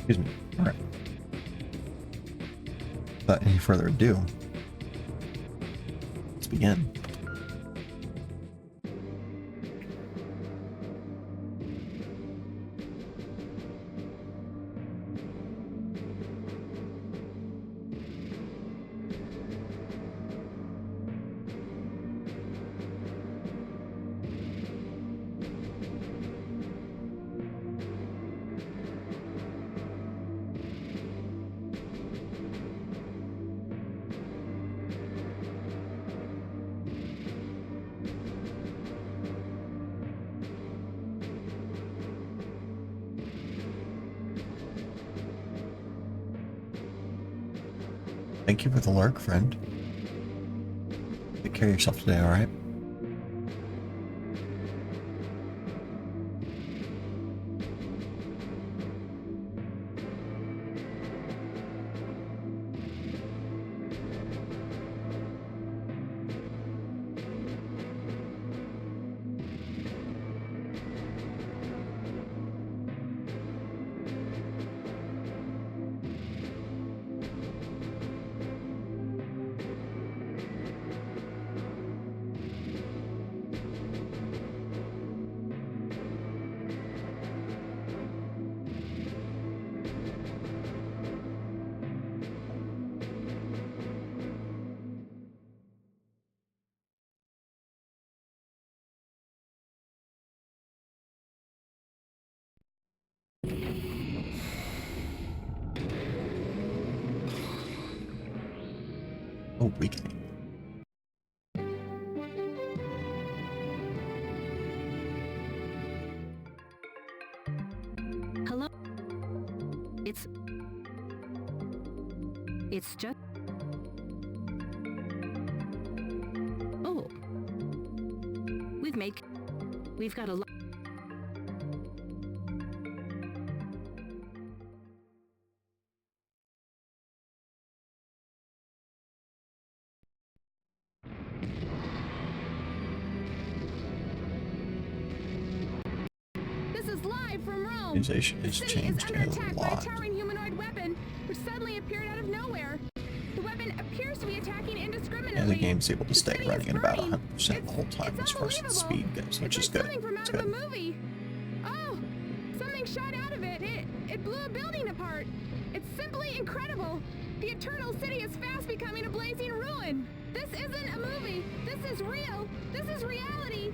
Excuse me. All right. Without any further ado, let's begin. Thank you for the lurk, friend. Take care of yourself today, alright? Awakening. Hello. It's just. Oh. We've got a lot. This is live from Rome. Organization has changed a lot. By a towering humanoid weapon, which suddenly appeared out of nowhere. The weapon appears to be attacking indiscriminately. And the game's able to stay running at about 100% the whole time as far as the speed goes, which is good. It's good. Movie. Oh, something shot out of it. It blew a building apart. It's simply incredible. The Eternal City is fast becoming a blazing ruin. This isn't a movie. This is real. This is reality.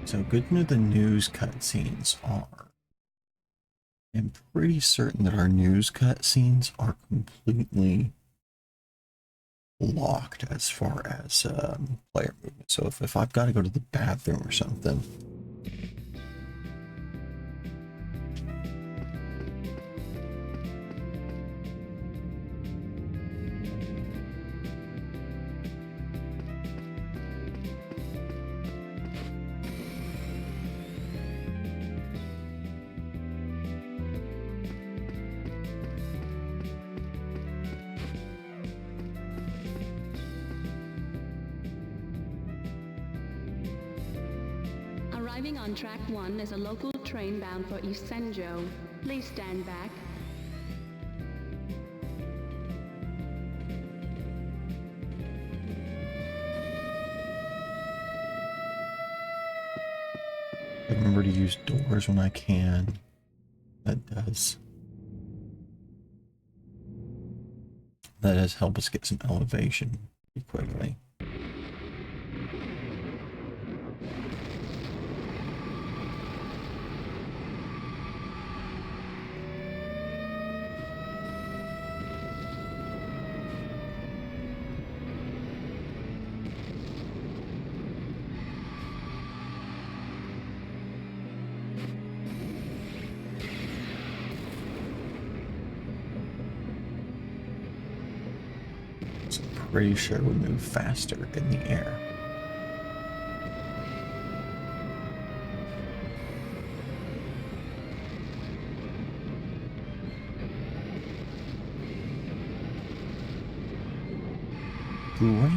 So good to know the news cutscenes are. I'm pretty certain that our news cutscenes are completely locked as far as player movement. So if I've got to go to the bathroom or something, Arriving on track 1 is a local train bound for East Senjo. Please stand back. I remember to use doors when I can. That does help us get some elevation pretty quickly. pretty sure we move faster in the air. Ooh.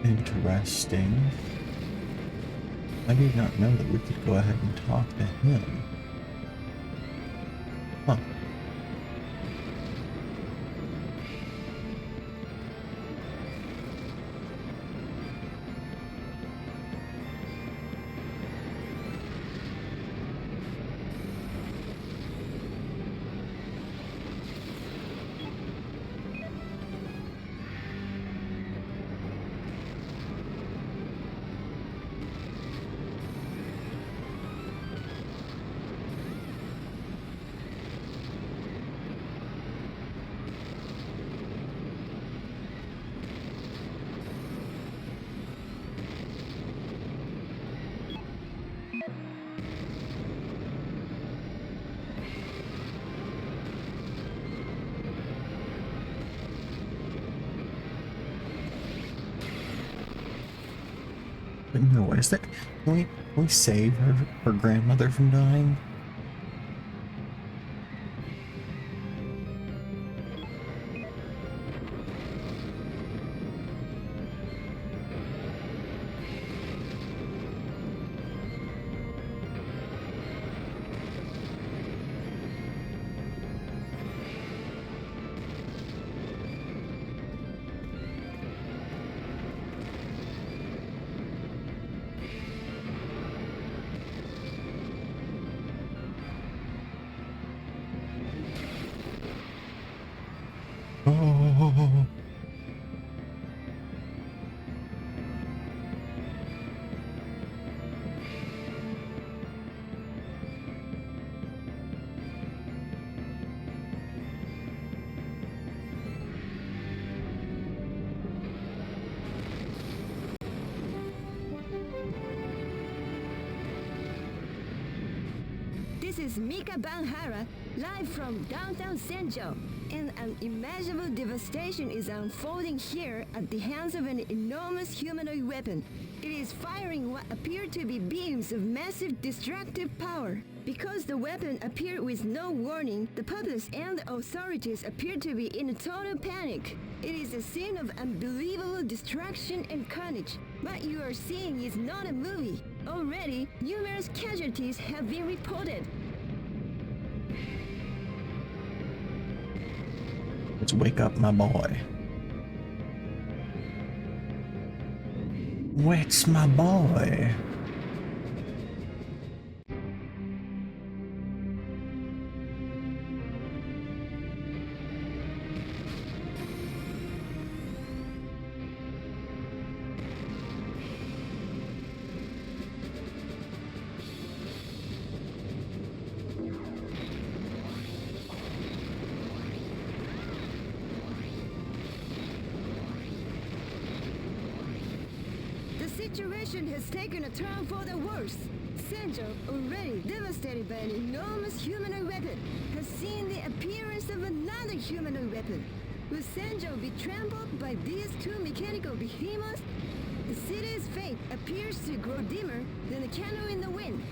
Interesting. I did not know that we could go ahead and talk to him. Huh. But no, is that... Can we save her grandmother from dying? Oh. This is Mika Banhara, live from downtown Senjo, and an unimaginable devastation is unfolding here at the hands of an enormous humanoid weapon. It is firing what appear to be beams of massive destructive power. Because the weapon appeared with no warning, the populace and the authorities appear to be in a total panic. It is a scene of unbelievable destruction and carnage. What you are seeing is not a movie. Already, numerous casualties have been reported. Let's wake up my boy. Where's my boy? The situation has taken a turn for the worse. Senjo, already devastated by an enormous humanoid weapon, has seen the appearance of another humanoid weapon. Will Senjo be trampled by these two mechanical behemoths? The city's fate appears to grow dimmer than a candle in the wind.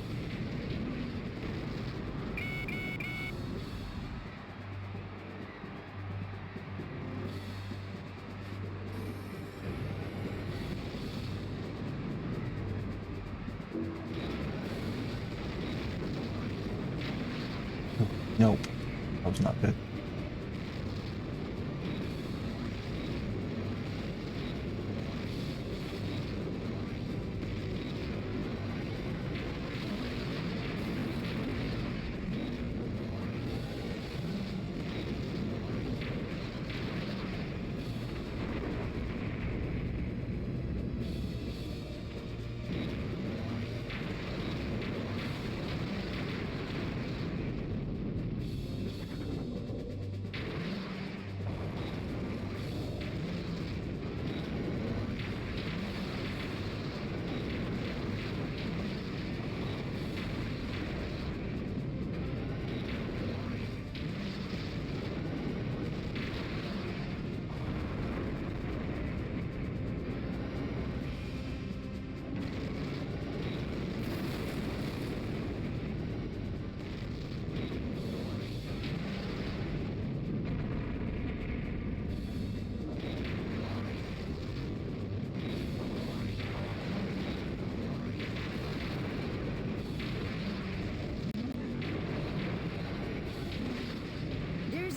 Nope. That was not good.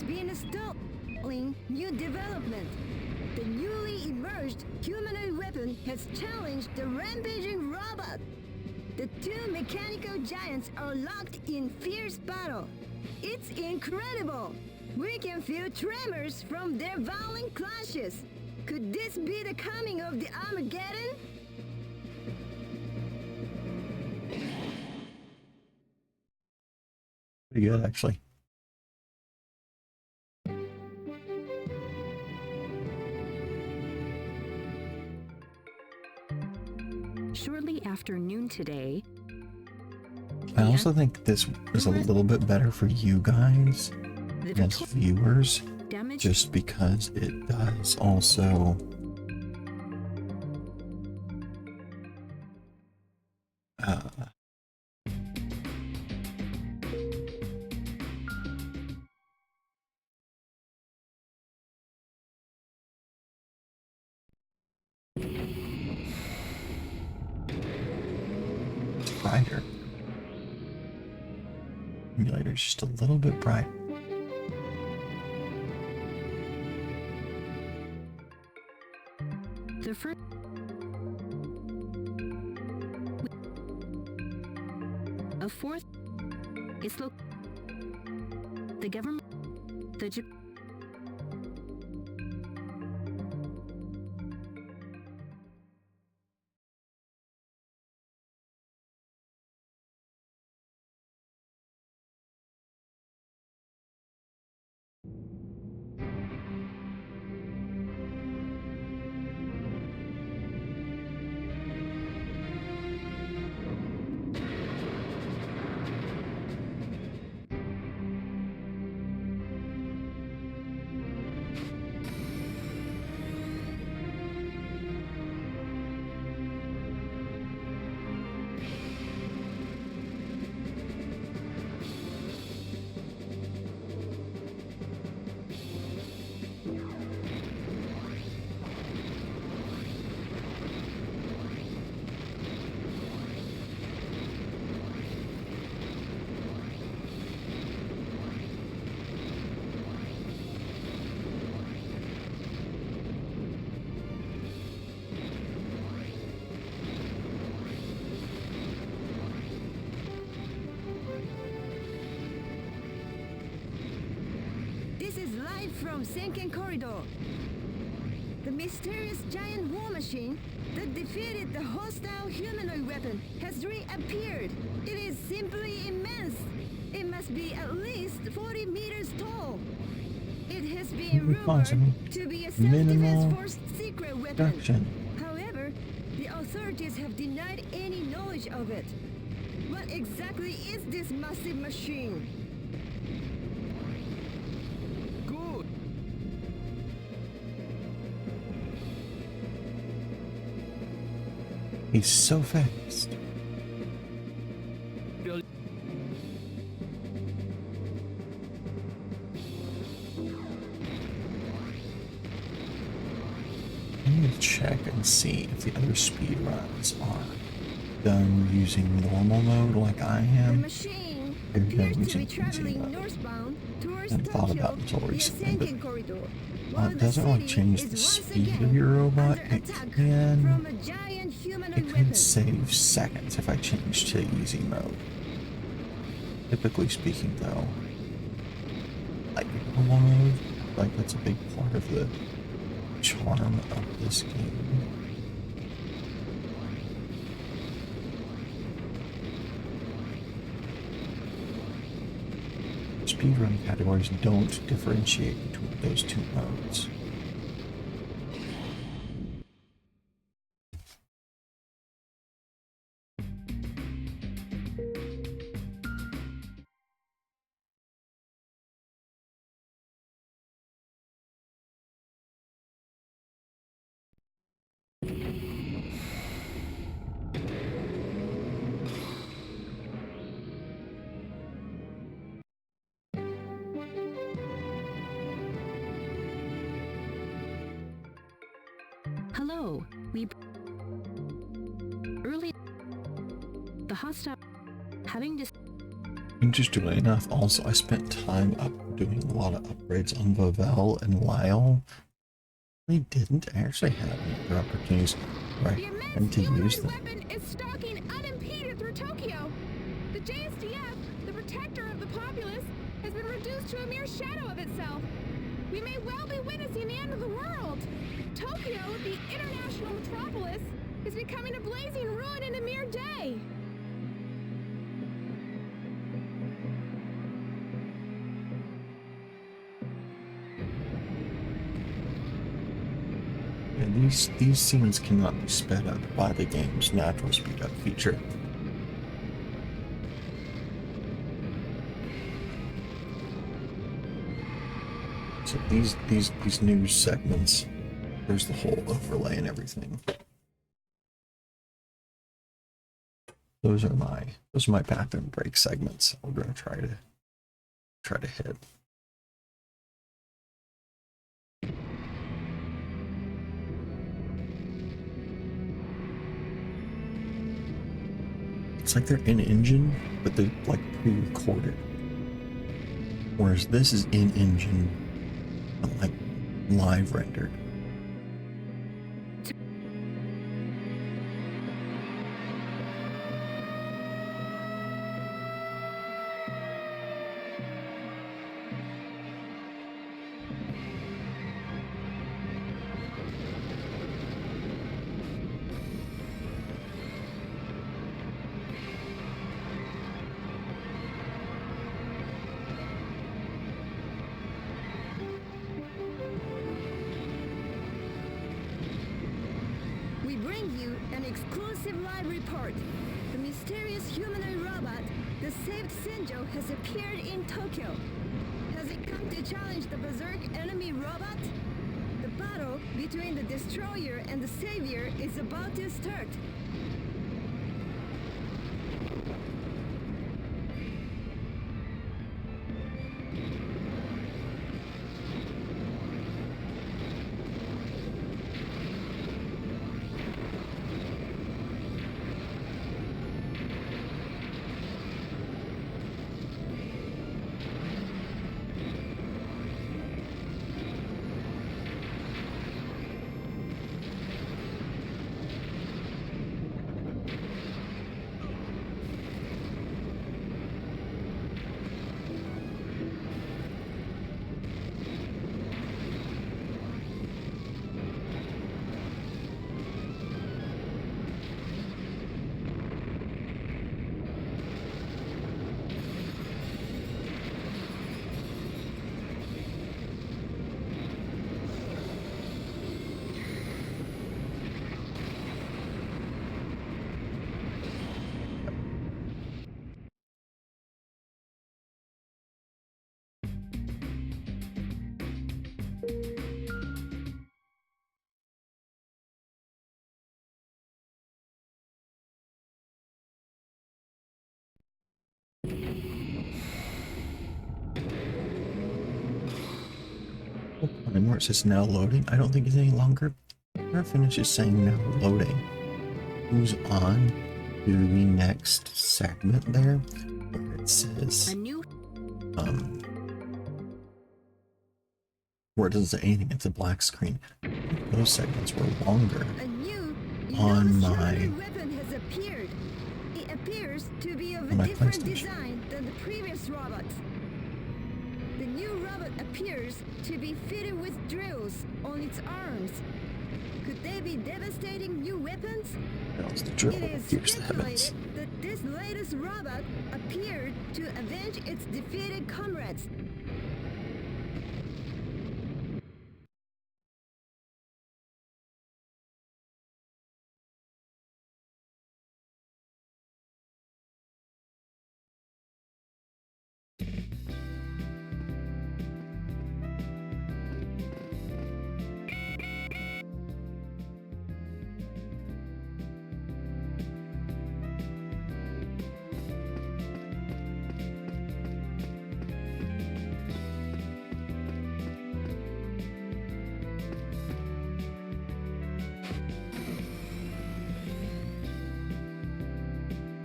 been stalling new development. The newly emerged humanoid weapon has challenged the rampaging robot. The two mechanical giants are locked in fierce battle. It's incredible! We can feel tremors from their violent clashes. Could this be the coming of the Armageddon? Pretty good, actually. Shortly after noon today, I also think this is a little bit better for you guys the as viewers, damage just because it does also it's brighter. Emulator's just a little bit bright. the first a fourth is the government the This is live from Senken Corridor. The mysterious giant war machine that defeated the hostile humanoid weapon has reappeared. It is simply immense. It must be at least 40 meters tall. It has been rumored to be a self-defense force secret weapon. However, the authorities have denied any knowledge of it. What exactly is this massive machine? He's so fast. I need to check and see if the other speed runs are done using normal mode like I The am. machine They're appears done to be using easy traveling mode. northbound towards I hadn't thought Tokyo about it until via recently, but Senken Corridor. While it the doesn't like city change is the once speed of again your robot. under It attack can. from a giant humanoid It weapon. could save seconds if I change to easy mode. Typically speaking, though, like normal mode, like that's a big part of the charm of this game. Speedrun categories don't differentiate between those two modes. hello. We early the hostile having this Interestingly enough, also I spent time doing a lot of upgrades on Vavel and Lyle. I didn't actually have any other opportunities where The I had immense to use humanoid them. weapon is stalking unimpeded through Tokyo. The JSDF, the protector of the populace, has been reduced to a mere shadow of itself. We may well be witnessing the end of the world. Tokyo, the international metropolis, is becoming a blazing ruin in a mere day. And these scenes cannot be sped up by the game's natural speed up feature. So these news segments, there's the whole overlay and everything. Those are my bathroom break segments. We're gonna try to hit. It's like they're in engine, but they're like pre-recorded. Whereas this is in engine, but like live rendered. We bring you an exclusive live report. The mysterious humanoid robot, the saved Senjo, has appeared in Tokyo. Has it come to challenge the berserk enemy robot? The battle between the destroyer and the savior is about to start. And where it says now loading, I don't think it's any longer. Where it finishes saying now loading, moves on to the next segment there, where it says where it doesn't say anything. It's a black screen. Those segments were longer A new on enormous my humanoid weapon has appeared. It appears to be of a my different PlayStation. design than the previous robots. The new robot appears to be fitted with drills on its arms. Could they be devastating new weapons? That was the drill. It is Here's the heavens. speculated that this latest robot appeared to avenge its defeated comrades.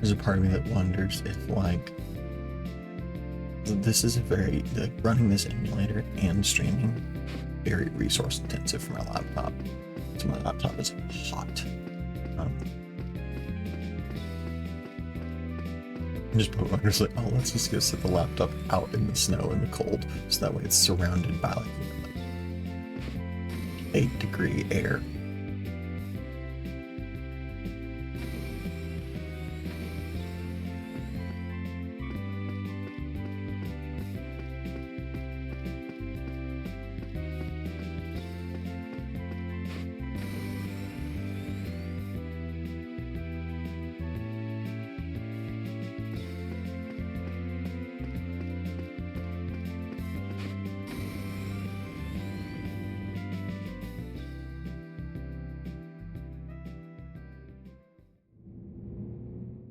There's a part of me that wonders if, like, This is a very, like, running this emulator and streaming, very resource intensive for my laptop. So my laptop is hot. I'm just like, oh, let's just go set the laptop out in the snow and the cold, so that way it's surrounded by like 8-degree air.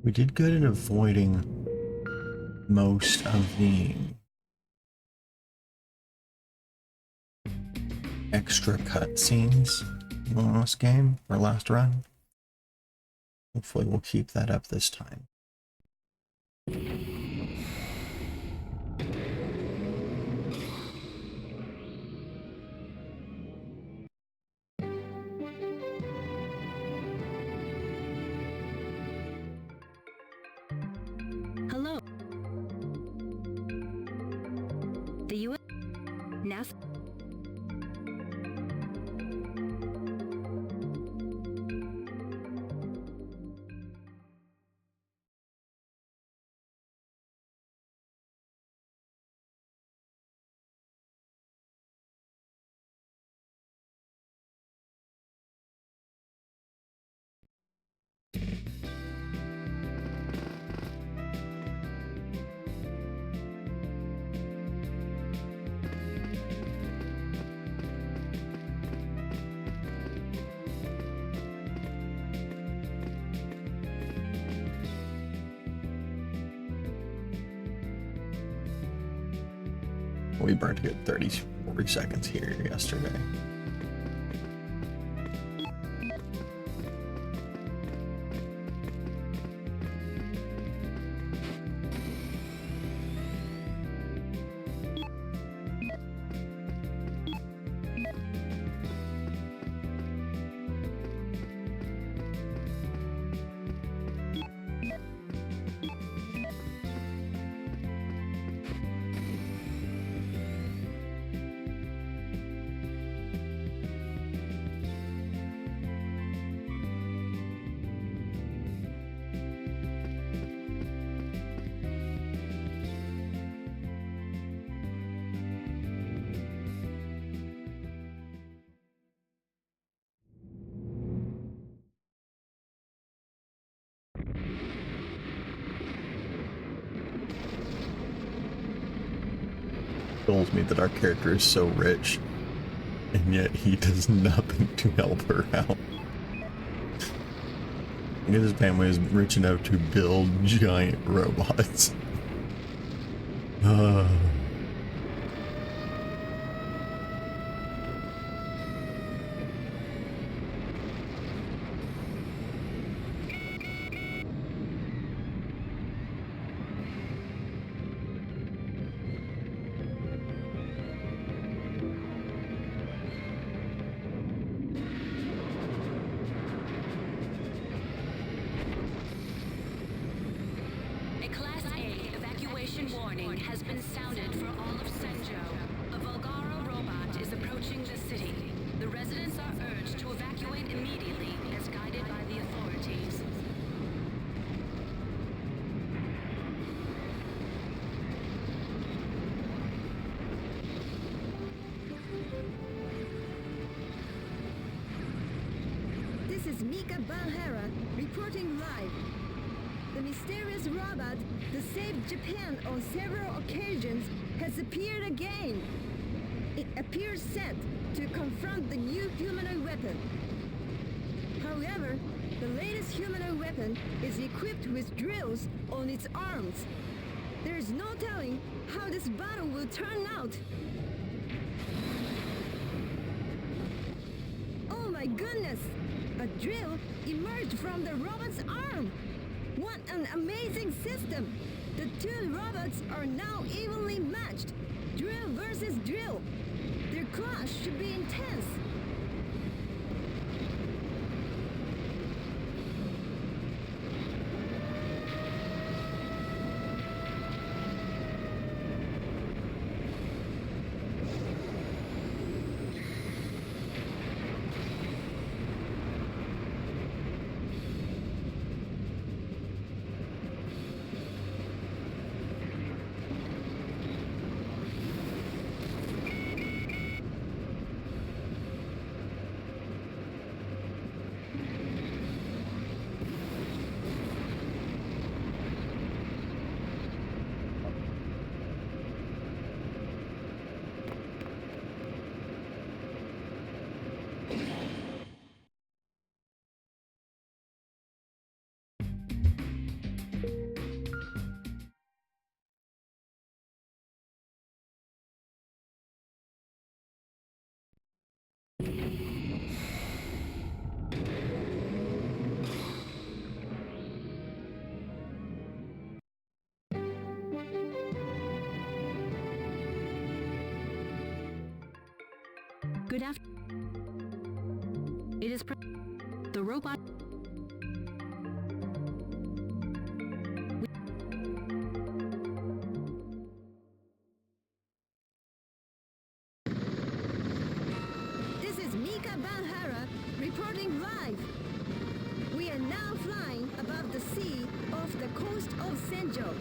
We did good at avoiding most of the extra cutscenes in the last game, or last run. Hopefully we'll keep that up this time. Hello. The U.S. NASA. We burned a good 40 seconds here yesterday. Tells me that our character is so rich, and yet he does nothing to help her out. His family is rich enough to build giant robots. Warning has been sounded for all of Senjo. A Volgara robot is approaching the city. The residents are urged to evacuate immediately as guided by the authorities. This is Mika Banhara reporting live. The mysterious robot that saved Japan on several occasions has appeared again. It appears set to confront the new humanoid weapon. However, the latest humanoid weapon is equipped with drills on its arms. There is no telling how this battle will turn out. Oh my goodness! A drill emerged from the robot's arm! What an amazing system! The two robots are now evenly matched. Drill versus drill. Their clash should be intense. Good afternoon. It is the robot. This is Mika Banhara reporting live. We are now flying above the sea off the coast of Senjo.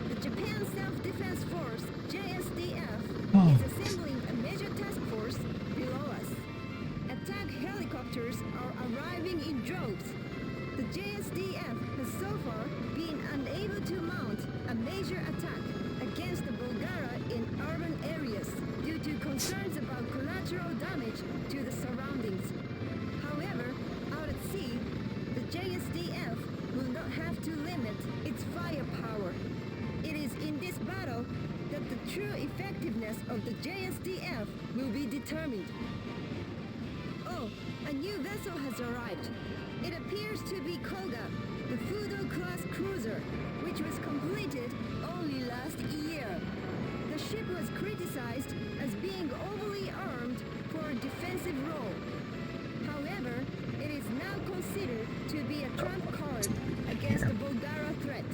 The Japan Self-Defense Force, JSDF, is assembling a major task force below us. Attack helicopters are arriving in droves. The JSDF has so far been unable to mount a major attack against the Bulgara in urban areas due to concerns about collateral damage to the surroundings. However, out at sea, the JSDF will not have to limit its firepower. It is in this battle that the true effectiveness of the JSDF will be determined. Oh, a new vessel has arrived. It appears to be Koga, the Fudo-class cruiser, which was completed only last year. The ship was criticized as being overly armed for a defensive role. However, it is now considered to be a trump card against the Bulgara threat.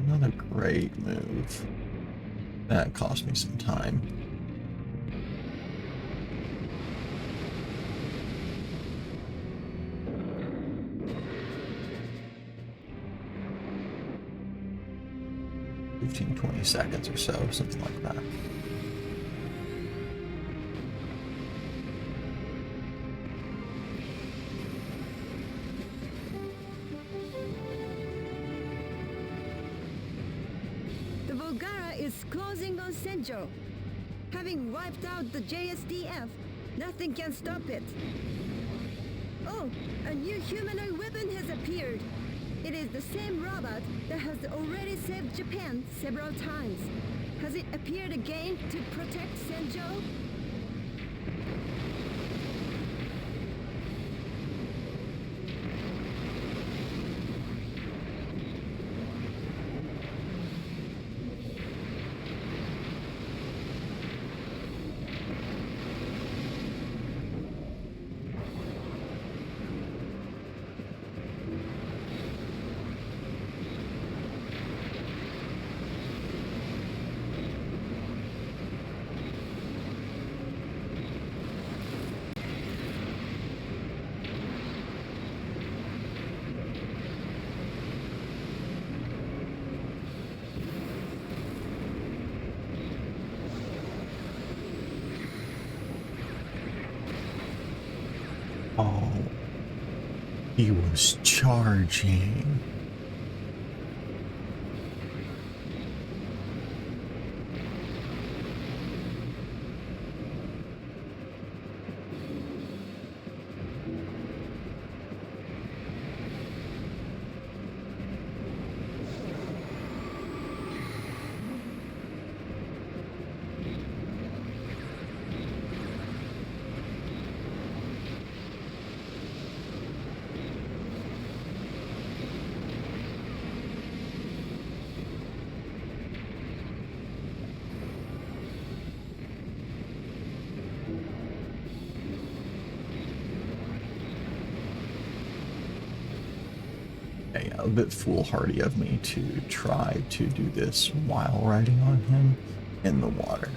Another great move. That cost me some time. $15, 20 seconds or so, something like that. The Bulgara is closing on Senjo. Having wiped out the JSDF, nothing can stop it. Oh, a new humanoid weapon has appeared. It is the same robot that has already saved Japan several times. Has it appeared again to protect Senjo? He was charging. A bit foolhardy of me to try to do this while riding on him in the water.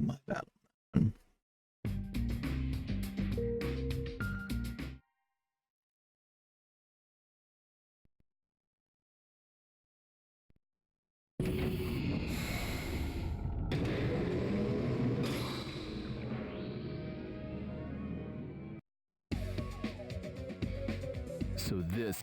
My bad. So this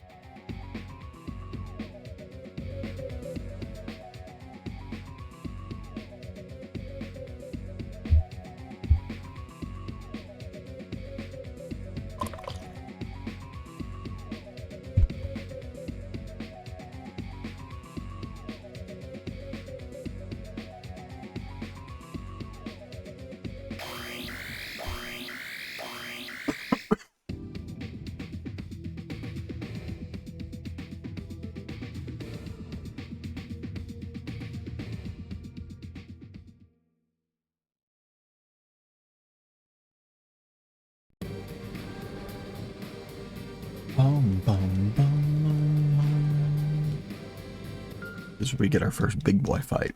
Bum, bum, bum. This is where we get our first big boy fight.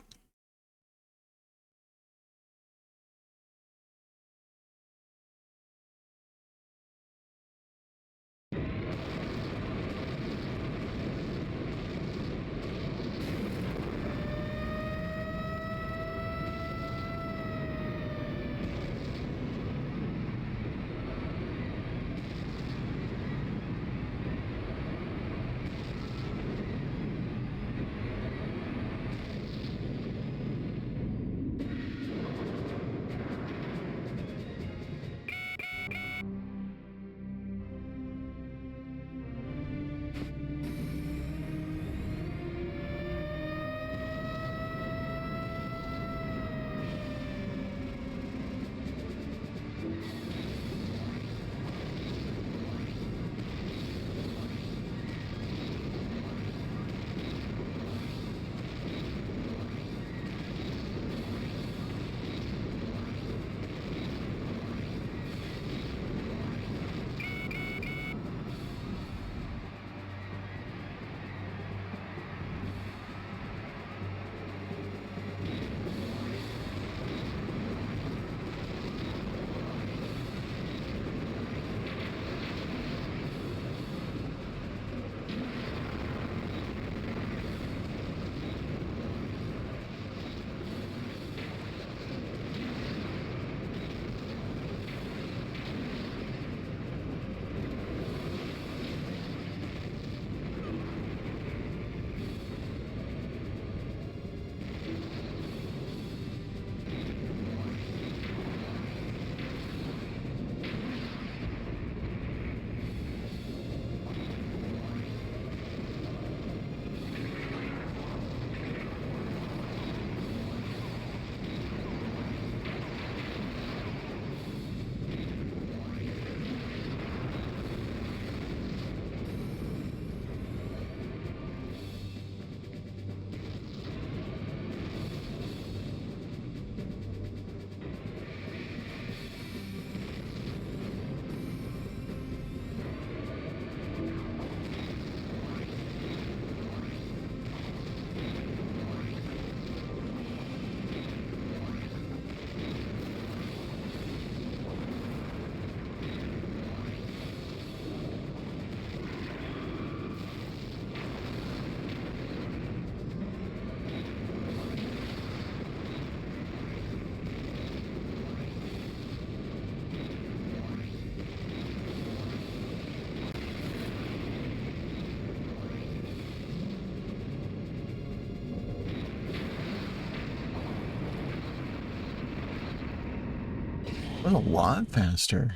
was a lot faster.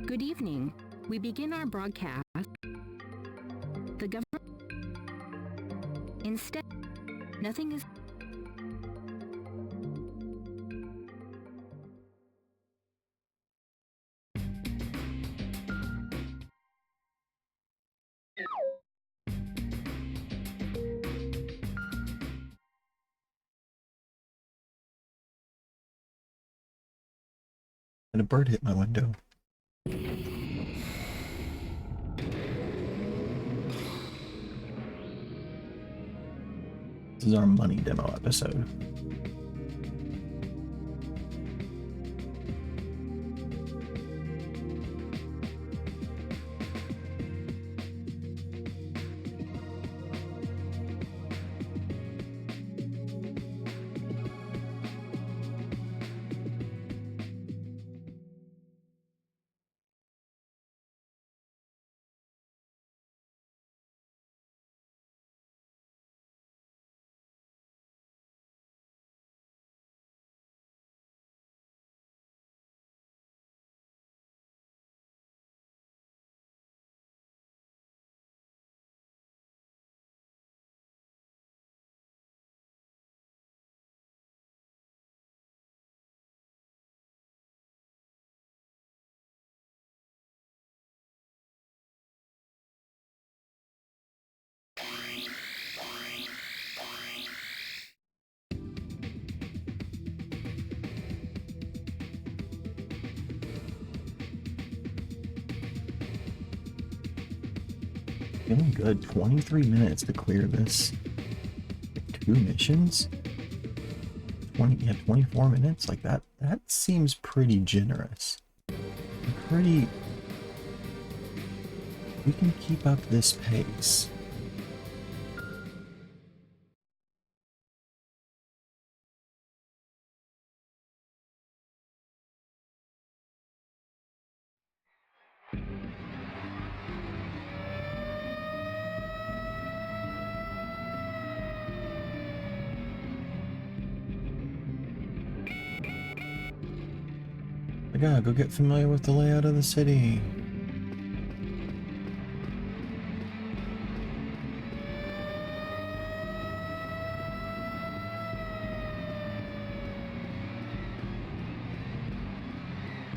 Good evening. We begin our broadcast. The government. Instead, nothing is. And a bird hit my window. This is our money demo episode. Feeling good. 23 minutes to clear this. 2 missions? 24 minutes? Like that seems pretty generous. We can keep up this pace. I gotta go get familiar with the layout of the city.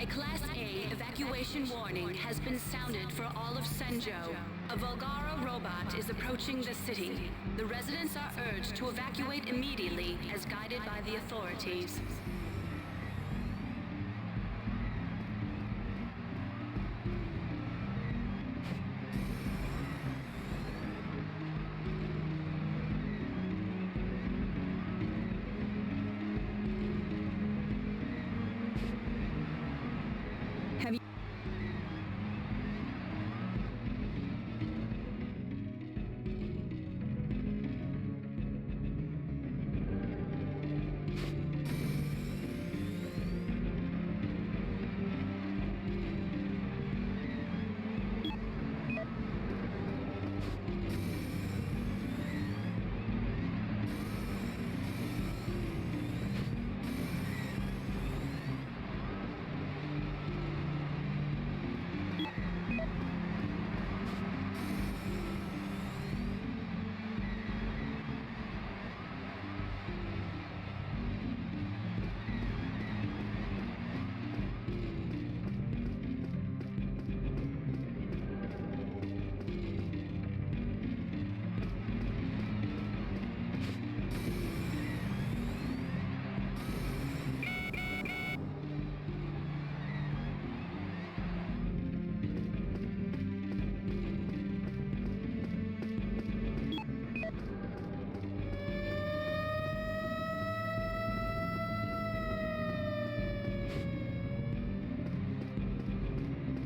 A Class A evacuation warning has been sounded for all of Senjo. A Volgara robot is approaching the city. The residents are urged to evacuate immediately as guided by the authorities. Have you?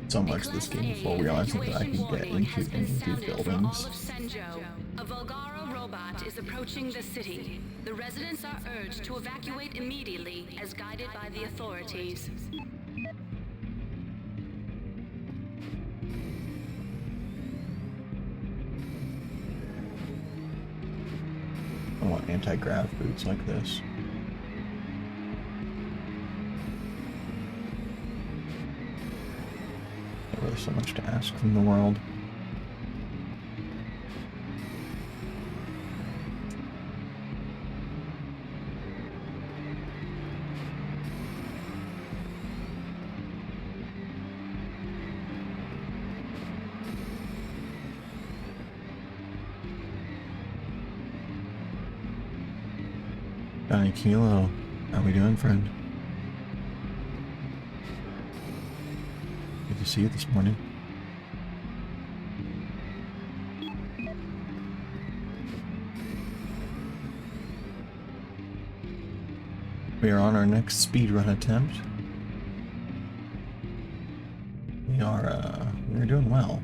So much this game before realizing that I can get into any of these buildings. A Volgara robot is approaching the city. The residents are urged to evacuate immediately as guided by the authorities. anti-grav boots like this. Not really so much to ask from the world. Johnny Kilo, how we doing, friend? Good to see you this morning. We are on our next speedrun attempt. We're doing well.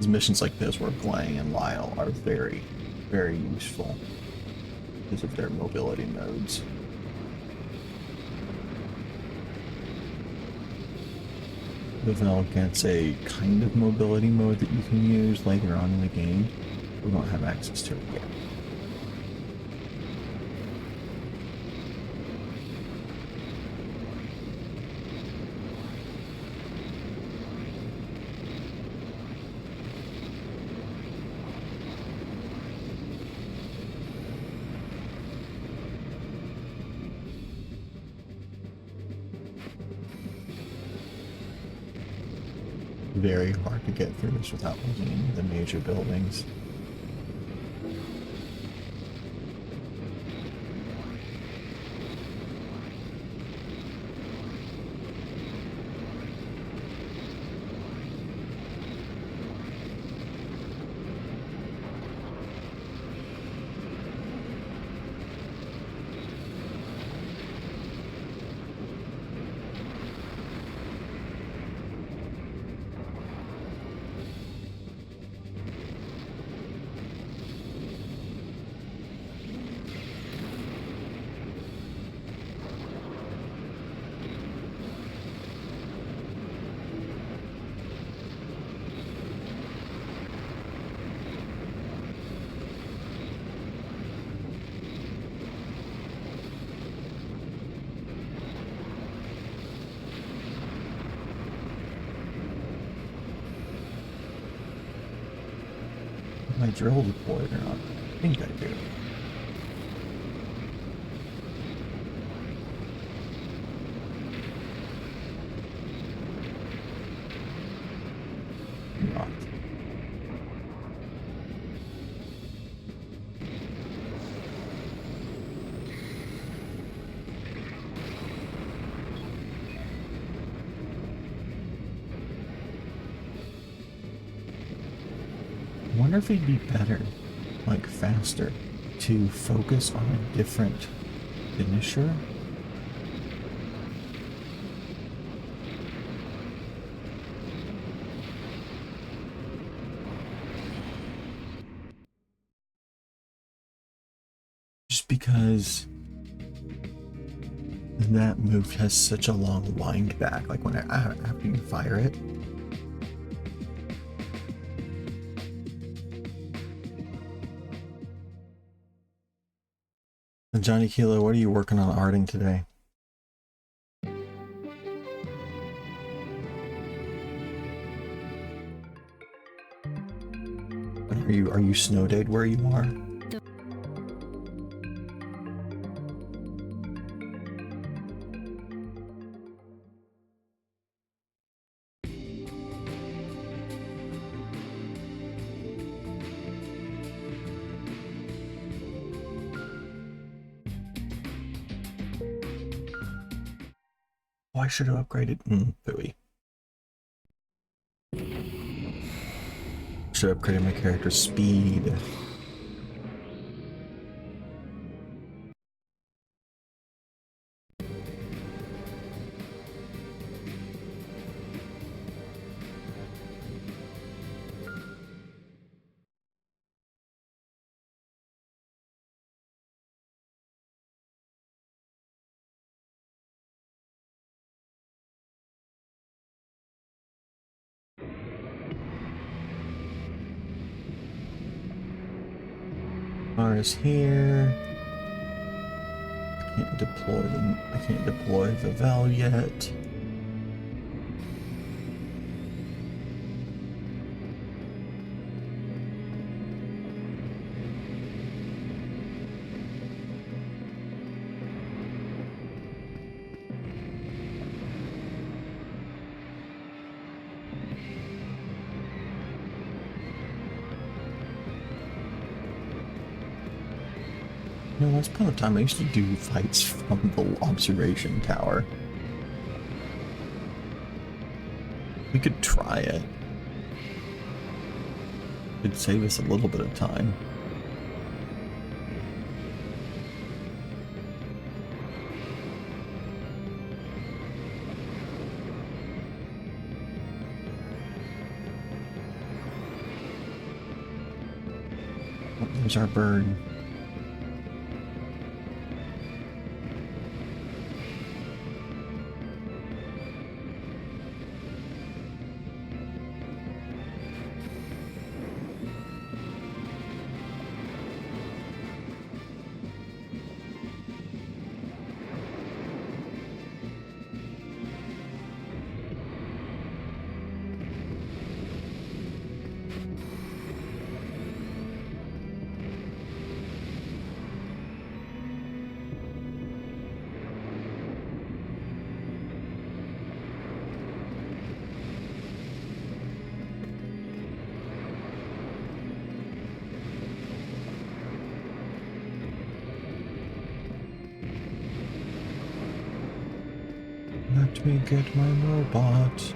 Missions like this where Glang and Lyle are very, very useful because of their mobility modes. Vavel gets a kind of mobility mode that you can use later on in the game. We don't have access to it yet. Very hard to get through this without looking into the major buildings. Am I drill deployed or not? I think I do. Not. I wonder if it'd be better, like faster, to focus on a different finisher. Just because that move has such a long wind back, like when after you fire it. Johnny Kilo, what are you working on arting today? Are you snowed where you are? Oh, I should have upgraded. Booey. Should have upgraded my character's speed. Is here. I can't deploy them. I can't deploy Vavel yet. You know, once upon a time I used to do fights from the observation tower. We could try it. It'd save us a little bit of time. Oh, there's our bird. Let me get my robot.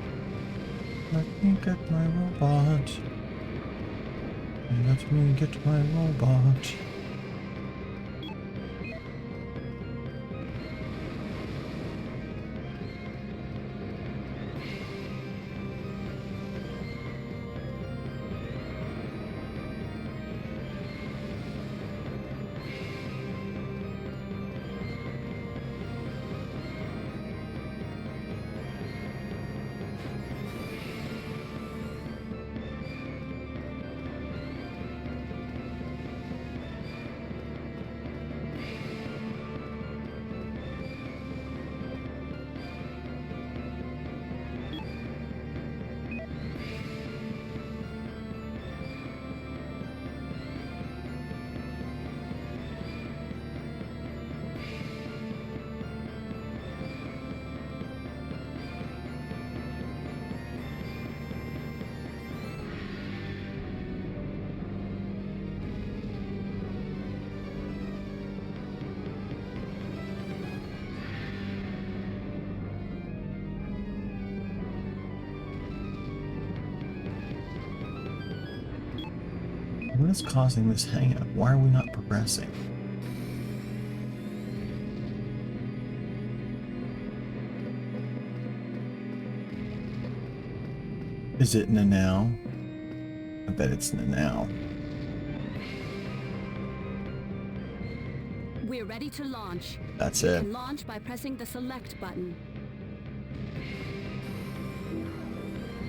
Let me get my robot. Let me get my robot. What is causing this hang-up? Why are we not progressing? Is it now? I bet it's now. We're ready to launch. That's You it. can launch by pressing the select button.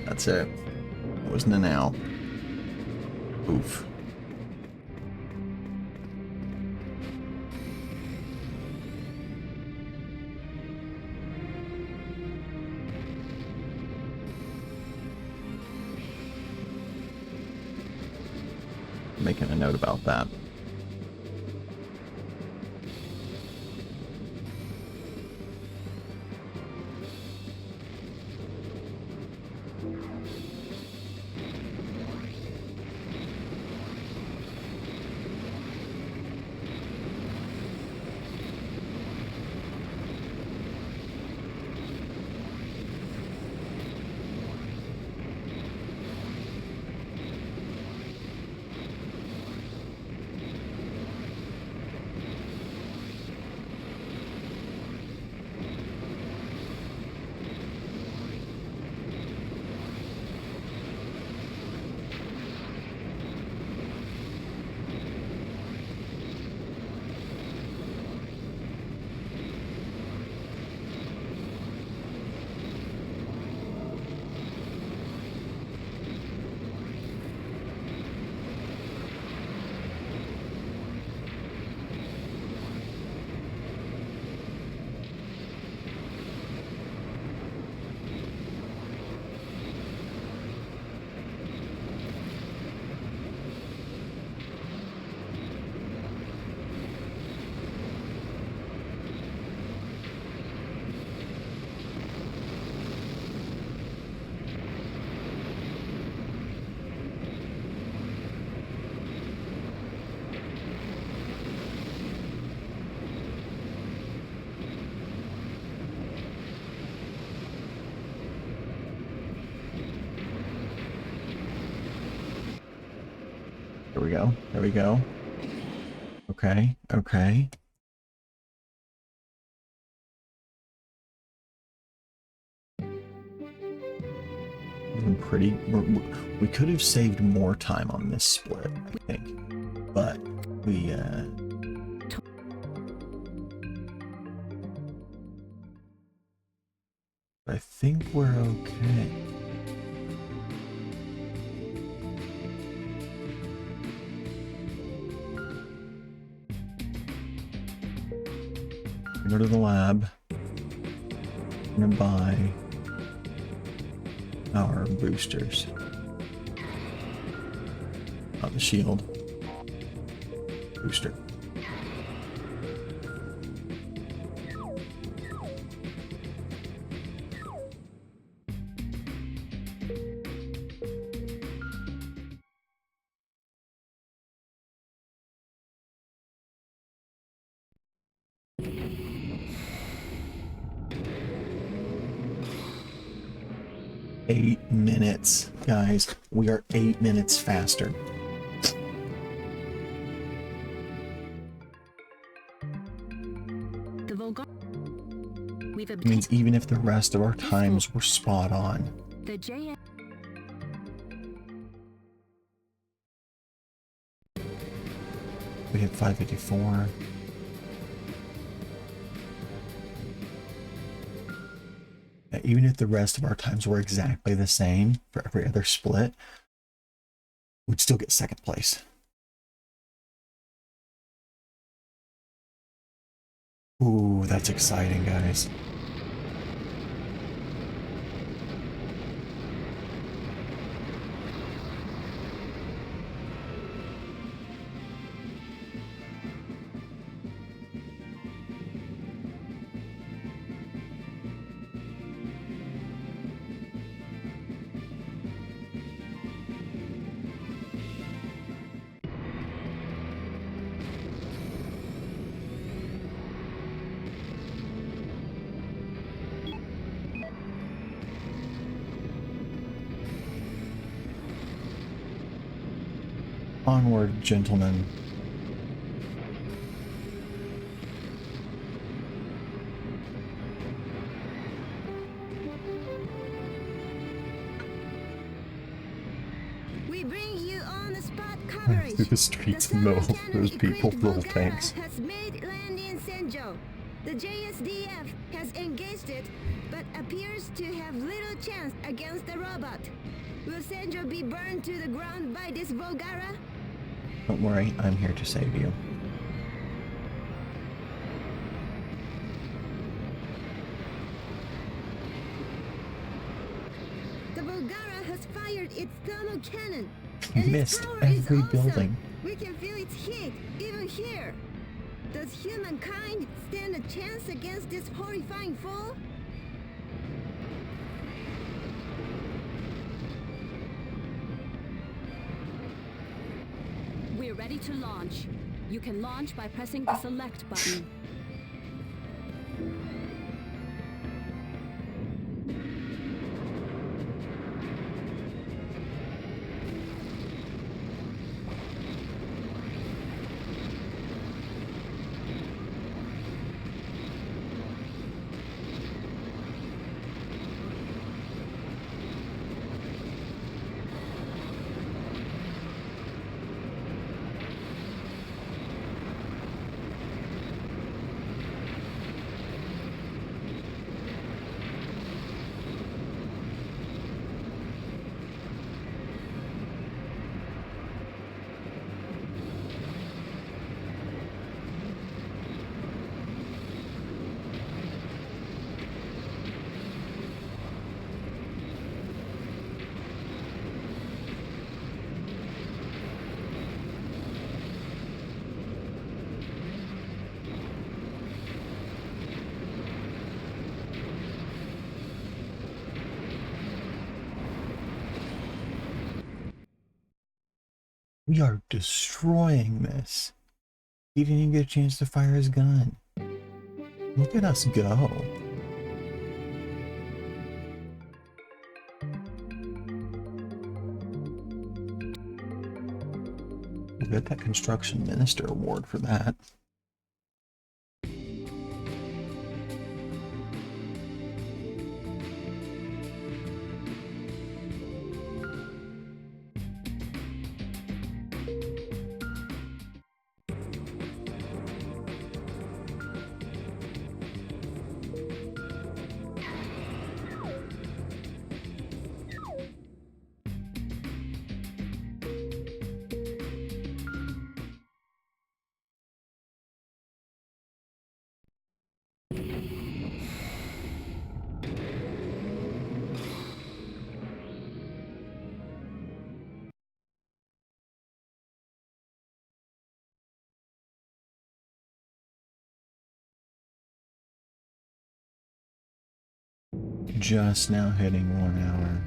That's it. It was now. Oof. making a note about that. There we go. There we go. Okay. Okay. We could have saved more time on this split, I think. But we I think we're okay. Go to the lab. I'm gonna buy our boosters. Not the shield. Booster. Eight minutes, guys. We are 8 minutes faster. It means even if the rest of our times were spot on. We hit 554. Even if the rest of our times were exactly the same for every other split, we'd still get second place. Ooh, that's exciting, guys. Onward, gentlemen. We bring you on the spot coverage. Through the streets and middle, those people, little tanks. Has made land in Senjo. The JSDF has engaged it, but appears to have little chance against the robot. Will Senjo be burned to the ground by this Volgara? Don't worry, I'm here to save you. The Volgara has fired its thermal cannon. Missed every building. We can feel its heat, even here. Does humankind stand a chance against this horrifying foe? We're ready to launch. You can launch by pressing the select button. We are destroying this. He didn't even get a chance to fire his gun. Look at us go. We'll get that construction minister award for that. Just now hitting 1 hour.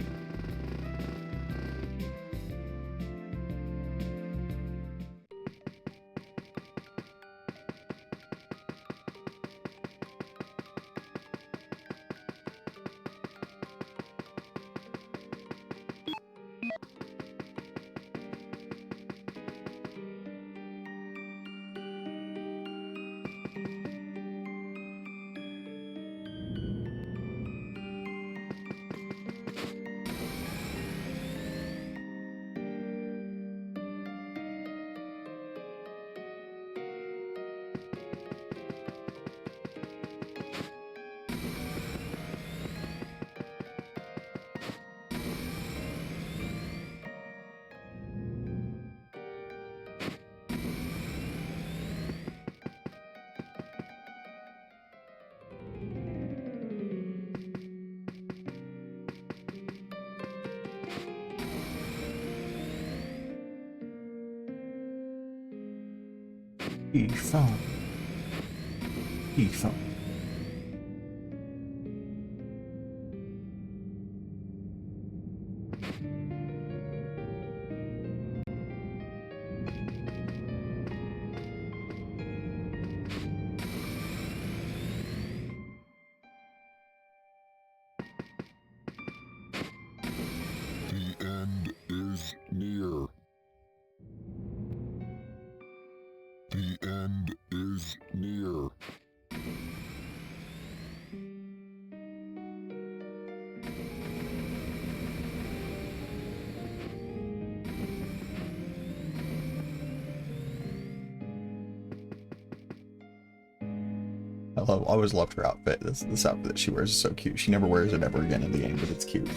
Phone. Phone. The end is near. The end is near. I always loved her outfit. This outfit that she wears is so cute. She never wears it ever again in the game, but it's cute.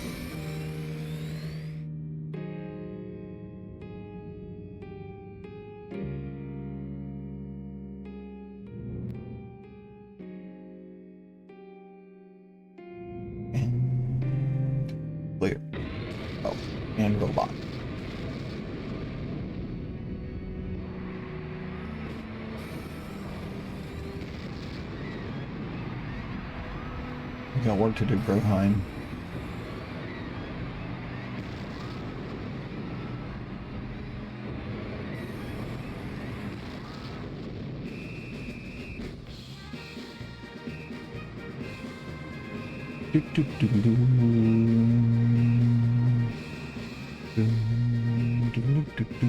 And clear. Oh, and robot. got work to do, Broheim. Do, do, do, do. Do, do, do, do, do.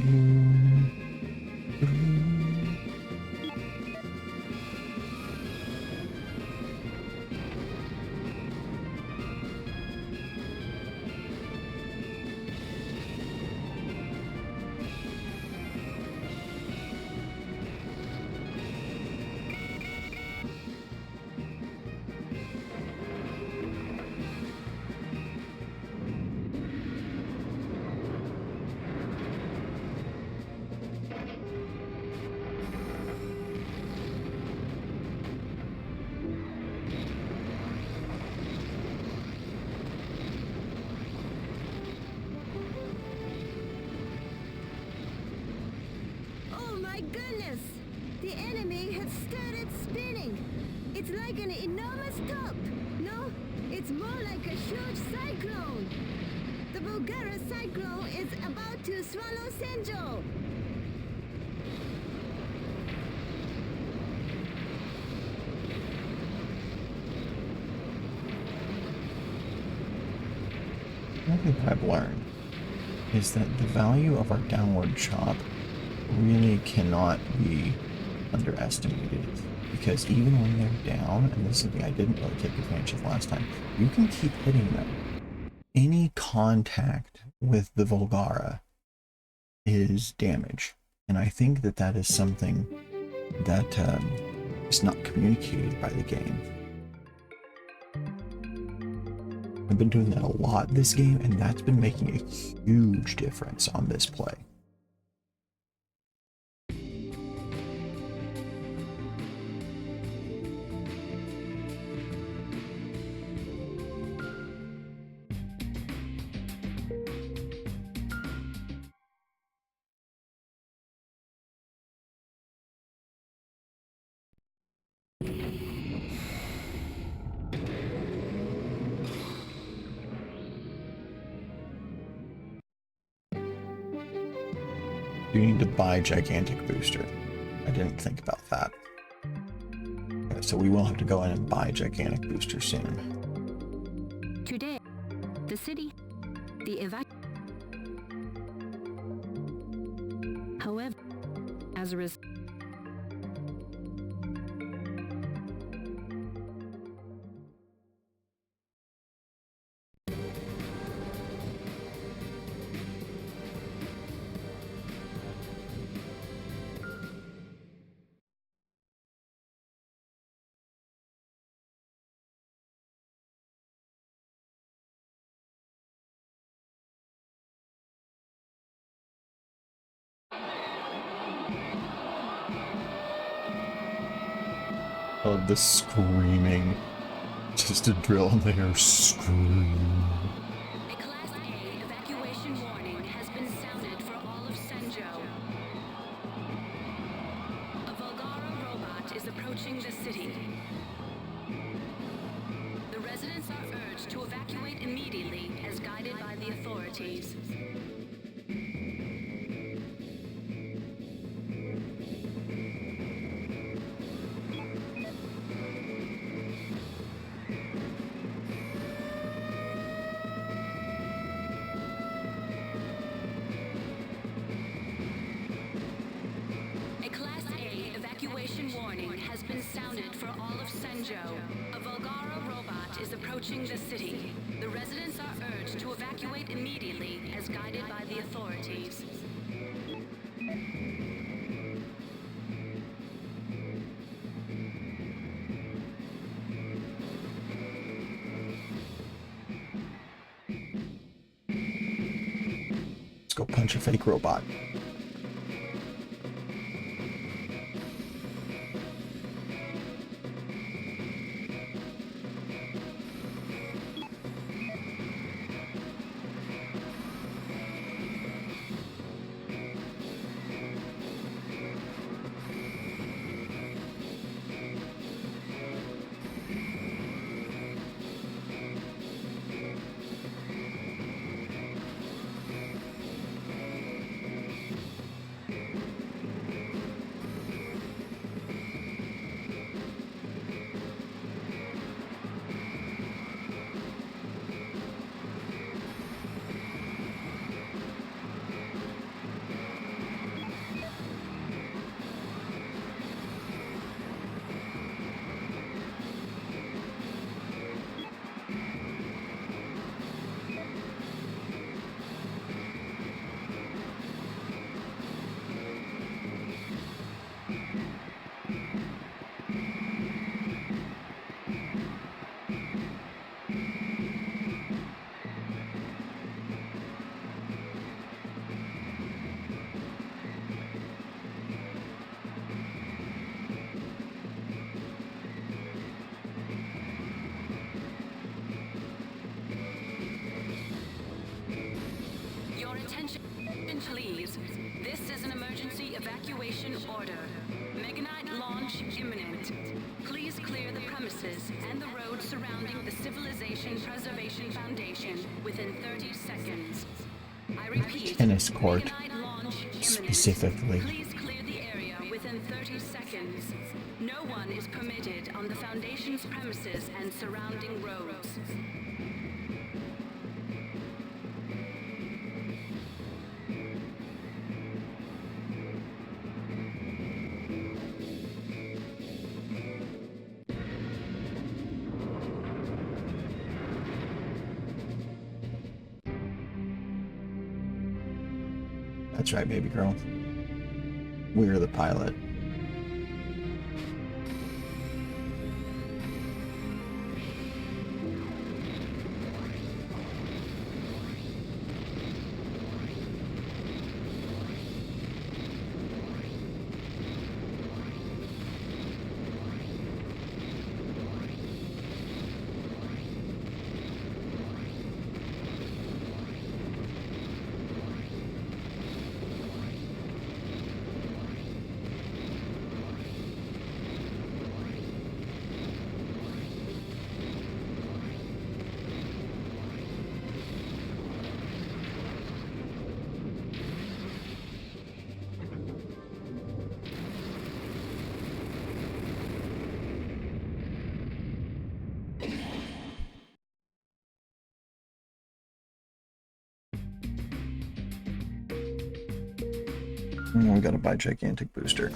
Oh my goodness! The enemy has started spinning. It's like an enormous top. No, it's more like a huge cyclone. The Bulgara cyclone is about to swallow Senjo. One thing that I've learned is that the value of our downward chop really cannot be underestimated, because even when they're down, and this is something I didn't really take advantage of last time, you can keep hitting them. Any contact with the Volgara is damage, and I think that that is something that is not communicated by the game. I've been doing that a lot this game, and that's been making a huge difference on this play. You need to buy gigantic booster. I didn't think about that. Okay, so we will have to go in and buy gigantic booster soon. Today, the city, the However, as a result, Oh, the screaming. Just a drill and they are screaming. a Class A evacuation warning has been sounded for all of Senjo. A Volgara robot is approaching the city. The residents are urged to evacuate immediately as guided by the authorities. A Class A evacuation warning has been sounded for all of Senjo. A Volgara robot is approaching the city. The residents are urged to evacuate immediately as guided by the authorities. Let's go punch a fake robot. This is an emergency evacuation order. Meganite launch imminent. Please clear the premises and the road surrounding the Civilization Preservation Foundation within 30 seconds. I repeat, Tennis court, Meganite launch imminent. specifically. Please clear the area within 30 seconds. No one is permitted on the Foundation's premises and surrounding roads. That's right, baby girl. We're the pilot. We gotta buy gigantic booster.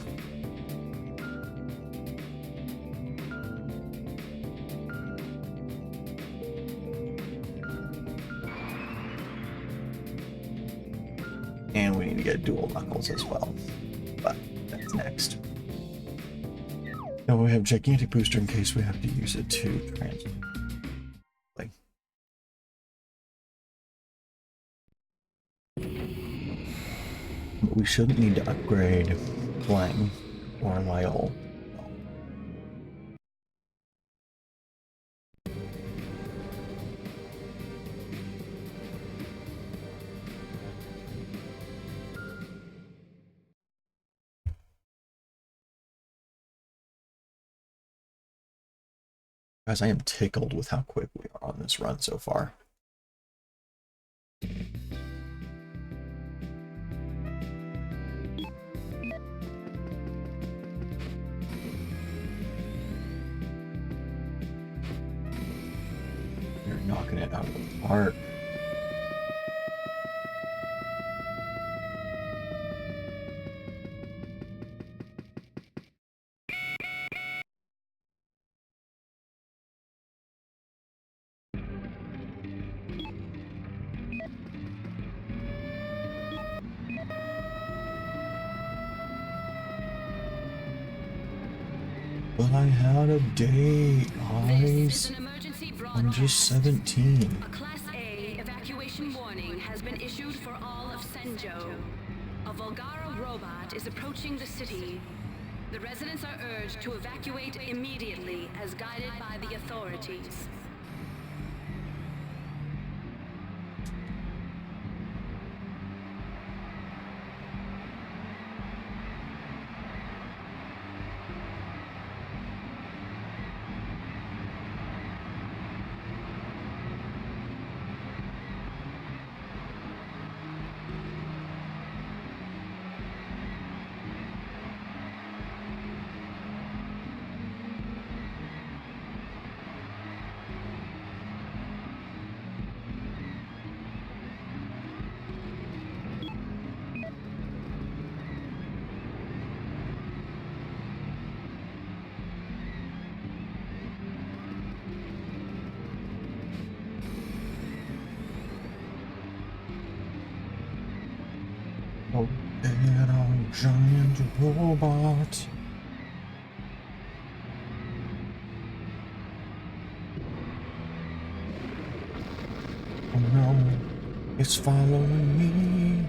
And we need to get dual knuckles as well. But that's next. Now we have gigantic booster in case we have to use it to transfer. But we shouldn't need to upgrade Blang or Lyle. Guys, I am tickled with how quick we are on this run so far. You're knocking it out of the park. But I had a date, guys. I'm just 17. A Class A evacuation warning has been issued for all of Senjo. A Volgara robot is approaching the city. The residents are urged to evacuate immediately as guided by the authorities. Oh, there are giant robot. Oh no, it's following me.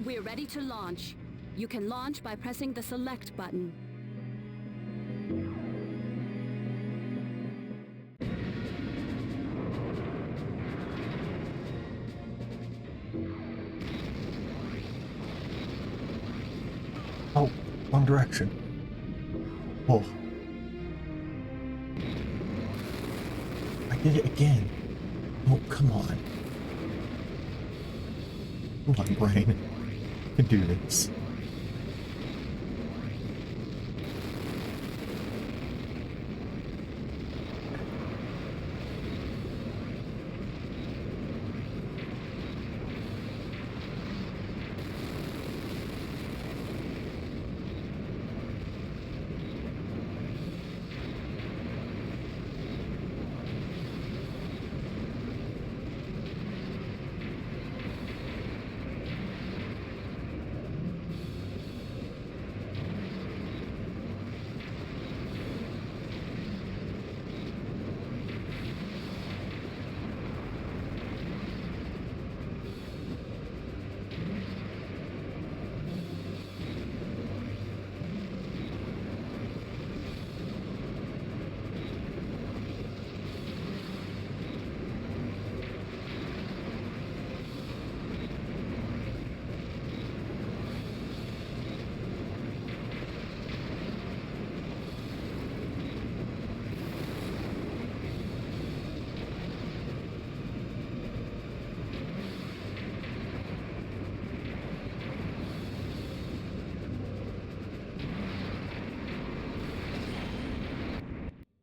We're ready to launch. You can launch by pressing the select button. Oh, wrong direction. Oh. I did it again. Oh, come on. Come on, brain. You can do this.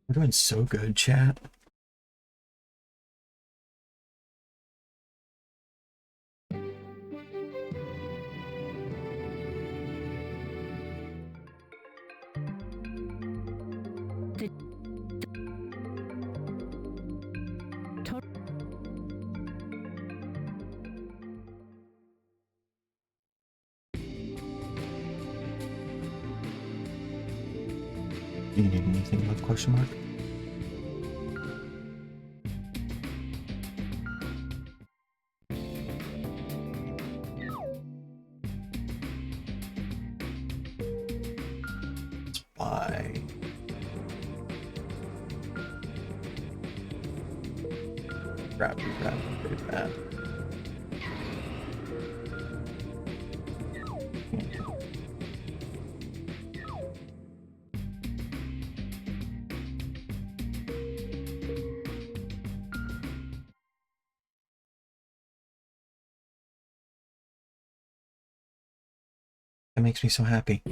We're doing so good, chat. Do you need anything with question mark? Bye. Grab that. That makes me so happy.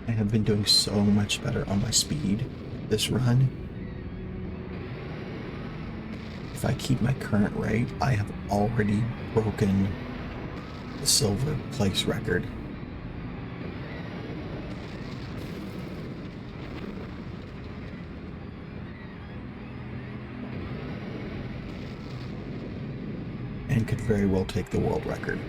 I have been doing so much better on my speed this run. If I keep my current rate, I have already broken the silver place record. And could very well take the world record.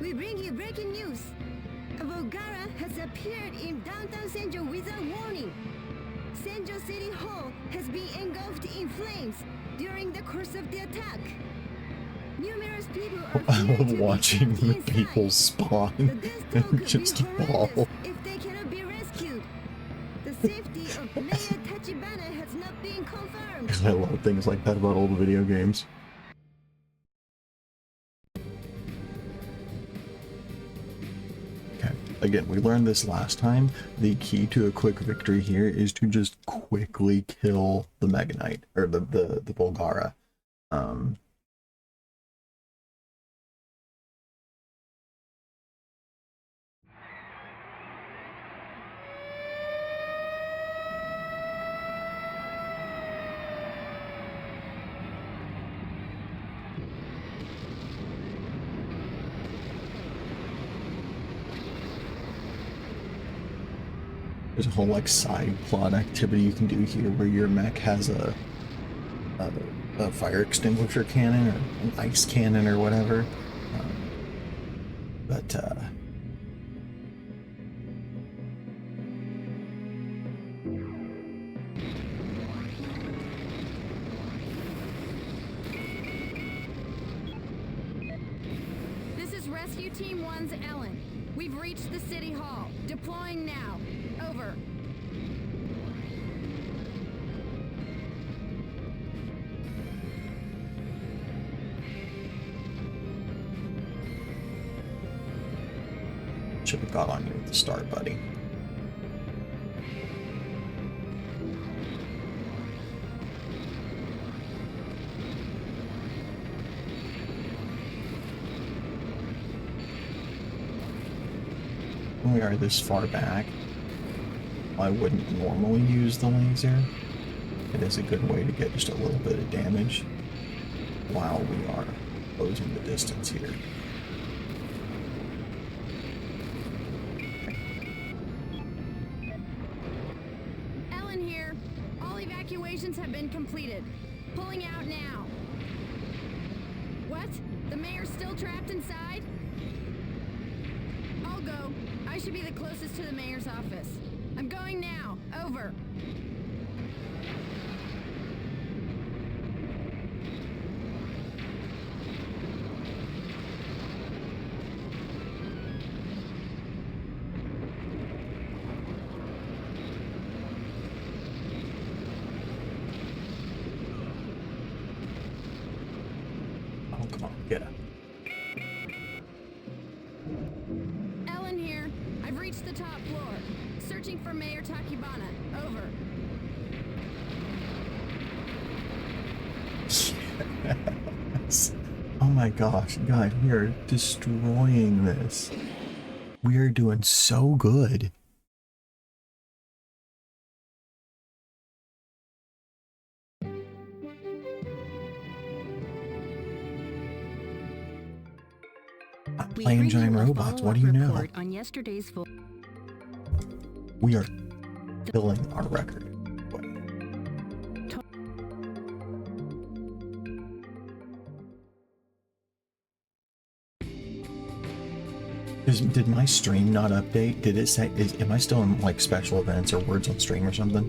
We bring you breaking news. A Volgara has appeared in downtown Senjo without warning. Senjo City Hall has been engulfed in flames during the course of the attack. Numerous people are I feared love to be watching trapped the inside. people The spawn death toll and could just be fall. horrendous if they cannot be rescued. The safety of Mayor Tachibana has not been confirmed. I love things like that about old video games. Okay, again, we learned this last time. The key to a quick victory here is to just quickly kill the Mega Knight, or the Volgara. There's a whole like side plot activity you can do here where your mech has a fire extinguisher cannon or an ice cannon or whatever. But This is Rescue Team 1's Ellen. We've reached the City Hall. Deploying now. Over. should have got on you at the start, buddy. When we are this far back, I wouldn't normally use the laser. It is a good way to get just a little bit of damage while we are closing the distance here. Ellen here. All evacuations have been completed. Pulling out now. What? The mayor's still trapped inside? I'll go. I should be the closest to the mayor's office. I'm going now. Over. Oh, come on, get up. Ellen here. I've reached the top floor. Searching for Mayor Takibana. Over. Yes. Oh my gosh, guys, we are destroying this. We are doing so good. I'm We playing bring giant you a robots. What do you follow-up know? report on yesterday's full. We are filling our record. Did my stream not update? Did it say, am I still in like special events or words on stream or something?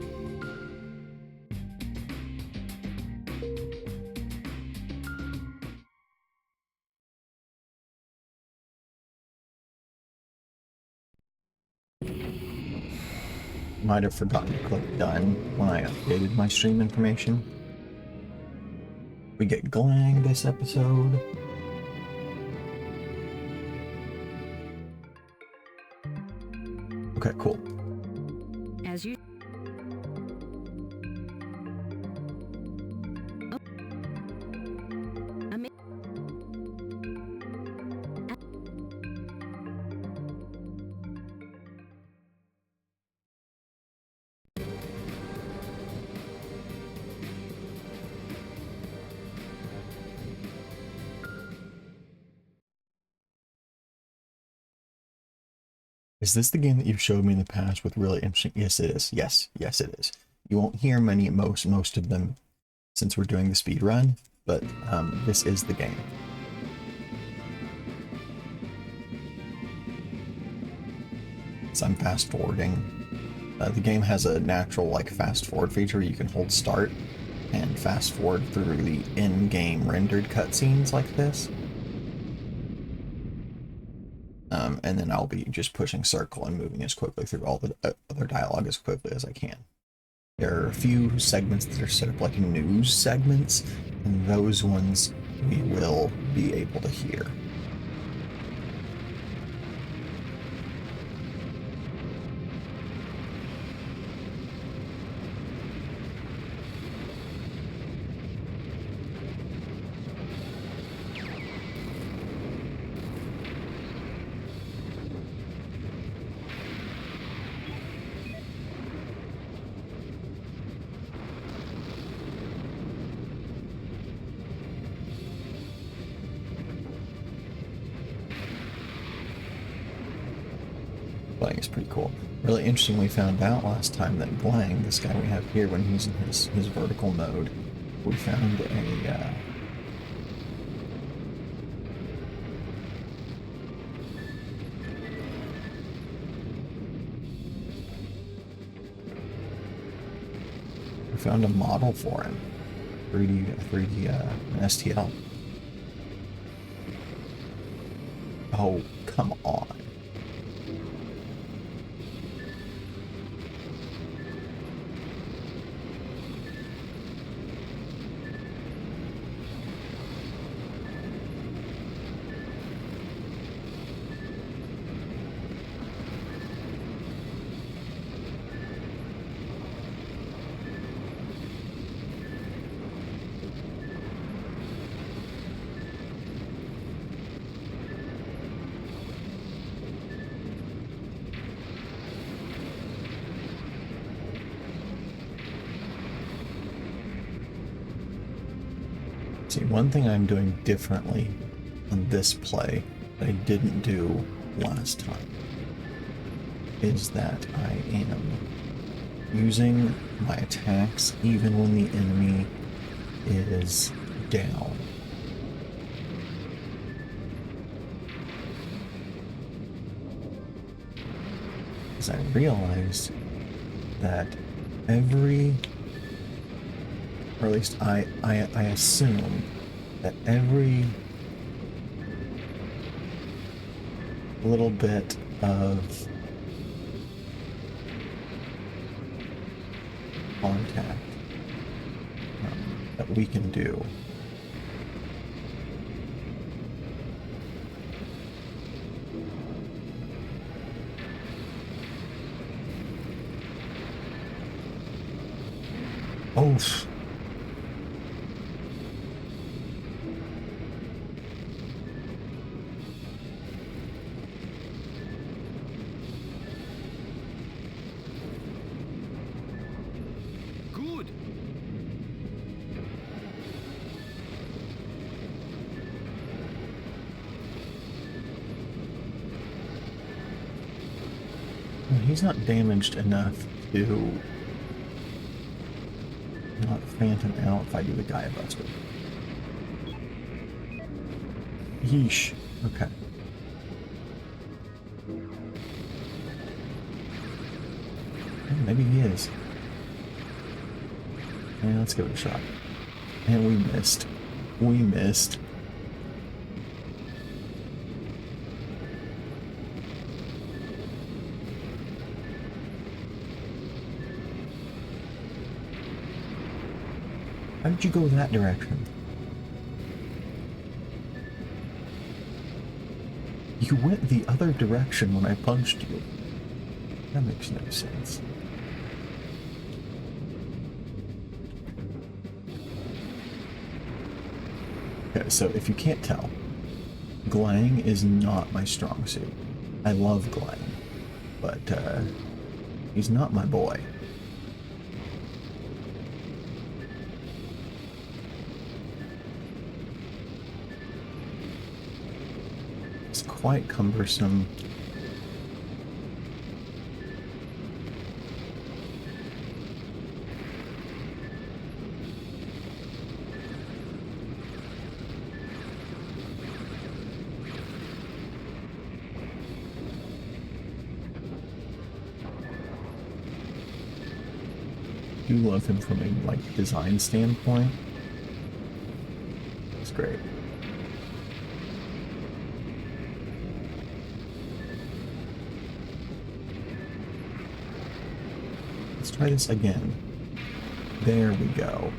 Might have forgotten to click done when I updated my stream information. We get Glang this episode. Okay, cool. As you. Is this the game that you've showed me in the past with really interesting? Yes, it is. Yes, yes, it is. You won't hear most of them since we're doing the speed run, but this is the game. So I'm fast forwarding. The game has a natural like fast forward feature. You can hold start and fast forward through the in-game rendered cutscenes like this. And then I'll be just pushing circle and moving as quickly through all the other dialogue as quickly as I can. There are a few segments that are set up like news segments, and those ones we will be able to hear. Playing is pretty cool. Really interesting, we found out last time that Glang, this guy we have here, when he's in his vertical mode, we found a, we found a model for him. 3D, an STL. Oh, come on. See, one thing I'm doing differently on this play that I didn't do last time is that I am using my attacks even when the enemy is down. Because I realized that every, or at least I assume that every little bit of contact that we can do oh, Good. he's not damaged enough to not phantom out if I do the Gaia Buster. Yeesh. Okay. Maybe he is. Yeah, let's give it a shot. And we missed. We missed. How did you go that direction? You went the other direction when I punched you. That makes no sense. Okay, so if you can't tell, Glang is not my strong suit. I love Glang, but he's not my boy. It's quite cumbersome. I do love him from a like design standpoint. It's great. Let's try this again. There we go.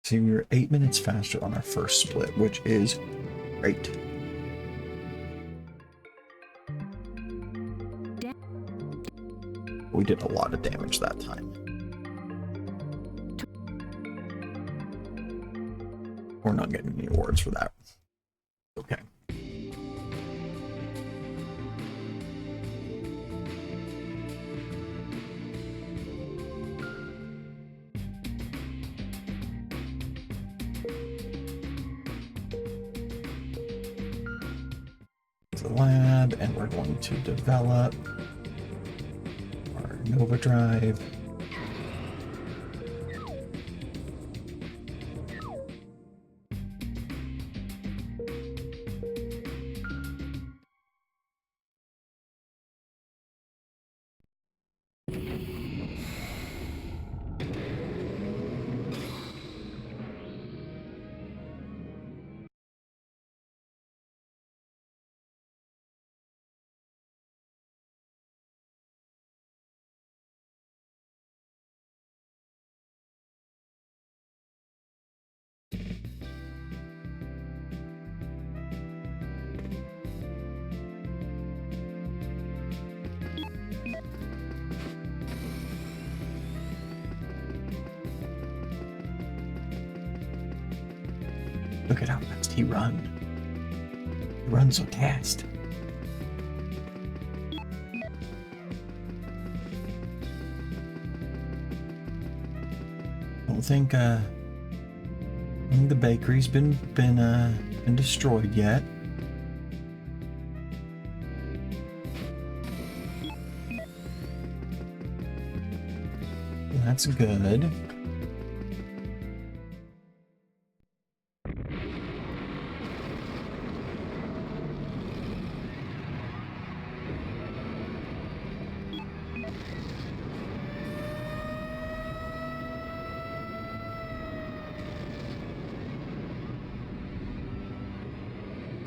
See, we were 8 minutes faster on our first split, which is great. We did a lot of damage that time. We're not getting any awards for that. Okay. lab, and we're going to develop our Nova Drive. Look at how fast he runs. He runs so fast. I don't think the bakery's been destroyed yet. That's good.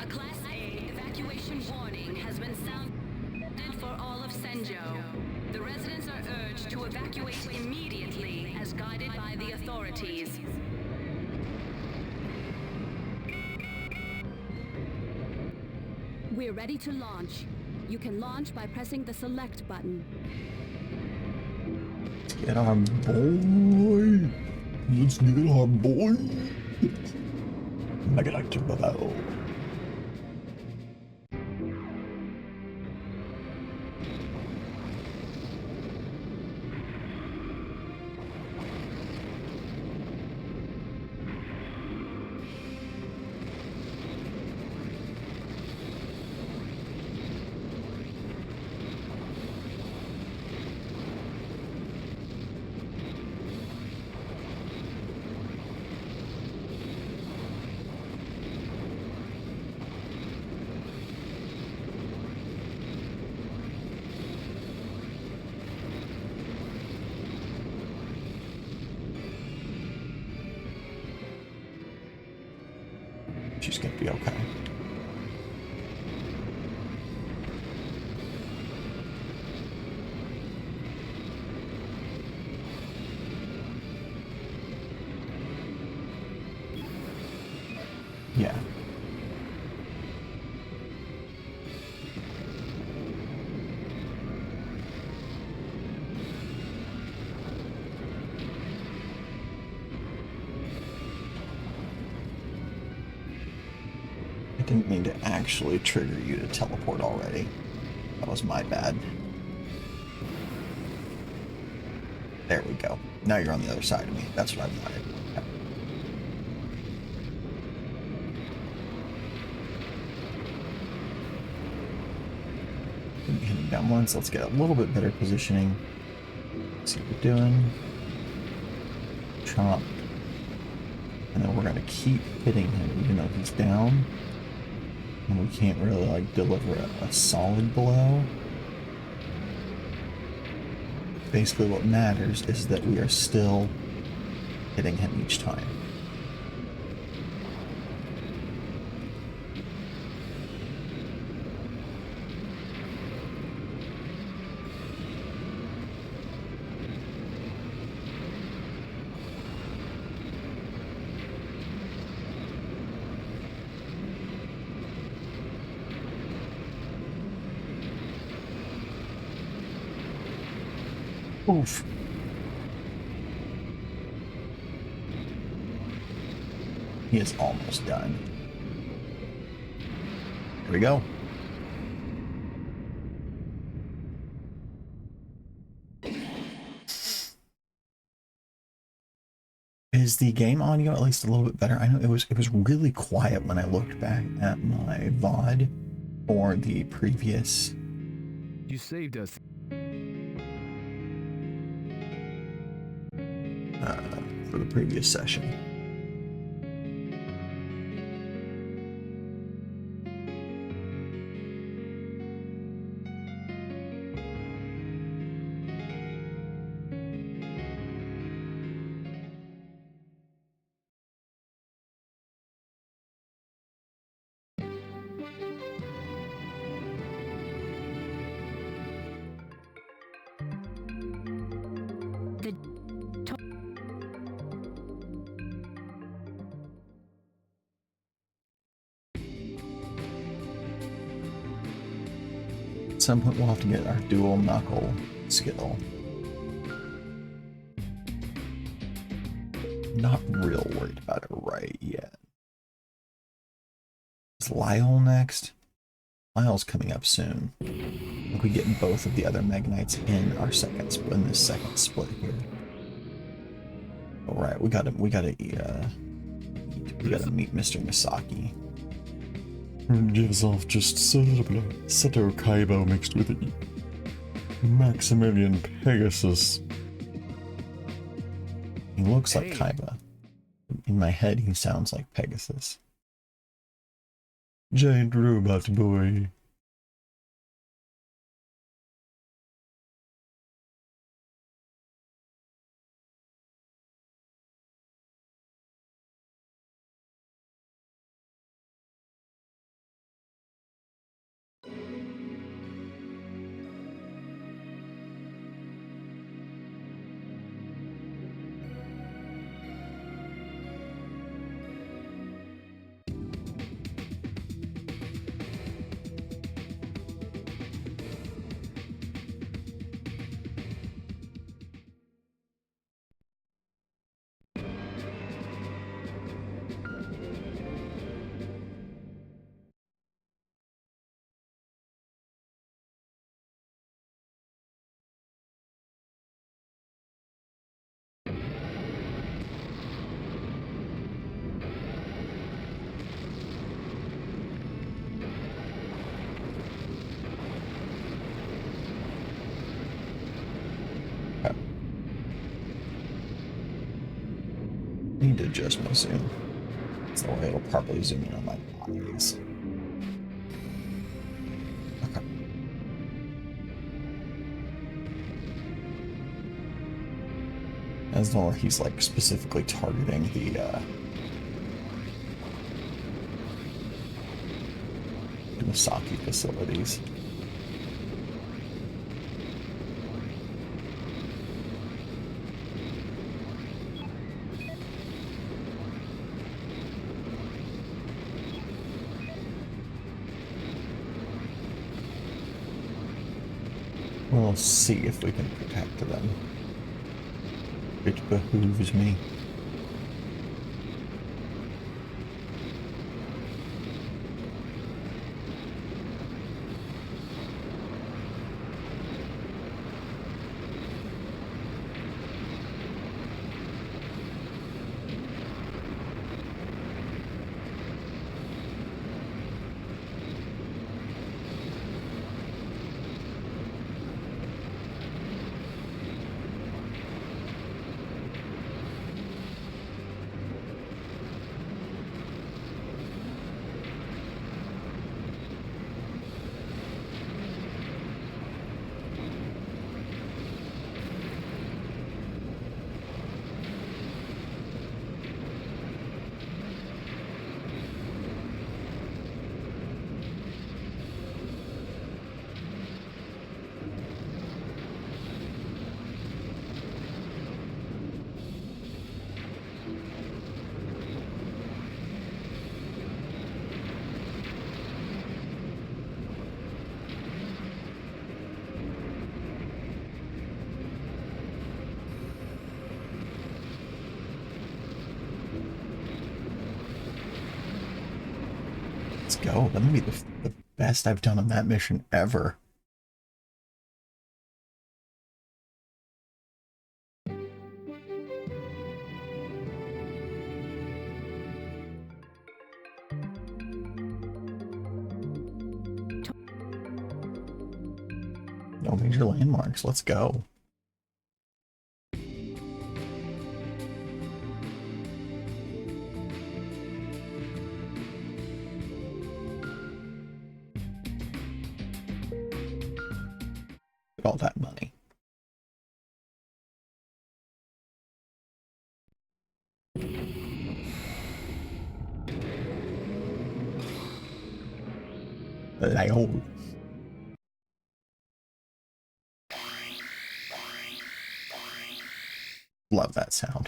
A Class A evacuation warning has been sounded for all of Senjo. The residents are urged to evacuate immediately as guided by the authorities. We're ready to launch. You can launch by pressing the select button. Let's get our boy. Let's get our boy. Megalite Vavel. She's gonna be okay. Yeah. I didn't mean to actually trigger you to teleport already. That was my bad. There we go. Now you're on the other side of me. That's what I wanted. Yep. Hitting down once. Let's get a little bit better positioning. See what we're doing. Chomp. And then we're going to keep hitting him even though he's down. And we can't really like deliver a solid blow. Basically what matters is that we are still hitting him each time. Oof. He is almost done. Here we go. Is the game audio at least a little bit better? I know it was really quiet when I looked back at my VOD. for the previous You saved us. session. At some point we'll have to get our dual knuckle skill. Not real worried about it right yet. Is Lyle next? Lyle's coming up soon. If we get both of the other Megnites in this second split here. All right, we gotta meet Mr. Misaki. Gives off just Seto Kaibo mixed with Maximilian Pegasus. He looks like Kaiba. In my head, he sounds like Pegasus. Giant robot boy. I need to adjust my zoom. That's the way it'll properly zoom in on my eyes. Okay. As though he's like specifically targeting the Misaki facilities. We'll see if we can protect them. It behooves me. Let's go. That may be the best I've done on that mission ever. No major landmarks. Let's go. All that money. Loud. Love that sound.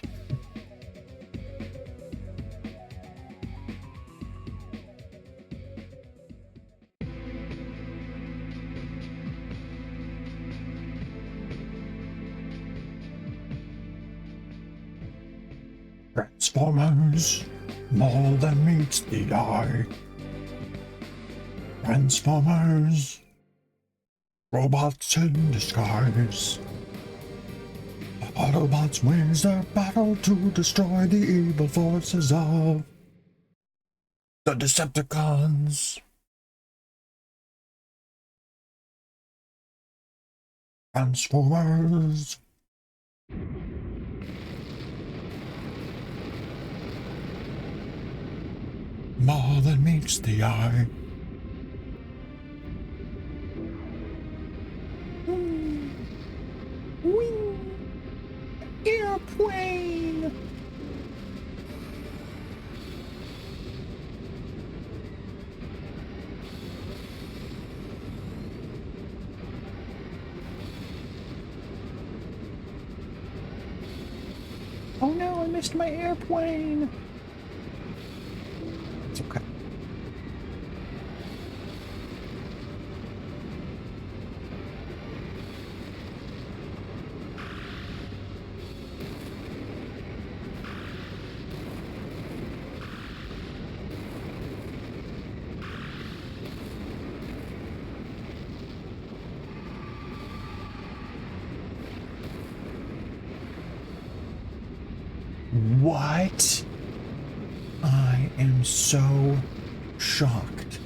Transformers, more than meets the eye. Transformers, robots in disguise. Autobots wins their battle to destroy the evil forces of the Decepticons. Transformers. More than meets the eye. Wing. Airplane. Oh no, I missed my airplane. It's okay. What? I am so shocked.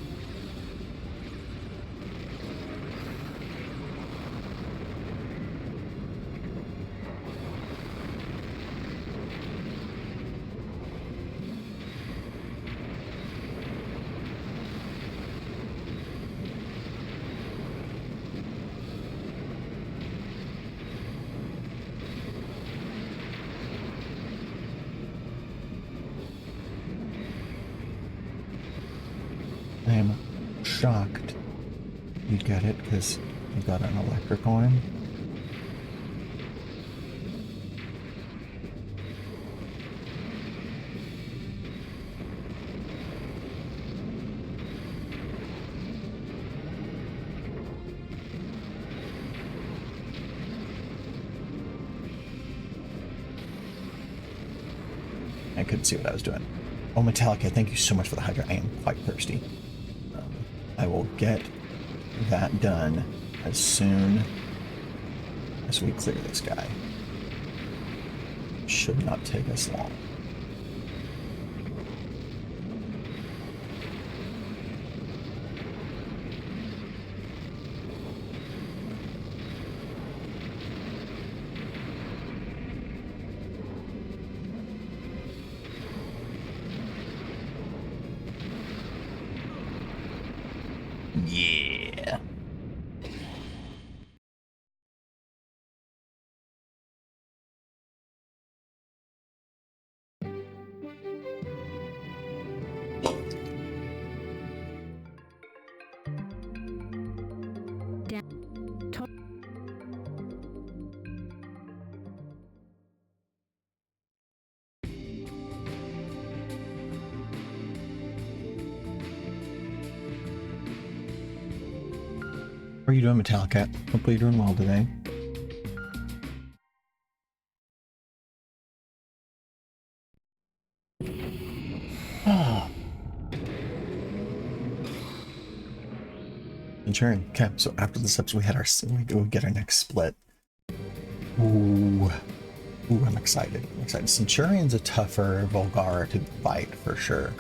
I am shocked you get it because you got an electric arm. I couldn't see what I was doing. Oh, Metallica, thank you so much for the hydra. I am quite thirsty. I will get that done as soon as we clear this guy. Should not take us long. Yeah. How are you doing, Metallica? Hopefully you're doing well today. Ah. Centurion. Okay, so after this episode, we go get our next split. Ooh, I'm excited. Centurion's a tougher Volgara to fight for sure.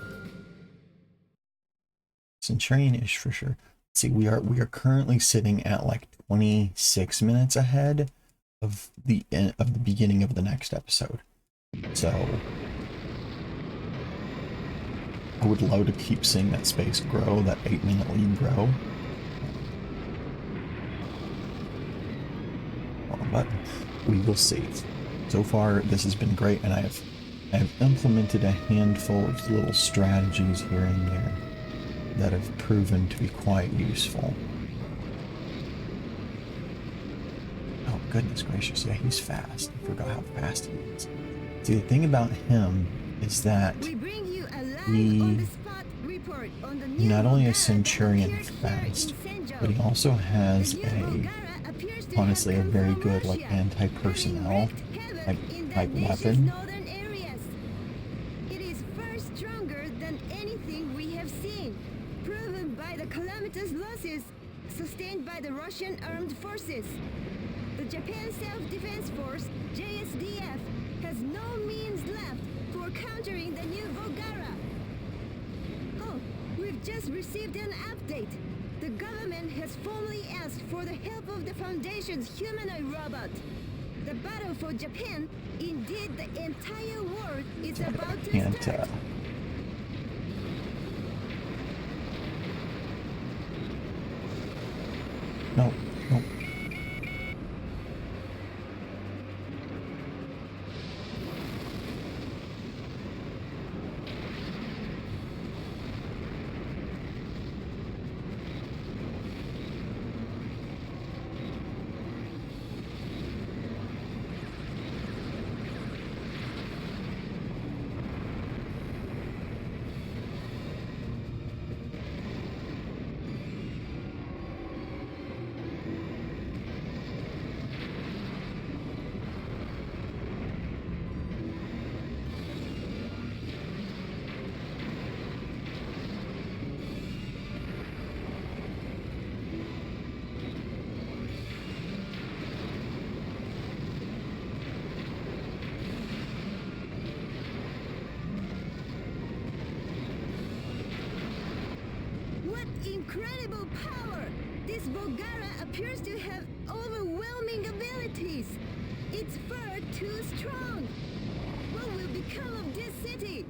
Centurion-ish for sure. Let's see, we are currently sitting at like 26 minutes ahead of the beginning of the next episode. So I would love to keep seeing that space grow, that 8-minute lead grow. But we will see. So far, this has been great, and I have implemented a handful of little strategies here and there that have proven to be quite useful. Oh, goodness gracious, yeah, he's fast. I forgot how fast he is. See, the thing about him is that he not only is Centurion fast, but he also has honestly a very good like anti-personnel type weapon. It is far stronger than anything we have seen, proven by the calamitous losses sustained by the Russian armed forces. The Japan Self-Defense Force, JSDF, has no means left for countering the new Volgara. Oh, we've just received an update. The government has formally asked for the help of the Foundation's humanoid robot. The battle for Japan, indeed the entire world, is about to start. No. Incredible power! This Volgara appears to have overwhelming abilities. It's far too strong. What will become of this city?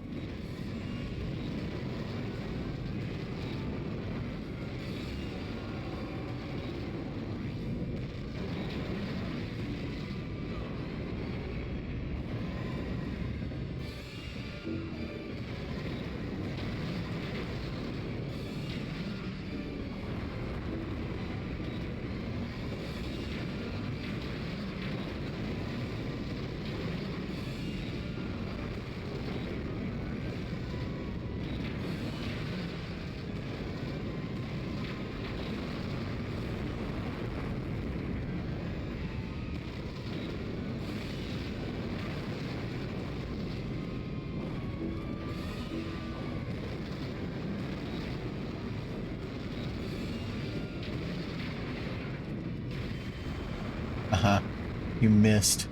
You missed.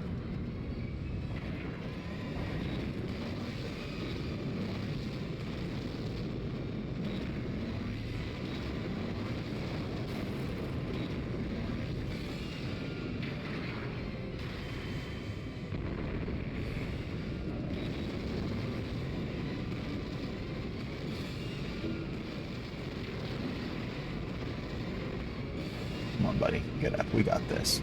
Come on, buddy. Get up. We got this.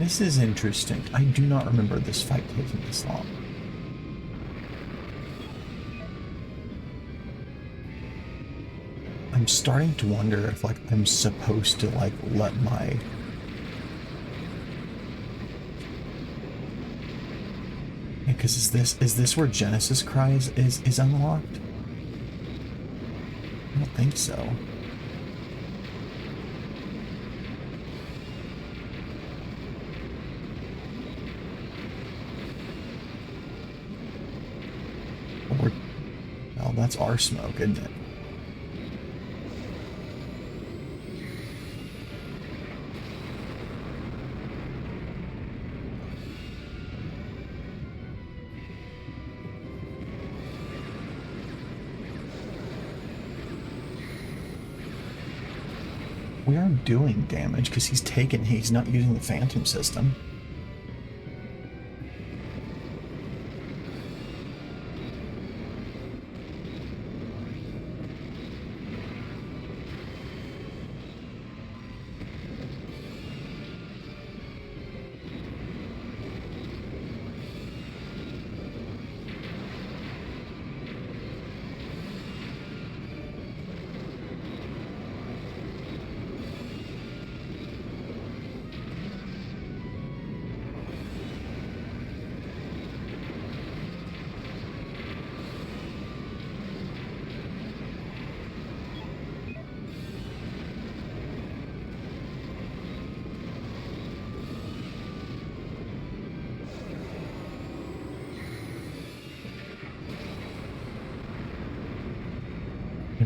This is interesting. I do not remember this fight taking this long. I'm starting to wonder if, like, I'm supposed to, like, let my... Yeah, because is this where Genesis Cries is unlocked? I don't think so. Or, well, that's our smoke, isn't it? We aren't doing damage because he's not using the phantom system.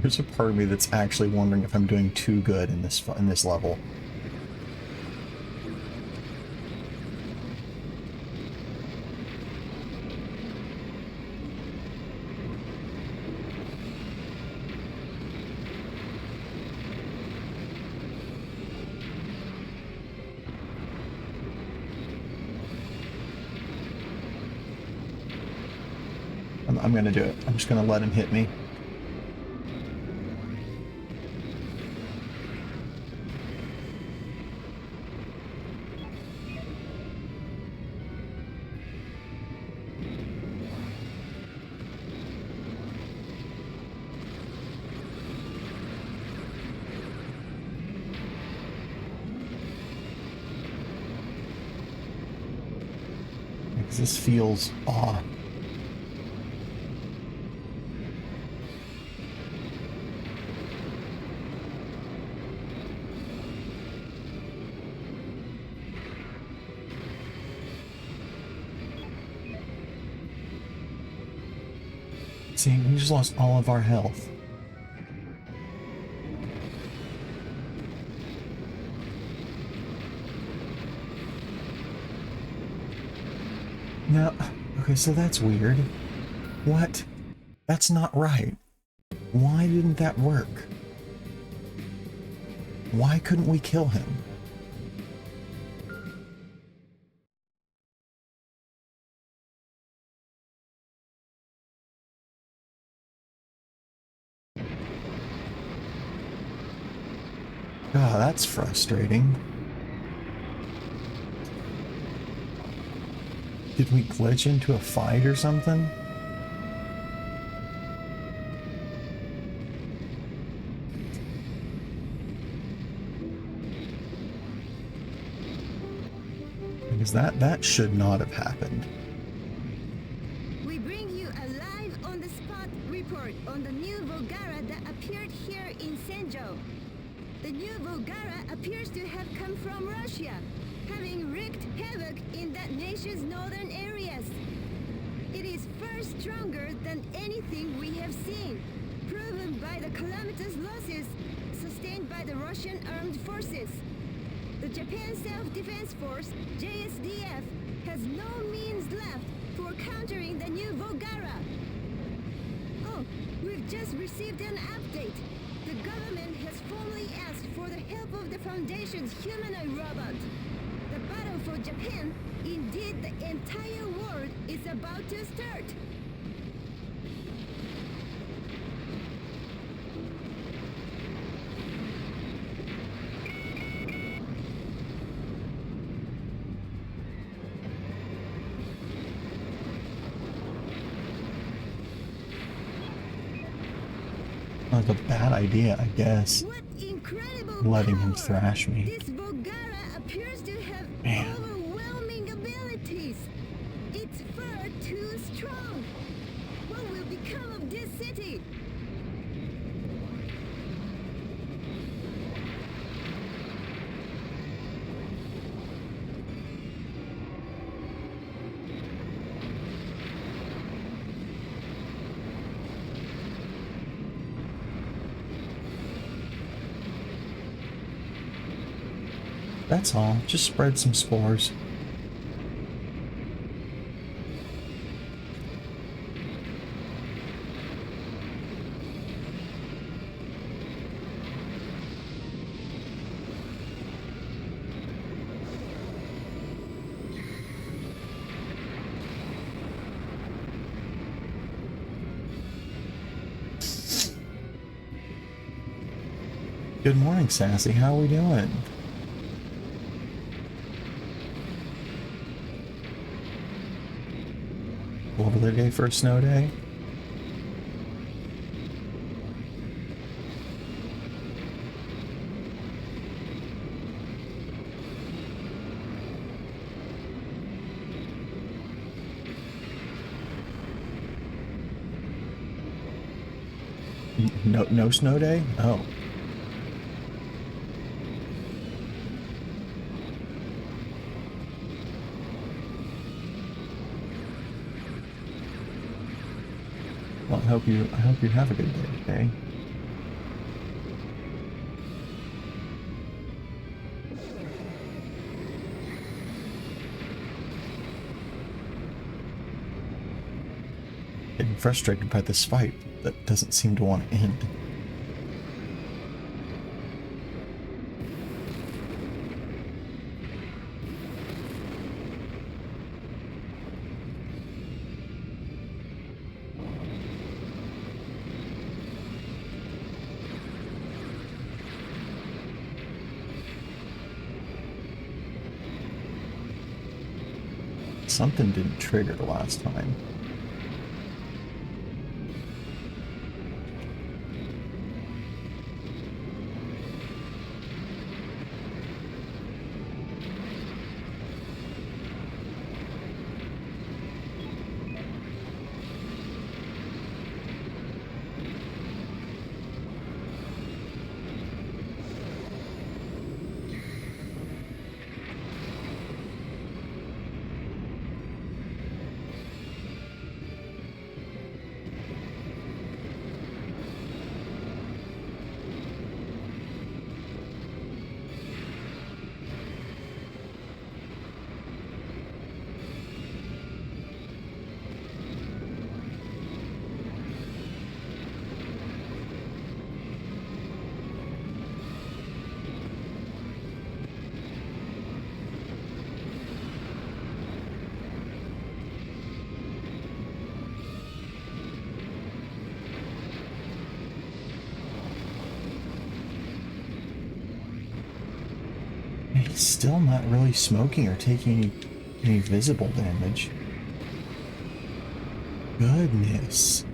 There's a part of me that's actually wondering if I'm doing too good in this level. I'm gonna do it. I'm just gonna let him hit me. Because this feels off. See, we just lost all of our health. No, okay, so that's weird. What? That's not right. Why didn't that work? Why couldn't we kill him? God, that's frustrating. Did we glitch into a fight or something? Because that should not have happened. We bring you a live on-the-spot report on the new Volgara that appeared here in Senjo. The new Volgara appears to have come from Russia, having wreaked havoc in that nation's northern areas. It is far stronger than anything we have seen, proven by the calamitous losses sustained by the Russian armed forces. The Japan Self-Defense Force, JSDF, has no means left for countering the new Volgara. Oh, we've just received an update. The government has formally asked for the help of the Foundation's humanoid robot. The battle for Japan, indeed the entire world, is about to start. Like a bad idea, I guess. What incredible Letting him power! thrash me. This Volgara appears to have Man. overwhelming abilities. Its fur too strong. What will become of this city? That's all. Just spread some spores. Good morning, Sassy. How are we doing? Lovely day for a snow day. No snow day? Oh. Well, I hope you have a good day, okay? Getting frustrated by this fight that doesn't seem to want to end. Something didn't trigger the last time. He's still not really smoking or taking any visible damage. Goodness.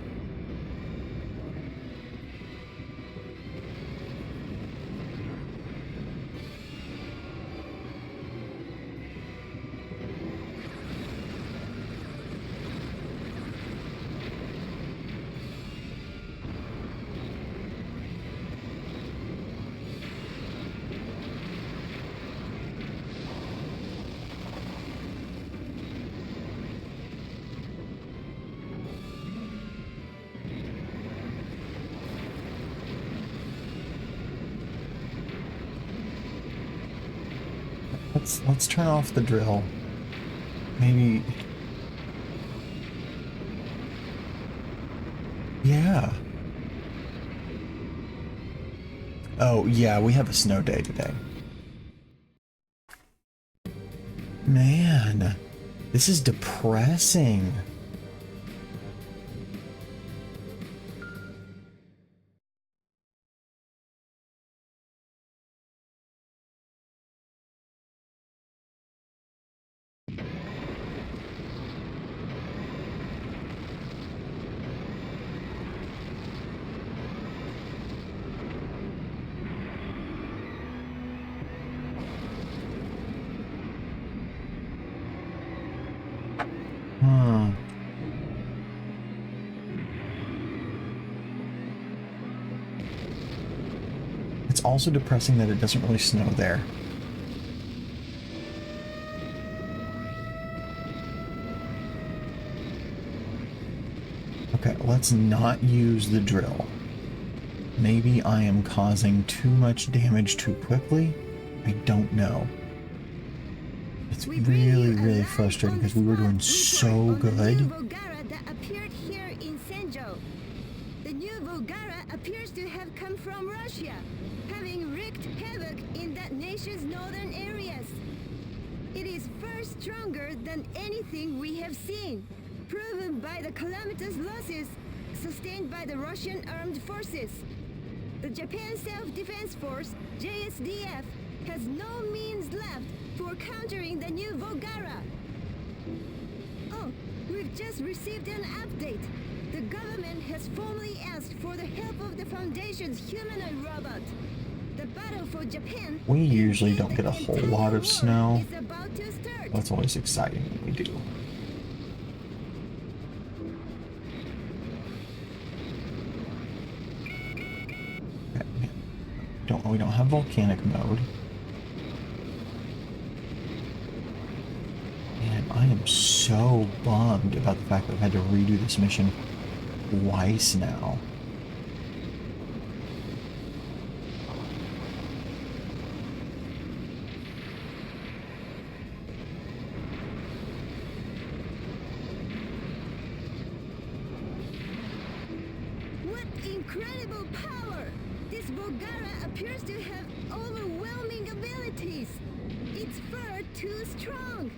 Let's turn off the drill. Maybe. Yeah. Oh, yeah, we have a snow day today. Man, this is depressing. Hmm. It's also depressing that it doesn't really snow there. Okay, let's not use the drill. Maybe I am causing too much damage too quickly? I don't know. It's really, really frustrating because we were doing so good. That appeared here in Senjo. The new Volgara appears to have come from Russia, having wreaked havoc in that nation's northern areas. It is far stronger than anything we have seen, proven by the calamitous losses sustained by the Russian armed forces. The Japan Self-Defense Force, JSDF, has no means left for countering the new Volgara. Oh, we've just received an update. The government has formally asked for the help of the Foundation's humanoid robot. The battle for Japan... We usually don't get a whole lot of snow. ...is about to start. That's always exciting when we do. Okay, we don't have volcanic mode. And I am so bummed about the fact that I've had to redo this mission twice now. What incredible power! This Volgara appears to have overwhelming abilities. It's far too strong.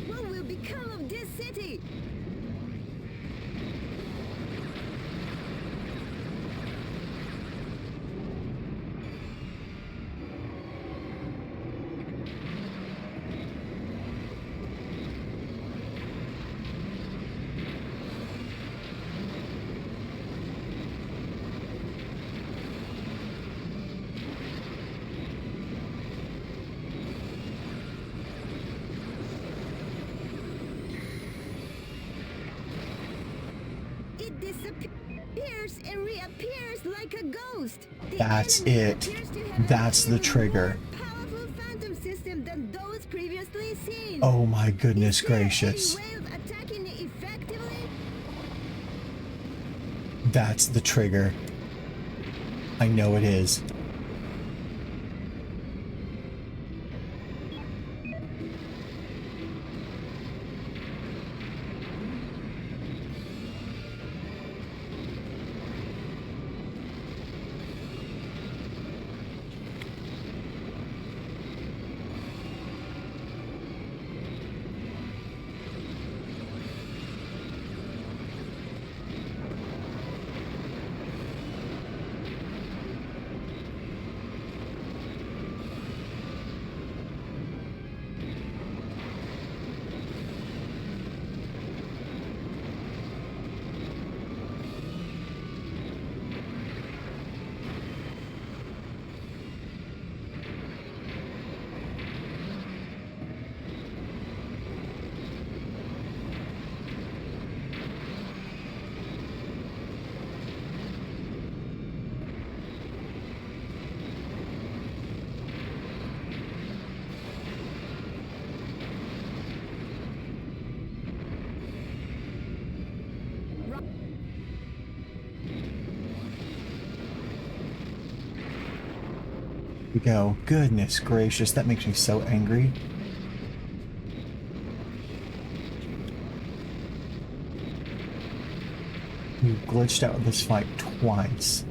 What will become of this city? It disappears and reappears like a ghost. The That's enemy it. appears to have That's the an even trigger. more powerful phantom system than those previously seen. Oh my goodness Is there gracious. any way of attacking it effectively? That's the trigger. I know it is. We go. Goodness gracious, that makes me so angry. We glitched out of this fight twice.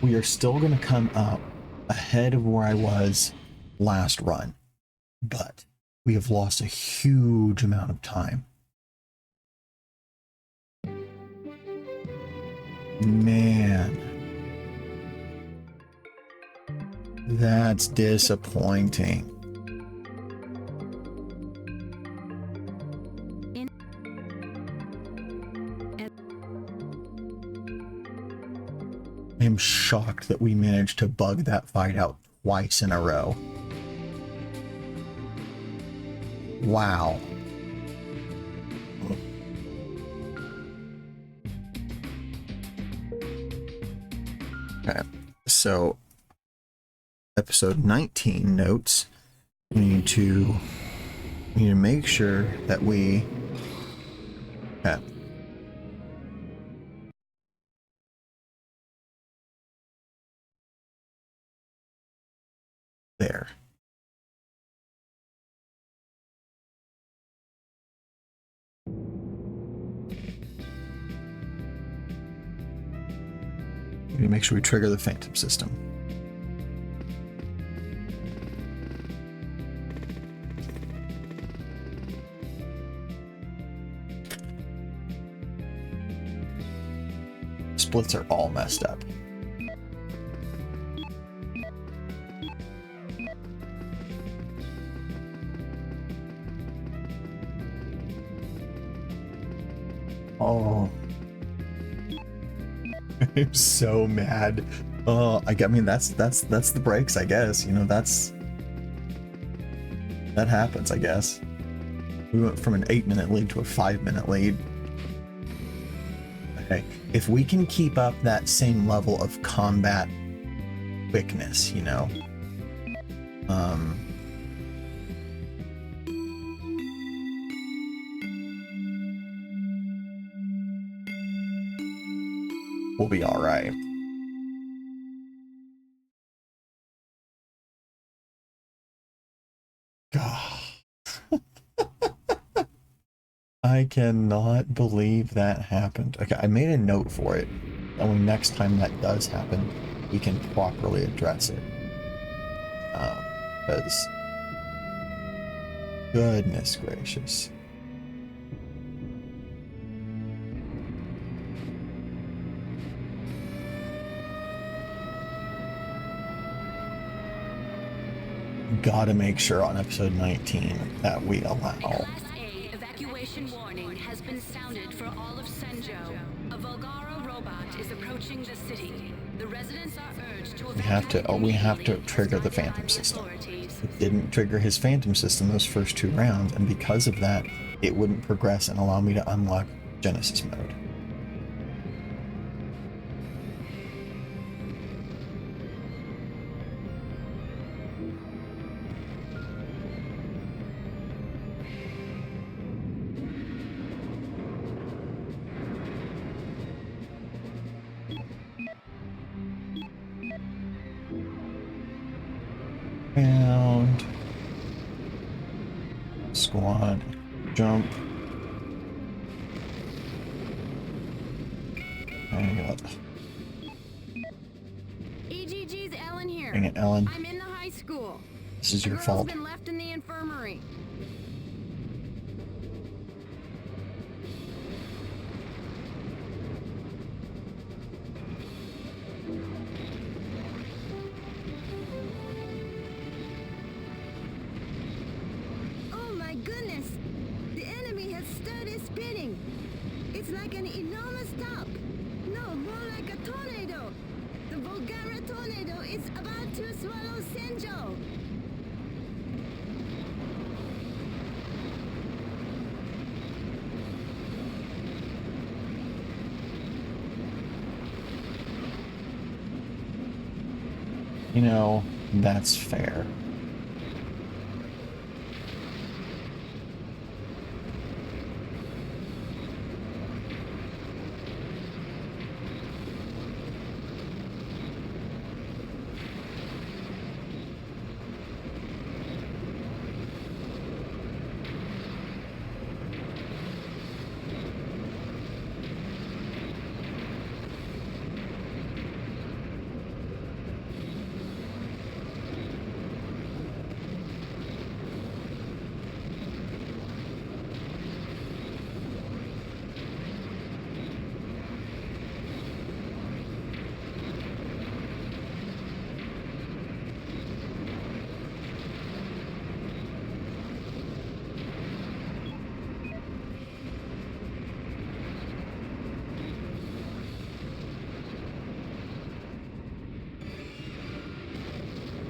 We are still going to come up ahead of where I was last run, but we have lost a huge amount of time. Man, that's disappointing. In am shocked that we managed to bug that fight out twice in a row. Wow. Okay, so episode 19 notes. We need to make sure that we there. We need to make sure we trigger the phantom system. Splits are all messed up. Oh. I'm so mad. Oh, I mean that's the breaks, I guess. You know, that happens, I guess. We went from an 8-minute lead to a 5-minute lead. Okay, if we can keep up that same level of combat quickness, you know, we'll be all right. God. I cannot believe that happened. Okay, I made a note for it. And when next time that does happen, we can properly address it. Because goodness gracious. Gotta make sure on episode 19 that we allow. Class A evacuation warning has been sounded for all of Senjo. A Volgara robot is approaching the city. The residents are urged to evacuate. We have to trigger the phantom system. It didn't trigger his phantom system those first 2 rounds, and because of that, it wouldn't progress and allow me to unlock Genesis mode. And squad, jump. And EGG's Ellen here. dang it, Ellen. I'm in the high school. This is The your girl's fault. been left in the infirmary. Oh my goodness! The enemy has started spinning. It's like an enormous top. No, more like a tornado. The Volgara tornado is about to swallow Senjo. You know, that's fair.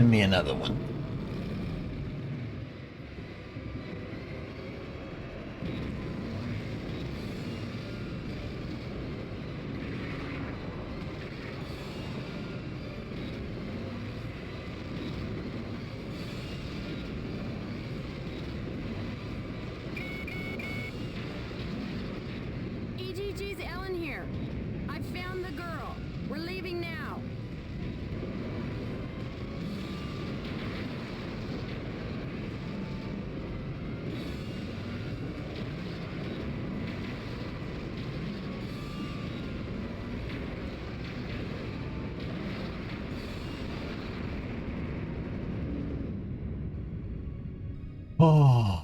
Give me another one. EGG's Ellen here. I found the girl. We're leaving now. Oh.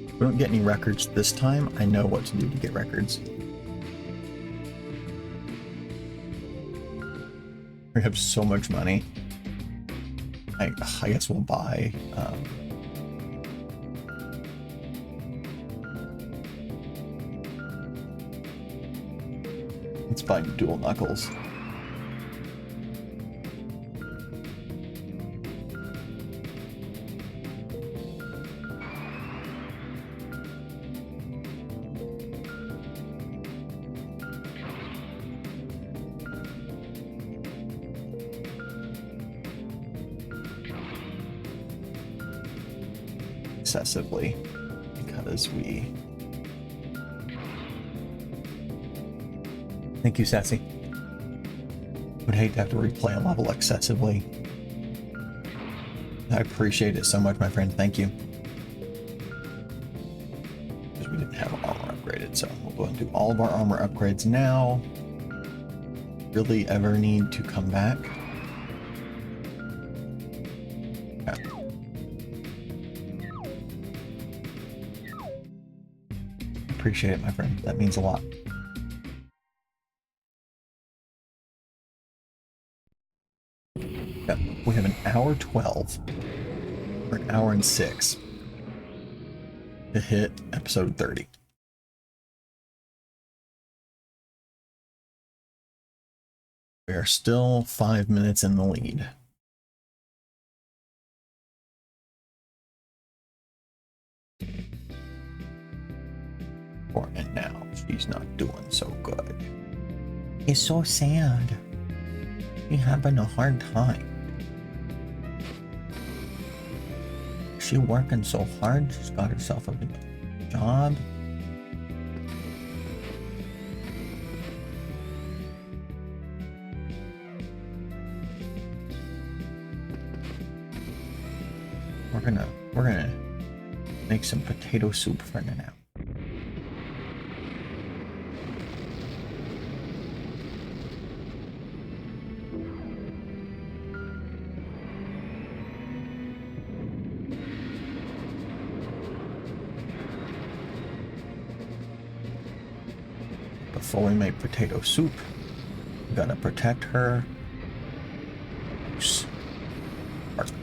If we don't get any records this time, I know what to do to get records. We have so much money. I guess we'll buy let's buy dual knuckles. Excessively, because we... Thank you, Sassy. Would hate to have to replay a level excessively. I appreciate it so much, my friend. Thank you. Because we didn't have armor upgraded, so we'll go and do all of our armor upgrades now. Really ever need to come back? Okay. Appreciate it, my friend. That means a lot. Yep, we have an hour 12, or an hour and 6 to hit episode 30. We are still 5 minutes in the lead. And now she's not doing so good. It's so sad. She's having a hard time. She's working so hard. She's got herself a job. We're gonna make some potato soup for her now. Before we make potato soup, we gotta protect her. Perfect.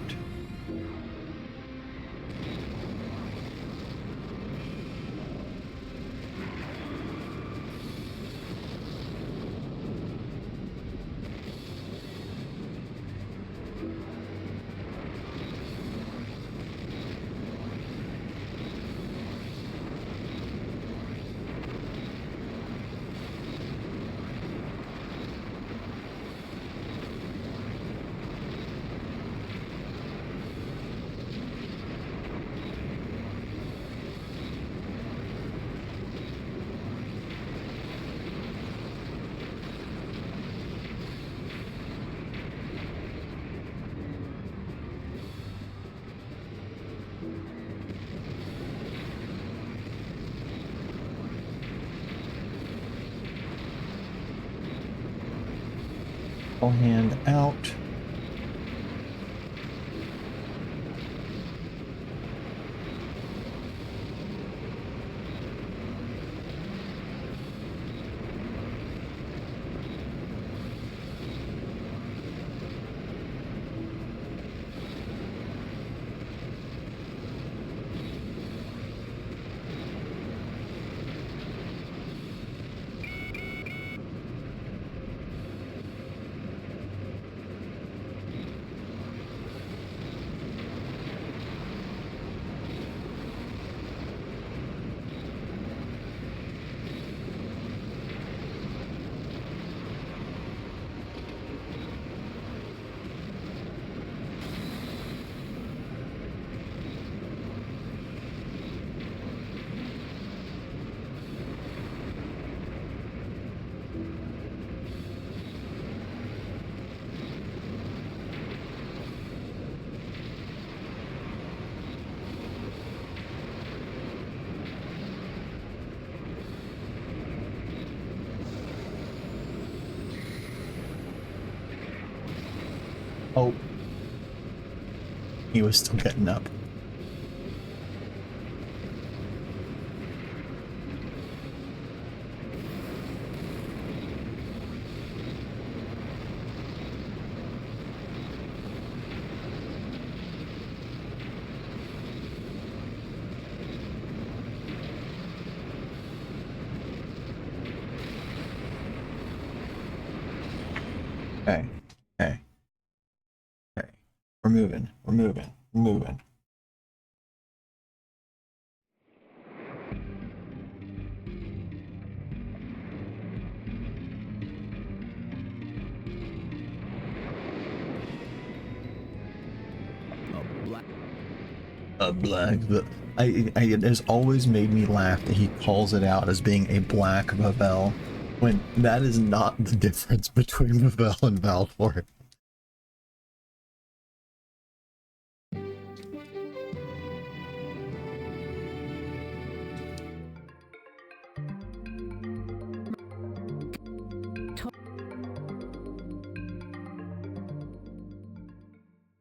Hand out. Oh. He was still getting up. Okay. Okay. Okay. We're moving. We're moving. We're moving. A black, but it has always made me laugh that he calls it out as being a black Vavel, when that is not the difference between Vavel and Valdor.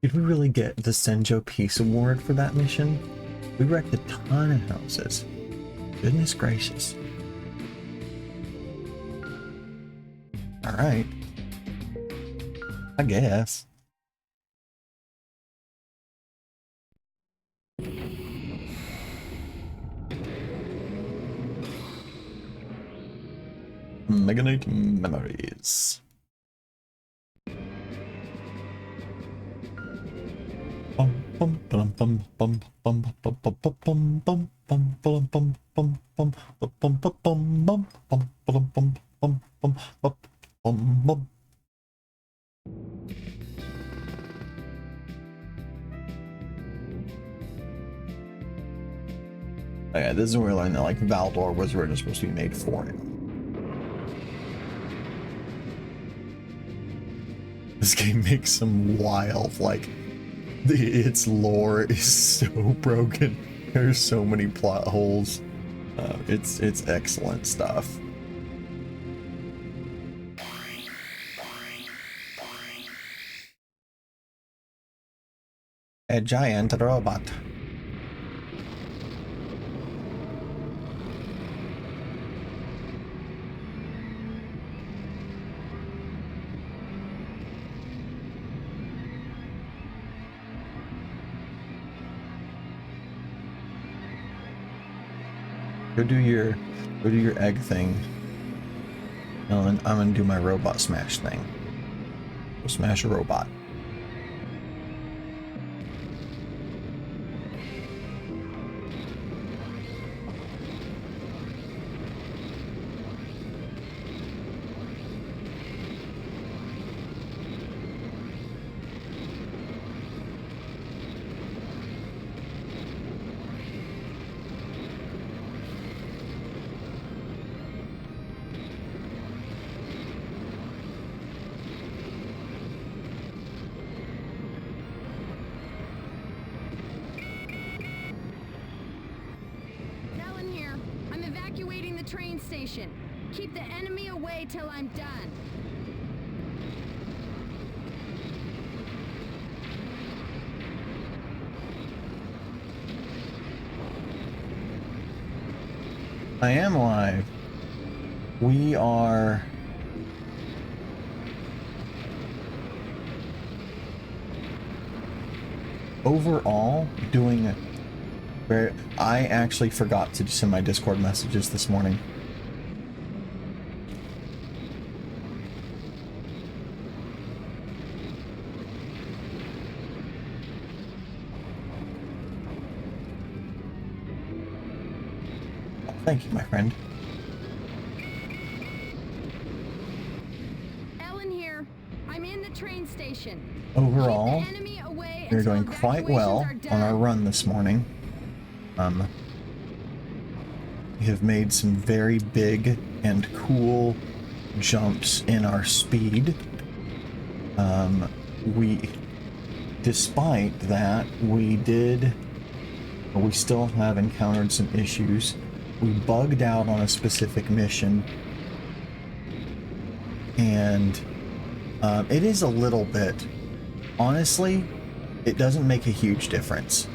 Did we really get the Senjo Peace Award for that mission? We wrecked a ton of houses. Goodness gracious. Alright. I guess. Mega Knight Memories. Okay, this is where we learn that like Valdor was originally supposed to be made for him. This game makes some wild, like, its lore is so broken. There's so many plot holes. It's excellent stuff. A giant robot. Go do your egg thing. And I'm gonna do my robot smash thing. Go smash a robot. Train station. Keep the enemy away till I'm done. I am live. We are overall doing very. I actually forgot to send my Discord messages this morning. Thank you, my friend. Ellen here. I'm in the train station. Overall, we're doing quite well on our run this morning. We have made some very big and cool jumps in our speed. Despite that, we still have encountered some issues. We bugged out on a specific mission, and it is a little bit honestly, it doesn't make a huge difference.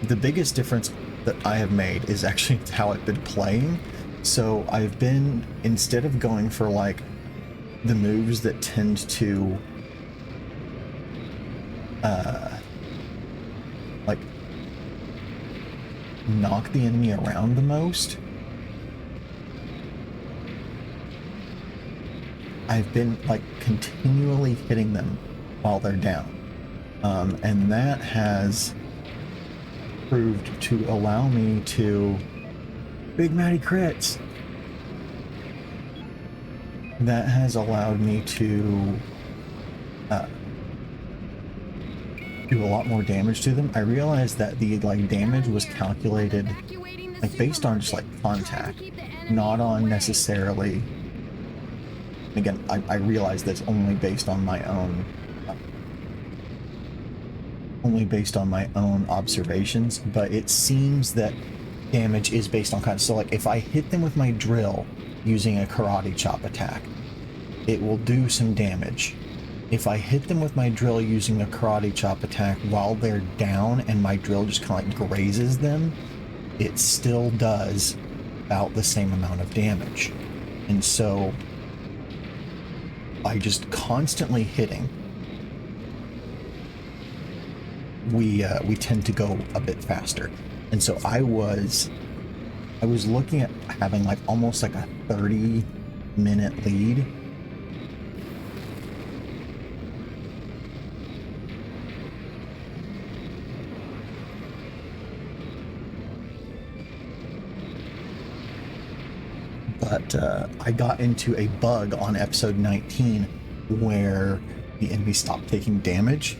The biggest difference that I have made is actually how I've been playing. So I've been, instead of going for like the moves that tend to like knock the enemy around the most, I've been like continually hitting them while they're down. And that has proved to allow me to Big Matty crits. That has allowed me to do a lot more damage to them. I realized that the like damage was calculated like based on just like contact, not on necessarily. Again, I realize that's only based on my own observations, but it seems that damage is based on kind. So like if I hit them with my drill using a karate chop attack, it will do some damage. If I hit them with my drill using a karate chop attack while they're down and my drill just kind of like grazes them, it still does about the same amount of damage. And so by just constantly hitting, we tend to go a bit faster. And so I was looking at having like almost like a 30-minute lead. But I got into a bug on episode 19 where the enemy stopped taking damage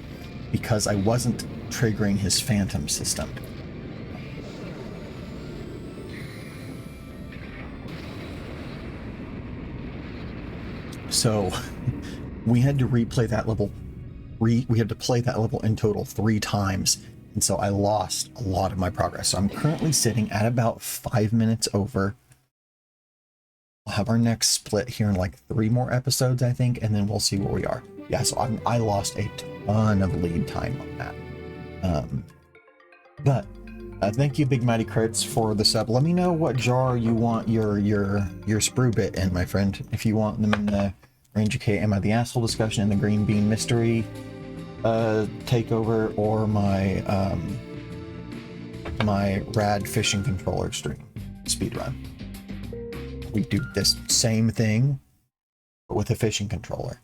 because I wasn't triggering his phantom system. So we had to replay that level. We had to play that level in total 3 times, and so I lost a lot of my progress. So I'm currently sitting at about 5 minutes over. We'll have our next split here in like 3 more episodes, I think, and then we'll see where we are. Yeah, so I lost a ton of lead time on that. But thank you, Big Mighty Crits, for the sub. Let me know what jar you want your sprue bit in, my friend. If you want them in the Ranger K Am I the Asshole discussion, in the Green Bean Mystery takeover, or my my rad fishing controller stream speedrun. We do this same thing but with a fishing controller.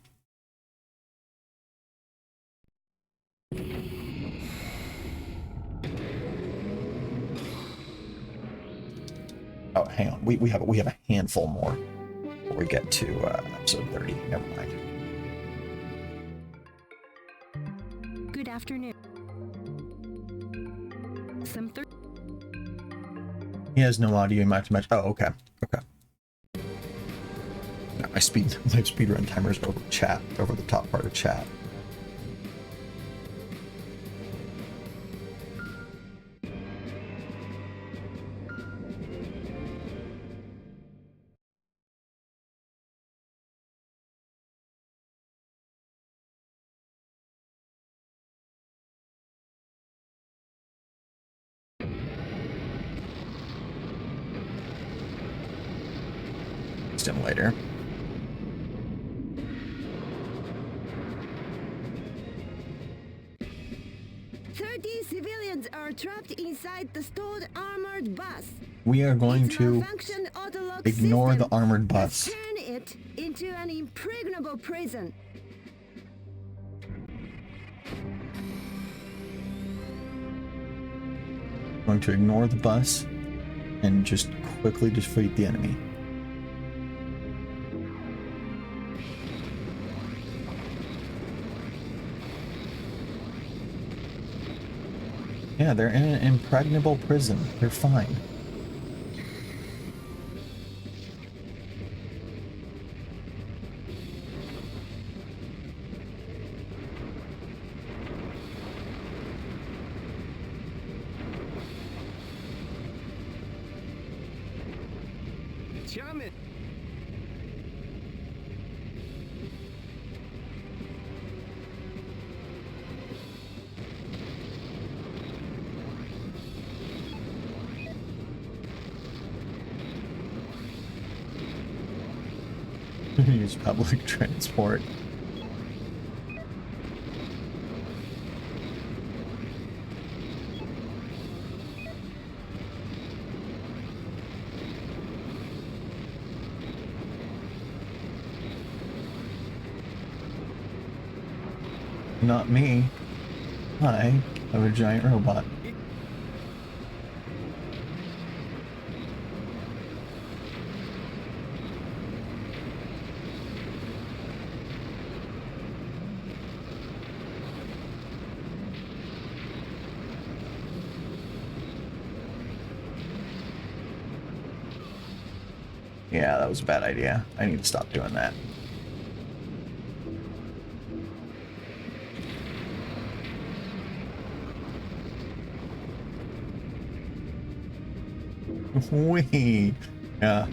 Oh, hang on. We have a handful more before we get to episode 30. Never mind. Good afternoon. He has no audio match. Oh, okay. Okay. My speedrun timer is over chat, over the top part of chat. Later. Civilians are trapped inside the stored armored bus. We are going to ignore the armored bus. Turn it into an impregnable prison. Going to ignore the bus and just quickly defeat the enemy. Yeah, they're in an impregnable prison. They're fine. Chairman. 「Use public transport. Not me. I am a giant robot. Yeah, that was a bad idea. I need to stop doing that. Wee. Yeah.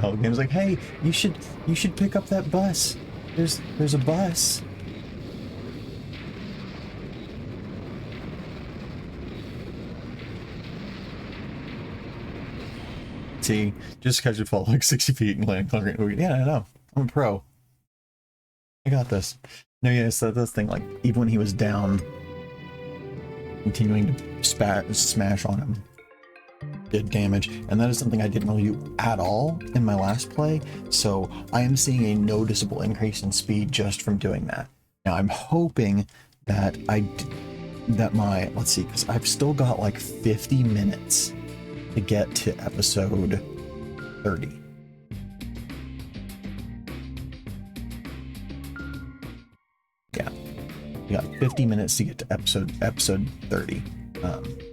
Well, the game's like, hey, you should pick up that bus. There's a bus. See, just because you fall like 60 feet and land concrete. Yeah, I know. I'm a pro. I got this. No, yeah, so this thing, like, even when he was down, continuing to smash on him did damage, and that is something I didn't really do at all in my last play, so I am seeing a noticeable increase in speed just from doing that. Now I'm hoping that let's see, because I've still got like 50 minutes to get to episode 30. Yeah, we got 50 minutes to get to episode 30.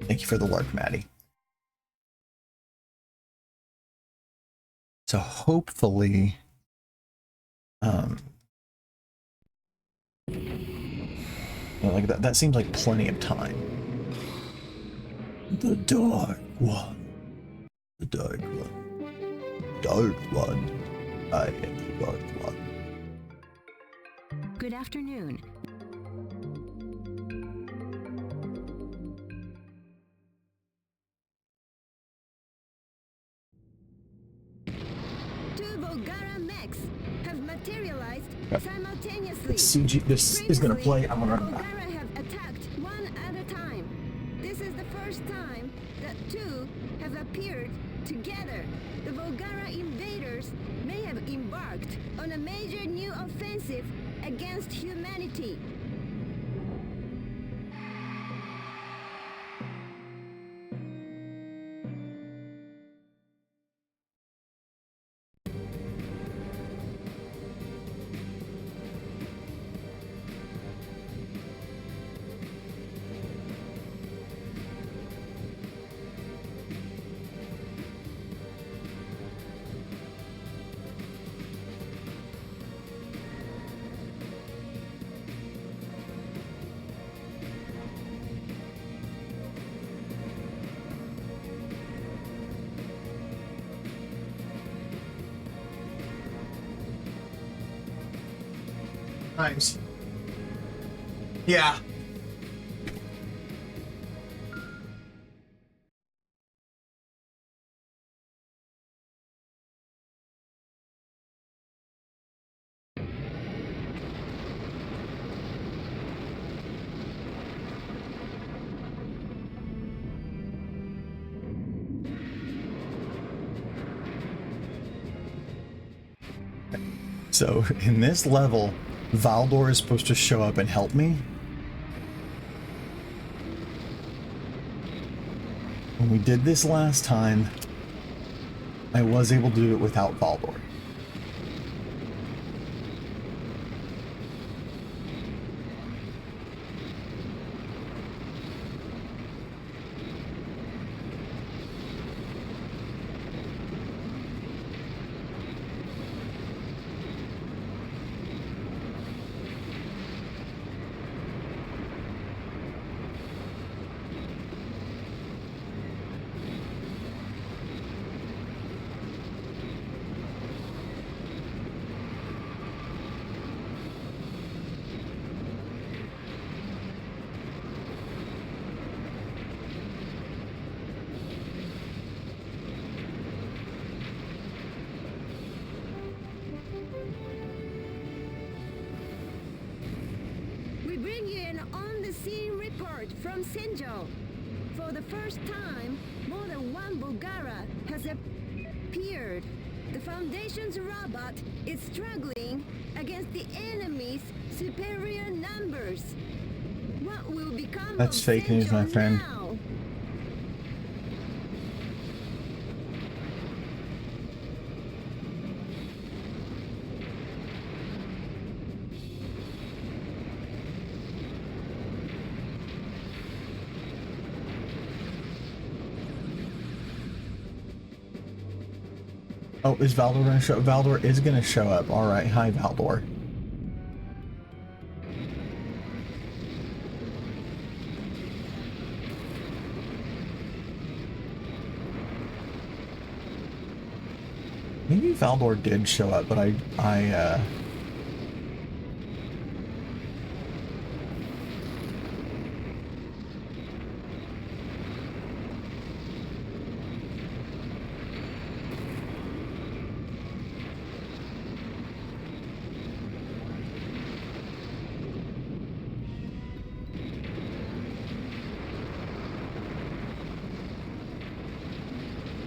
Thank you for the lark, Maddie. So hopefully, like that seems like plenty of time. The dark one. The dark one. Dark one. I am the dark one. Good afternoon. Simultaneously. This is gonna play. I'm gonna run back. Volgara have attacked one at a time. This is the first time that two have appeared together. The Volgara invaders may have embarked on a major new offensive against humanity. Times. Yeah. So in this level, Valdor is supposed to show up and help me. When we did this last time, I was able to do it without Valdor. bring you an on-the-scene report from Senjo. For the first time, more than one Bulgara has appeared. The Foundation's robot is struggling against the enemy's superior numbers. What will become That's of fake news, my Senjo friend. now? Oh, is Valdor gonna show? Valdor is gonna show up. All right, hi Valdor. Maybe Valdor did show up, but I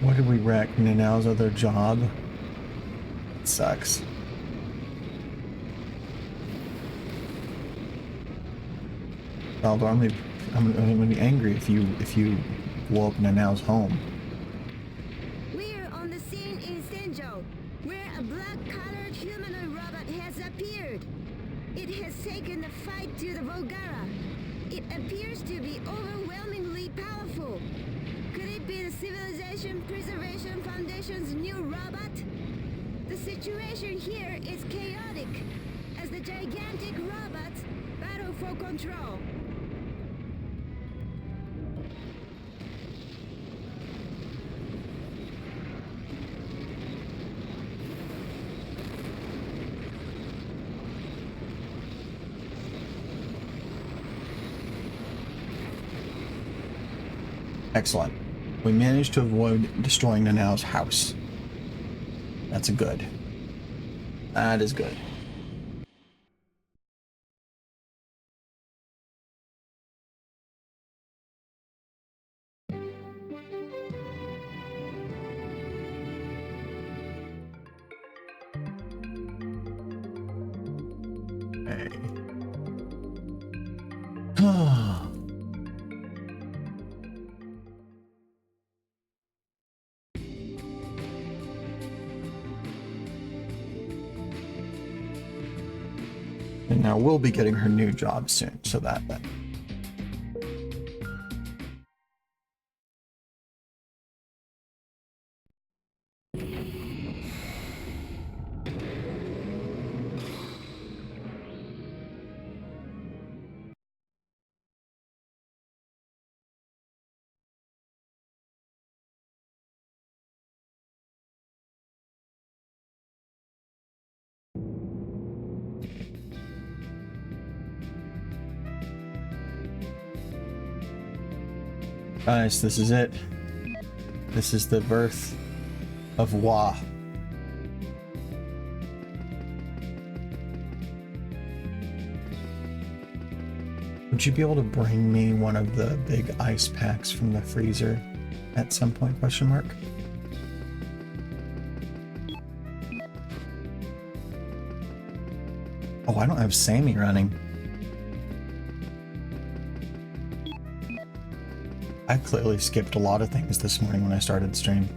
what did we wreck? Nanau's other job? It sucks. Valdor, I'm gonna be angry if you blow up Nanau's home. We're on the scene in Senjo, where a black-colored humanoid robot has appeared. It has taken the fight to the Volgara. It appears to be overwhelmingly powerful. Could it be the Civilization Preservation Foundation's new robot? The situation here is chaotic, as the gigantic robots battle for control. Excellent. We managed to avoid destroying Nanau's house. That's a good. That is good. Okay. And now we'll be getting her new job soon, so that. Guys, this is it. This is the birth of Wa. Would you be able to bring me one of the big ice packs from the freezer at some point, question mark? Oh, I don't have Sammy running. I clearly skipped a lot of things this morning when I started the stream.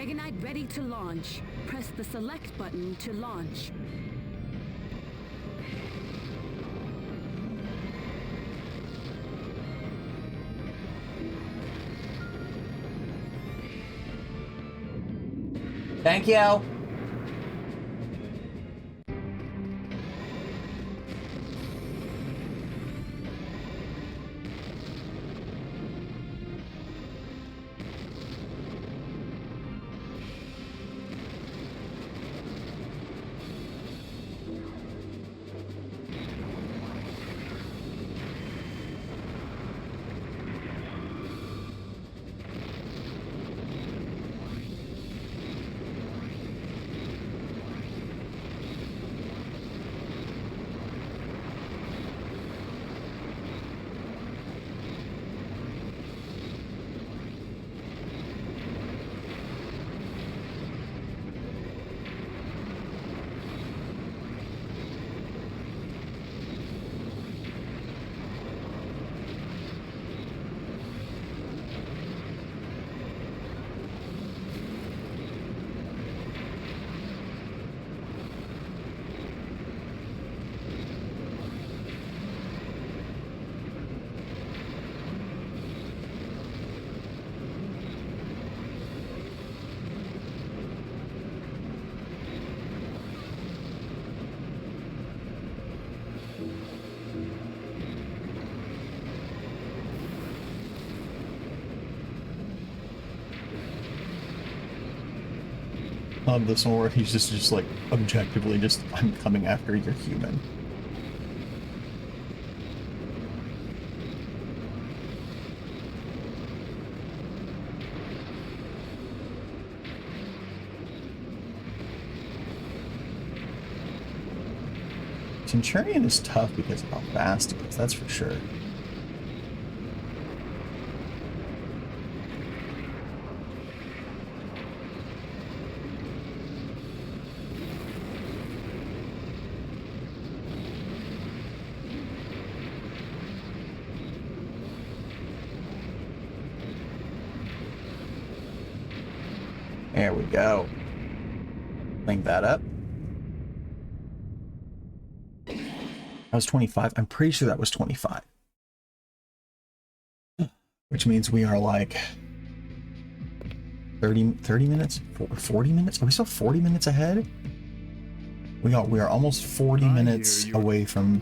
Meganite ready to launch. Press the select button to launch. Thank you. This one where he's just like objectively just, I'm coming after your human. Centurion is tough because of how fast it is, that's for sure. There we go. Link that up. That was 25. I'm pretty sure that was 25. Which means we are like 30 minutes? 40 minutes? Are we still 40 minutes ahead? We are almost 40 minutes away from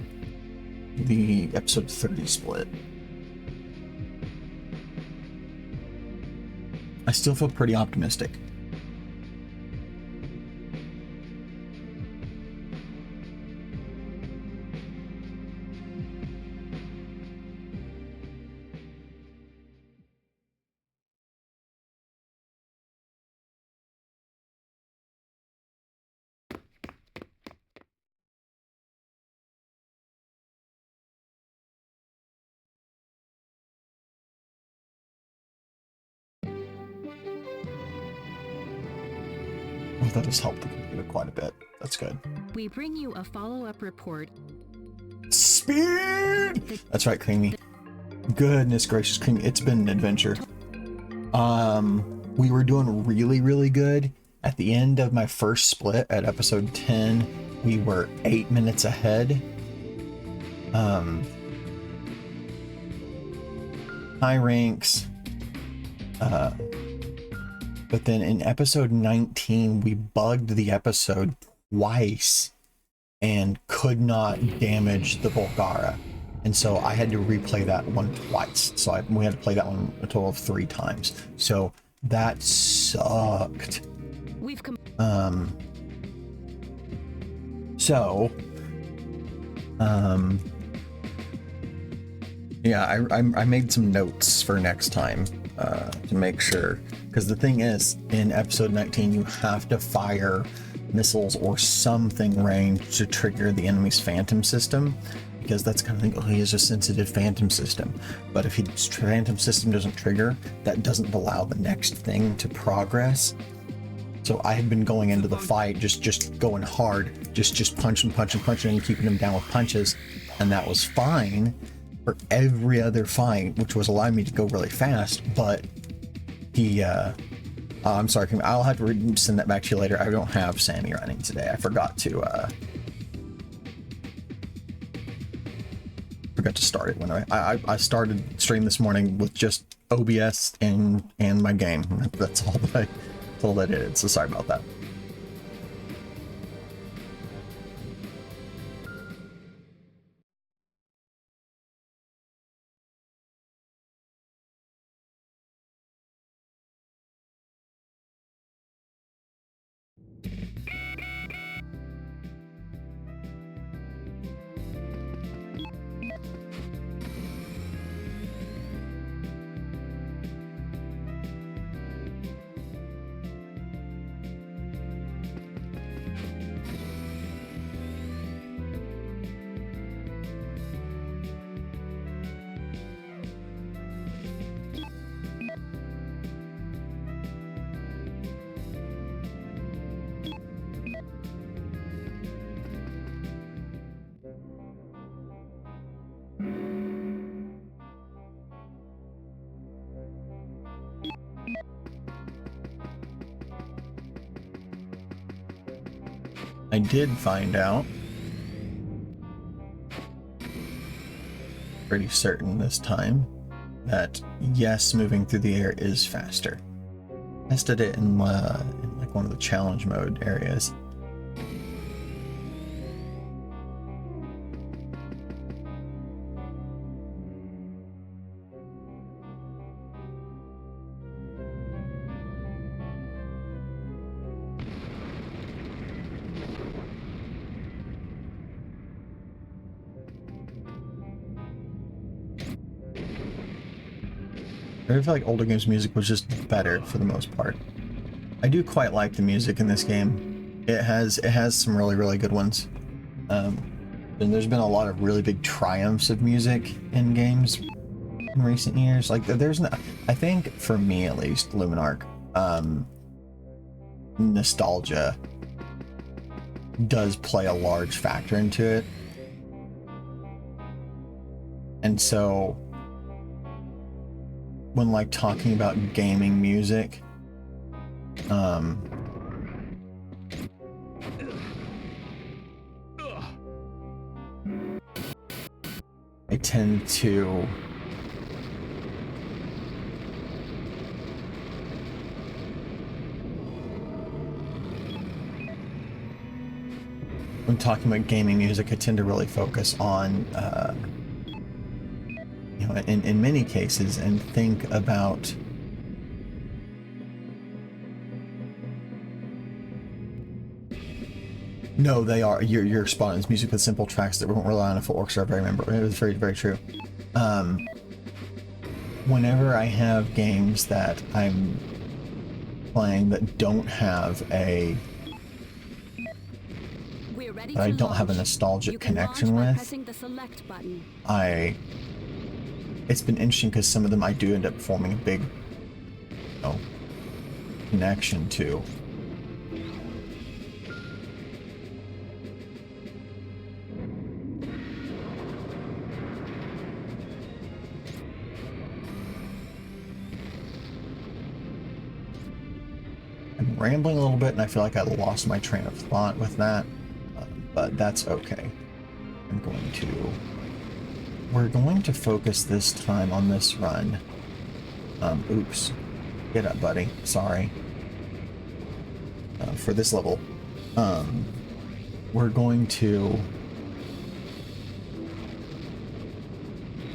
the episode 30 split. I still feel pretty optimistic. That has helped the computer quite a bit. That's good. We bring you a follow-up report. Speed! That's right, Creamy. Goodness gracious, Creamy. It's been an adventure. We were doing really, really good. At the end of my first split at episode 10, we were 8 minutes ahead. High ranks. But then in episode 19, we bugged the episode twice and could not damage the Volgara. And so I had to replay that one twice. So we had to play that one a total of 3 times. So that sucked. Yeah, I made some notes for next time to make sure. Because the thing is, in episode 19, you have to fire missiles or something ranged to trigger the enemy's phantom system. Because that's kind of thing, oh, he has a sensitive phantom system. But if his phantom system doesn't trigger, that doesn't allow the next thing to progress. So I had been going into the fight, just going hard, just punching and keeping him down with punches. And that was fine for every other fight, which was allowing me to go really fast, but he I'm sorry, I'll have to send that back to you later. I don't have Sammy running today. I forgot to start it when I started stream this morning with just OBS and my game. That's all that I did. So sorry about that. I did find out, pretty certain this time, that yes, moving through the air is faster. Tested it in like one of the challenge mode areas. I feel like older games music was just better for the most part. I do quite like the music in this game. It has some really good ones. And there's been a lot of really big triumphs of music in games in recent years. Like I think for me at least, Luminarch, nostalgia does play a large factor into it. And so when like talking about gaming music, I tend to when talking about gaming music, I tend to really focus on you know, in many cases, and think about no, they are. You're spot on. It's music with simple tracks that won't rely on a full orchestra. I remember it was very true. Whenever I have games that I'm playing that don't have a I don't have a nostalgic connection with, it's been interesting because some of them I do end up forming a big, you know, connection to. I'm rambling a little bit and I feel like I lost my train of thought with that, but that's okay. We're going to focus this time on this run. Oops. Get up, buddy. Sorry. For this level, we're going to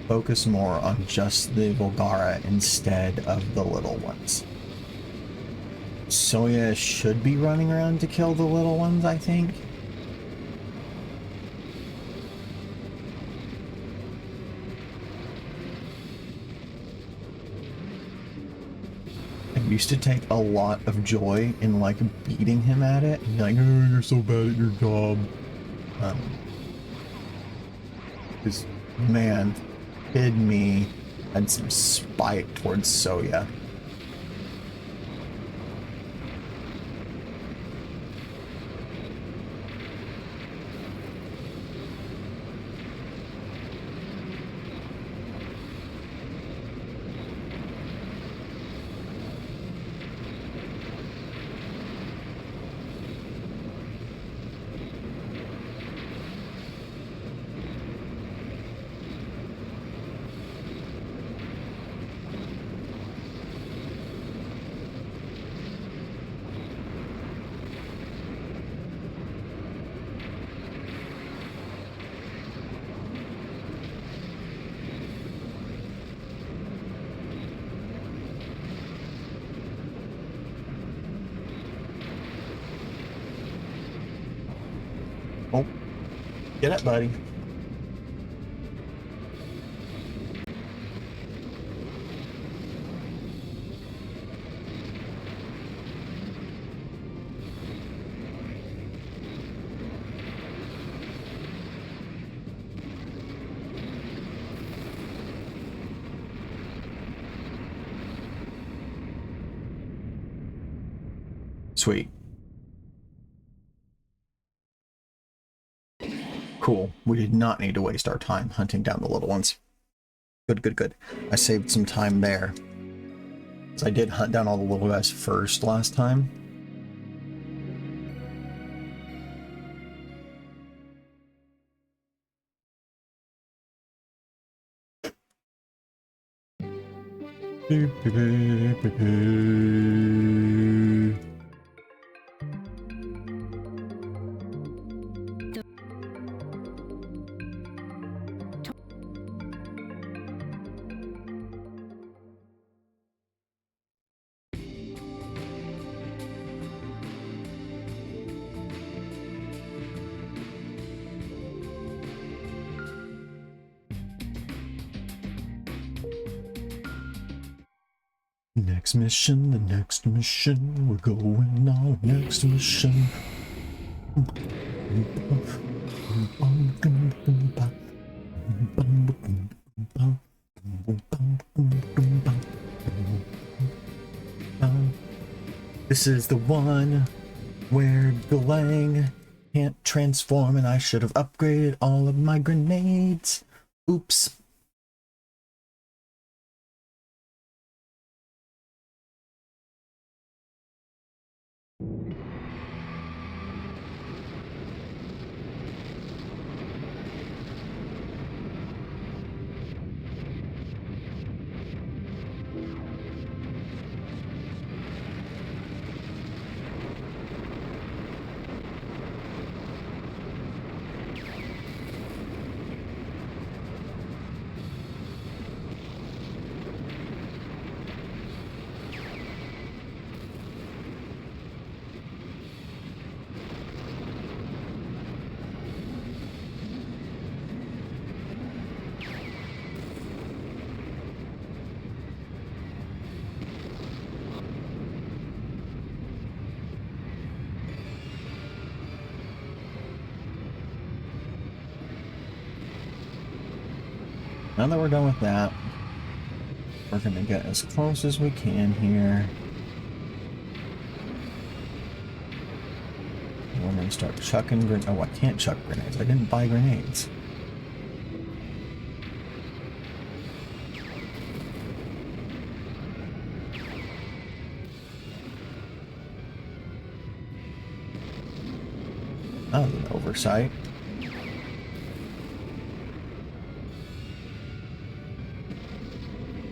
focus more on just the Volgara instead of the little ones. Soya should be running around to kill the little ones, I think. Used to take a lot of joy in like beating him at it and be like, oh, you're so bad at your job. Because man, kid me had some spite towards Soya. Get up, buddy. Sweet. Cool. We did not need to waste our time hunting down the little ones. Good, good, good. I saved some time there. Because I did hunt down all the little guys first last time. Next mission, the next mission, we're going on next mission. This is the one where Galang can't transform and I should have upgraded all of my grenades. Oops. Now that we're done with that, we're gonna get as close as we can here. And we're gonna start chucking grenades. Oh, I can't chuck grenades. I didn't buy grenades. That was an oversight.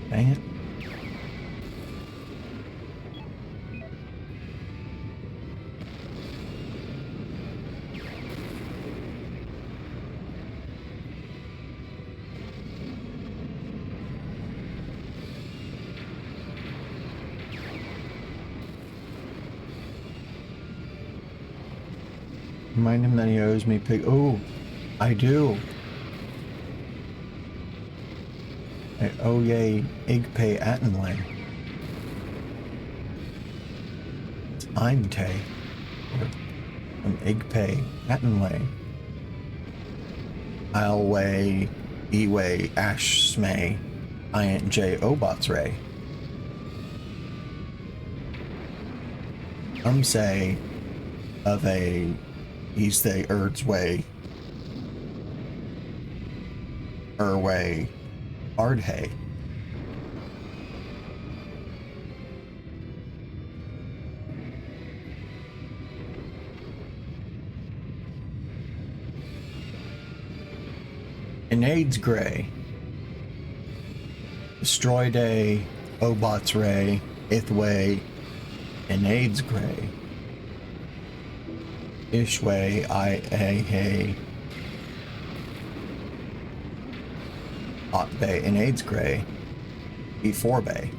Dang it. Remind him that he owes me pig. Oh, I do. Oh yay, Igpay Attenlay. It's Eintay. An Igpay Attenlay. Ilway, Eway, Ashsmay, Ij Obotsray. Say of a East Day Erdsway Erway Ardhay. Enades Gray. Destroy Day, Obots Ray, Ithway, Enades Gray. Ishway, Hay. Ot Bay, Enades Gray, E4 Bay.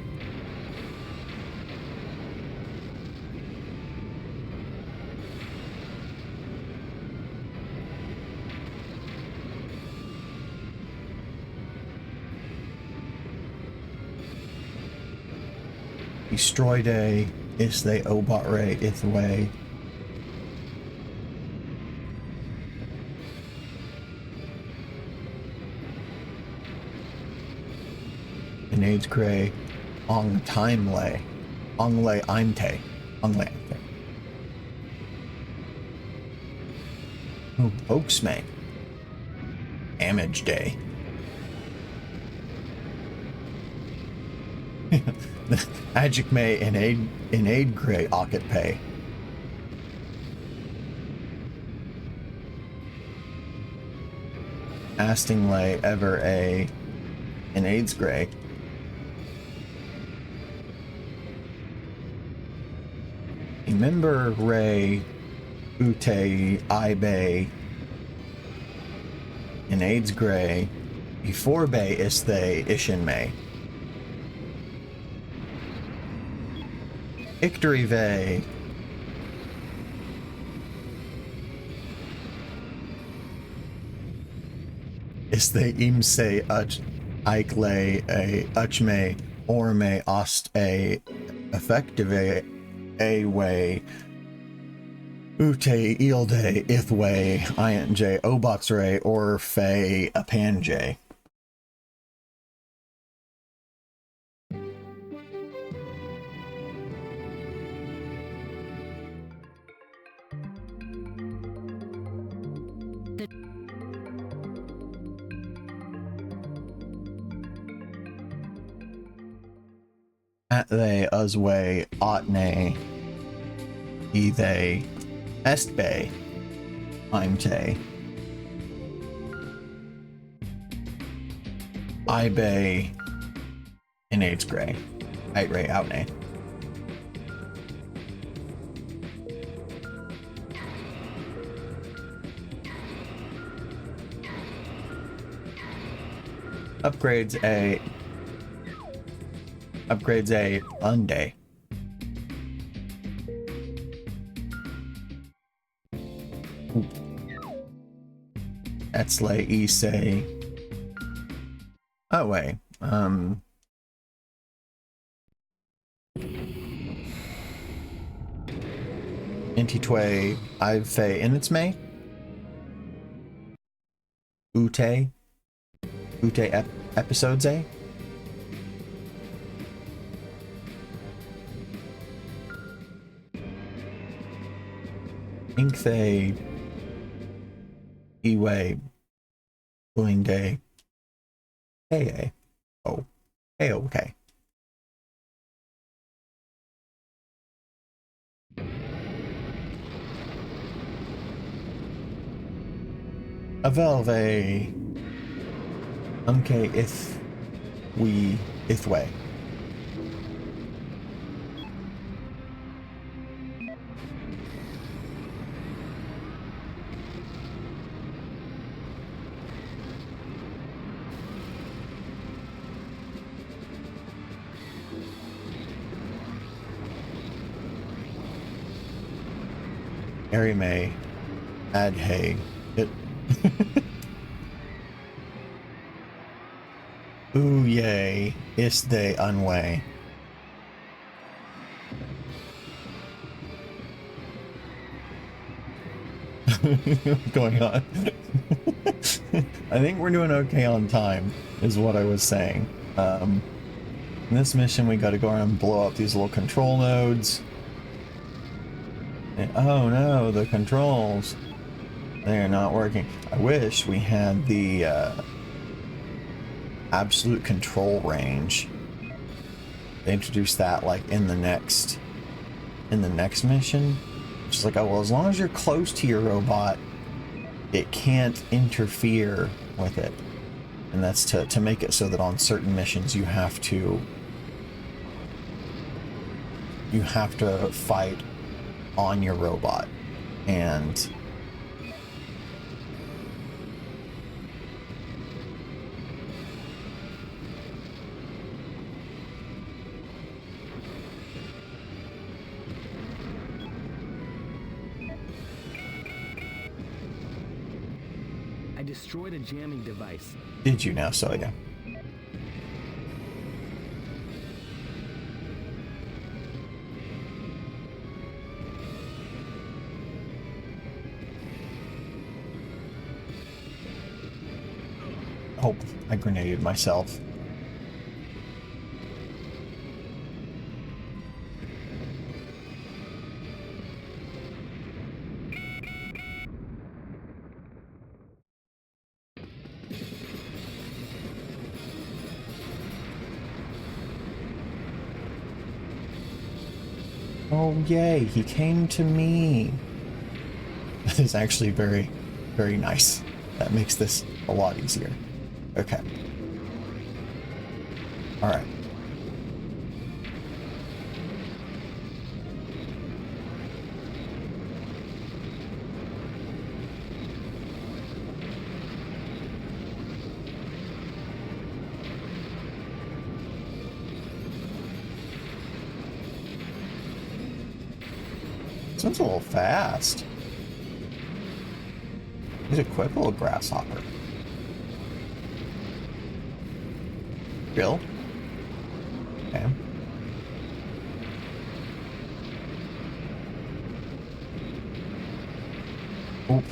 Destroy day, is they obot ray, ith way. In AIDS gray, ong time lay. Ong lay imte. Ong lay imte. Ooh, Oaksmay. Damage day. Magic May in aid gray Ocket pay. Asting lay ever a in AIDS gray. Remember Ray Ute Ibe in AIDS gray before Bay is they Ishin May. Victory Vay. Is they imse uch Ikele a uchme orme ost a effective a way ute ilde ithway inj obotsray or fay apanj. At they usway otne e they estbay imte ibay in AIDS gray ray outne. Upgrades a unday. That's like e say. Oh wait. Intitway I've fay in its may. Ute episodes a. Ink they Eway Bling Day AA. Oh. A-okay. Avelve if we way. Harry May add hay it. Ooh yay, is they unway. What's going on? I think we're doing okay on time, is what I was saying. In this mission we gotta go around and blow up these little control nodes. And, oh no, the controls. They're not working. I wish we had the absolute control range. They introduced that like in the next mission. Just like, oh well, as long as you're close to your robot, it can't interfere with it. And that's to make it so that on certain missions you have to fight on your robot. And I destroyed a jamming device. did you now, Soya? Oh, I grenaded myself. Oh, yay, he came to me. That is actually very, very nice. That makes this a lot easier. Okay. All right. This one's a little fast. He's a quick little grasshopper. Bill? Okay. Oop.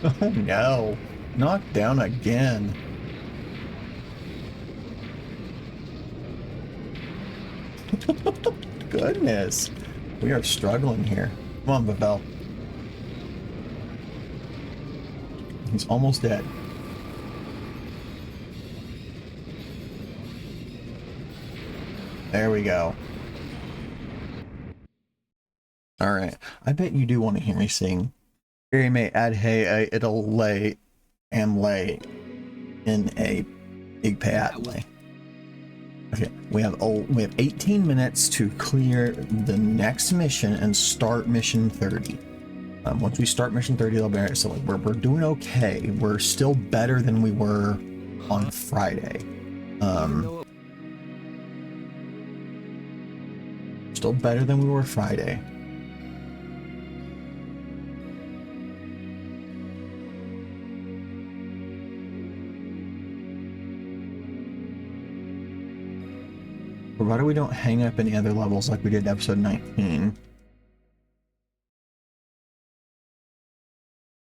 Oh no, knocked down again. Goodness, we are struggling here. Come on, Vavel. He's almost dead. There we go. All right, I bet you do want to hear me sing. Gary may add hay, it'll lay and lay in a big pathway. Okay, we have 18 minutes to clear the next mission and start mission 30. Once we start mission 30, they'll be so we're doing okay. We're still better than we were on Friday. Still better than we were Friday. Provided we don't hang up any other levels like we did in episode 19.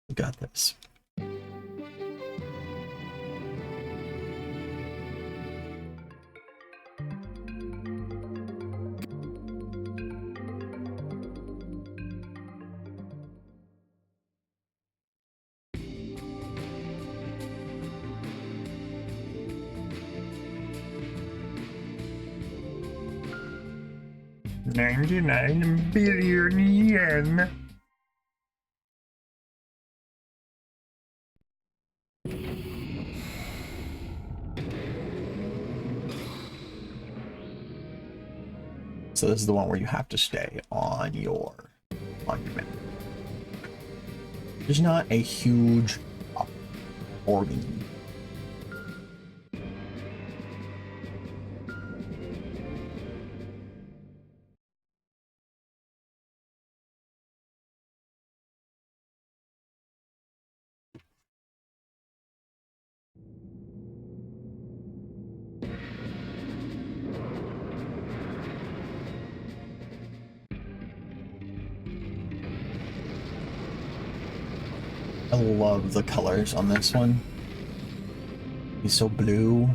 We got this. $99 billion yen. So this is the one where you have to stay on your monument. There's not a huge boarding. I love the colors on this one. He's so blue.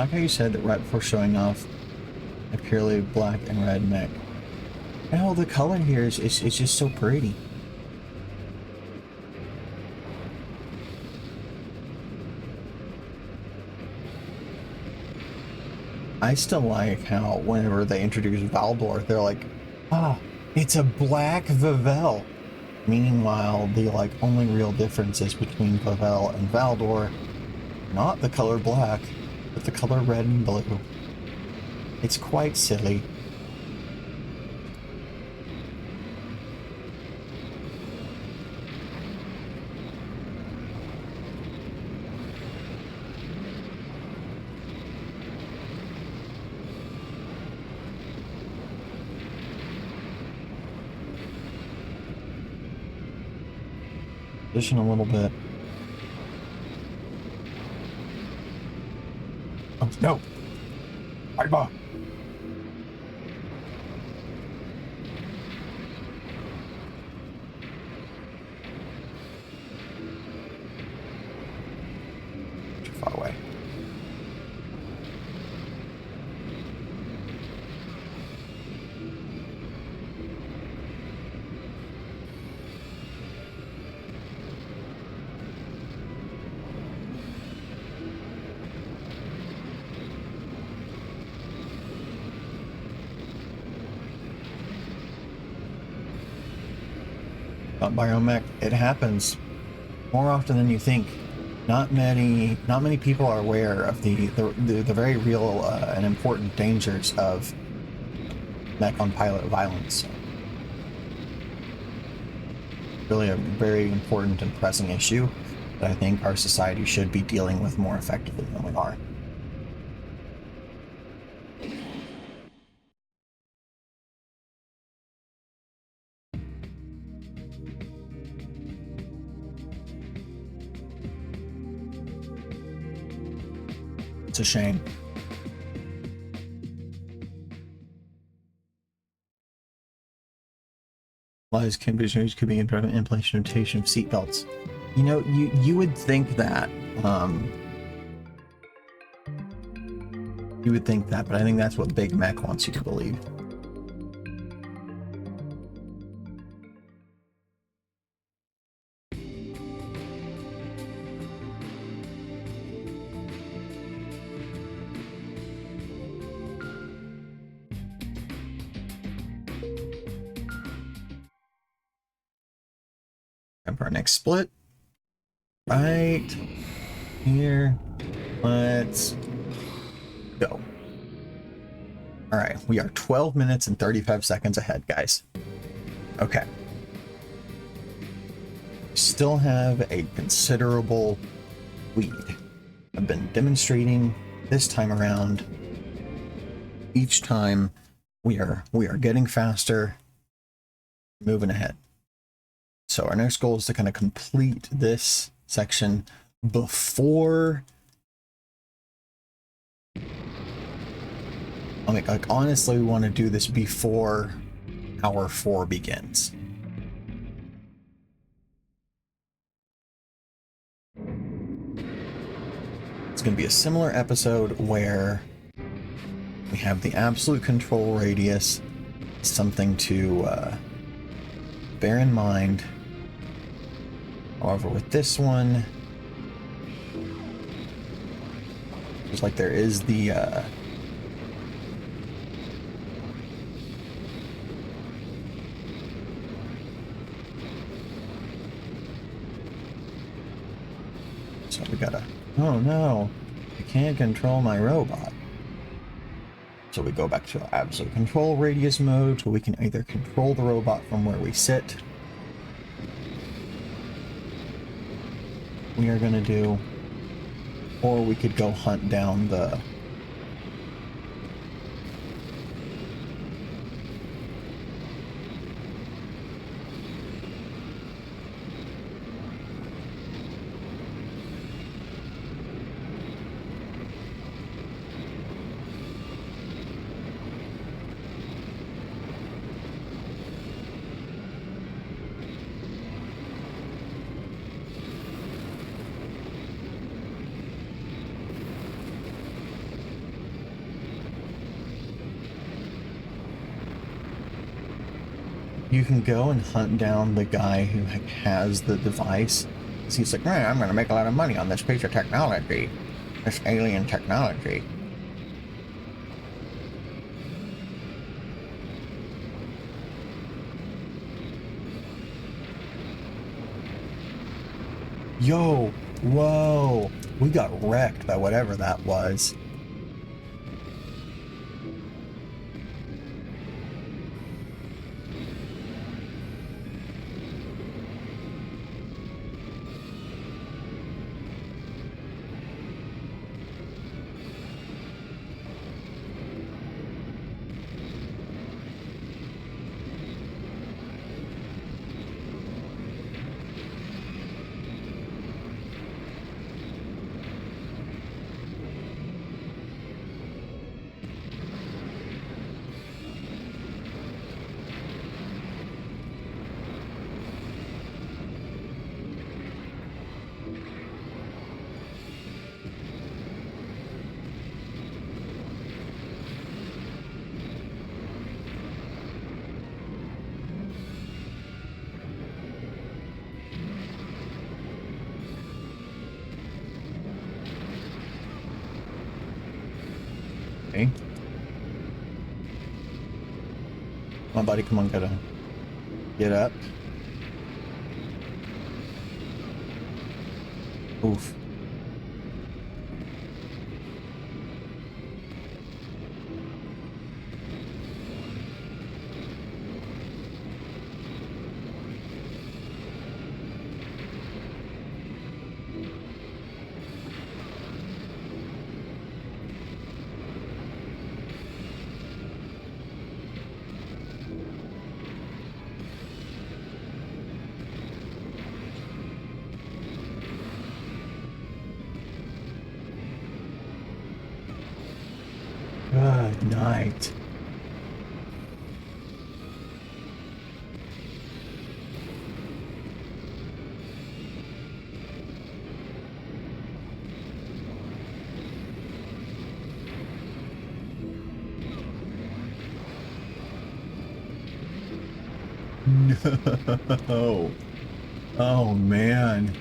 like how you said that right before showing off a purely black and red mech. Oh, the color here is it's just so pretty. I still like how whenever they introduce Valdor, they're like, ah, it's a black Vavel. Meanwhile, the like only real differences between Vavel and Valdor, not the color black, but the color red and blue. It's quite silly. Position a little bit. Oh no! Aiba! Too far away. Biomech, it happens more often than you think. Not many people are aware of the very real and important dangers of mech on pilot violence. Really a very important and pressing issue that I think our society should be dealing with more effectively than we are. It's a shame. Lies can be changed, could be implementation of seatbelts. You know, you would think that. You would think that, but I think that's what Big Mech wants you to believe. Time for our next split. Right here. Let's go. All right, we are 12 minutes and 35 seconds ahead, guys. Okay. Still have a considerable lead. I've been demonstrating this time around. Each time we are getting faster, moving ahead. So our next goal is to kind of complete this section before, I mean, like honestly, we want to do this before hour 4 begins. It's going to be a similar episode where we have the absolute control radius, something to bear in mind. However, with this one, just like there is the so we gotta, oh no, I can't control my robot. So we go back to absolute control radius mode, so we can either control the robot from where we sit. We are gonna do, or we could go hunt down the You can go and hunt down the guy who has the device. He's like, man, I'm going to make a lot of money on this piece of technology. This alien technology. Yo, whoa. We got wrecked by whatever that was. Okay. Come on, buddy, come on, gotta get up. Oof. Good night. No. Oh, man.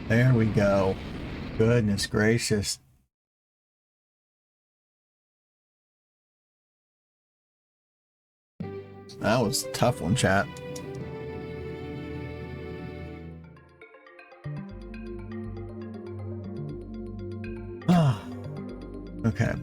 There we go. Goodness gracious. That was a tough one, chat. Ah. Okay.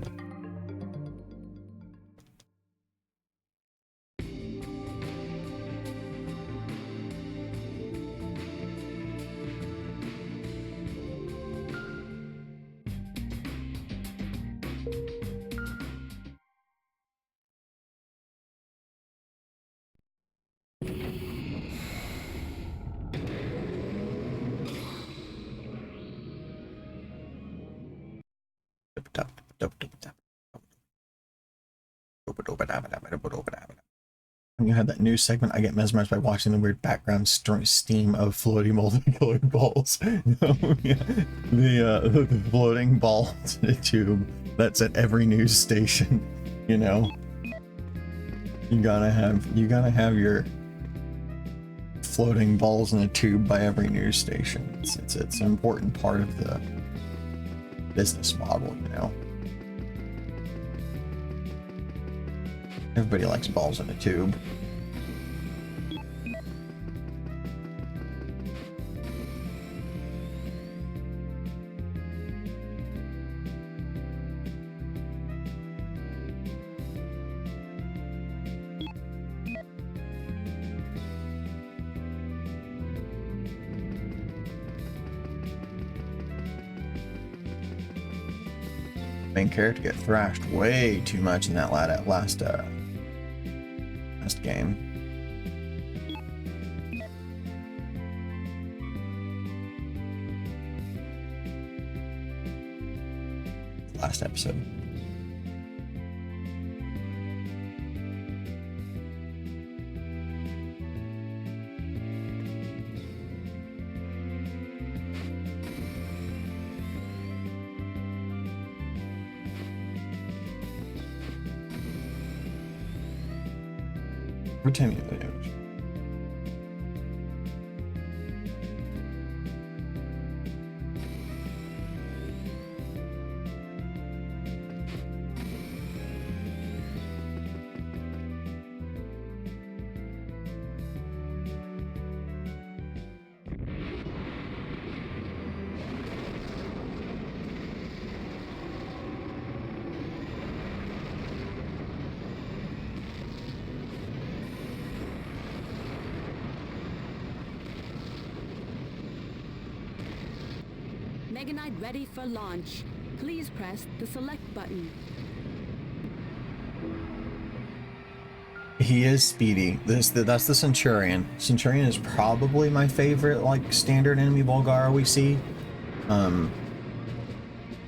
When you have that news segment, I get mesmerized by watching the weird background steam of floating multicolored balls. Yeah. The floating balls in a tube that's at every news station. You know, you gotta have your floating balls in a tube by every news station. It's an important part of the business model, you know. Everybody likes balls in a tube. Main character get thrashed way too much in that last game. Last episode. For 10 minutes damage. Meganite ready for launch. Please press the select button. He is speedy. That's the Centurion. Centurion is probably my favorite, like, standard enemy Volgara we see.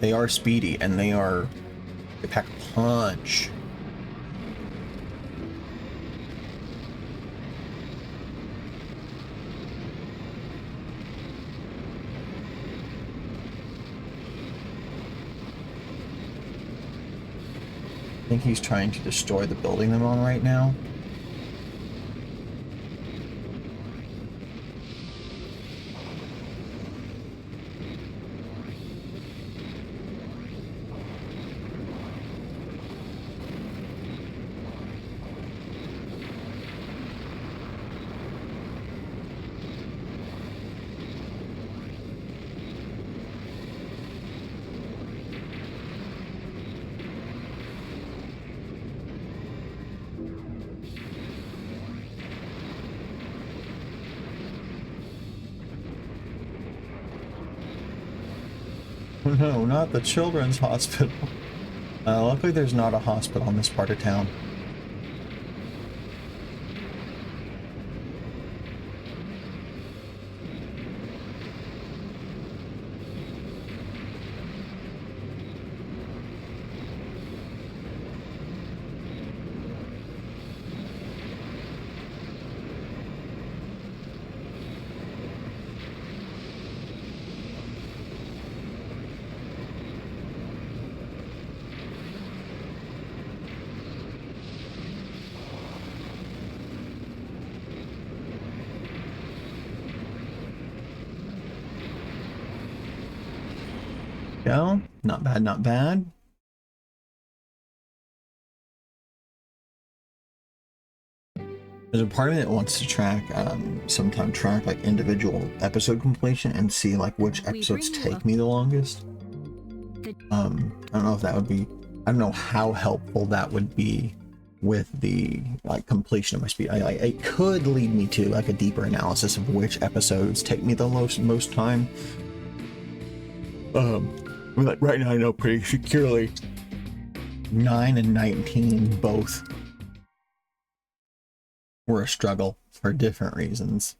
They are speedy, and they pack a punch. I think he's trying to destroy the building I'm on right now. No, not the children's hospital. Luckily there's not a hospital in this part of town. Go. Not bad, not bad. There's a part of me that wants to track, sometime track like individual episode completion and see like which episodes take me the longest. I don't know if that would be, I don't know how helpful that would be with the like completion of my speed. It could lead me to like a deeper analysis of which episodes take me the most time. I mean, like right now I know pretty securely 9 and 19 both were a struggle for different reasons.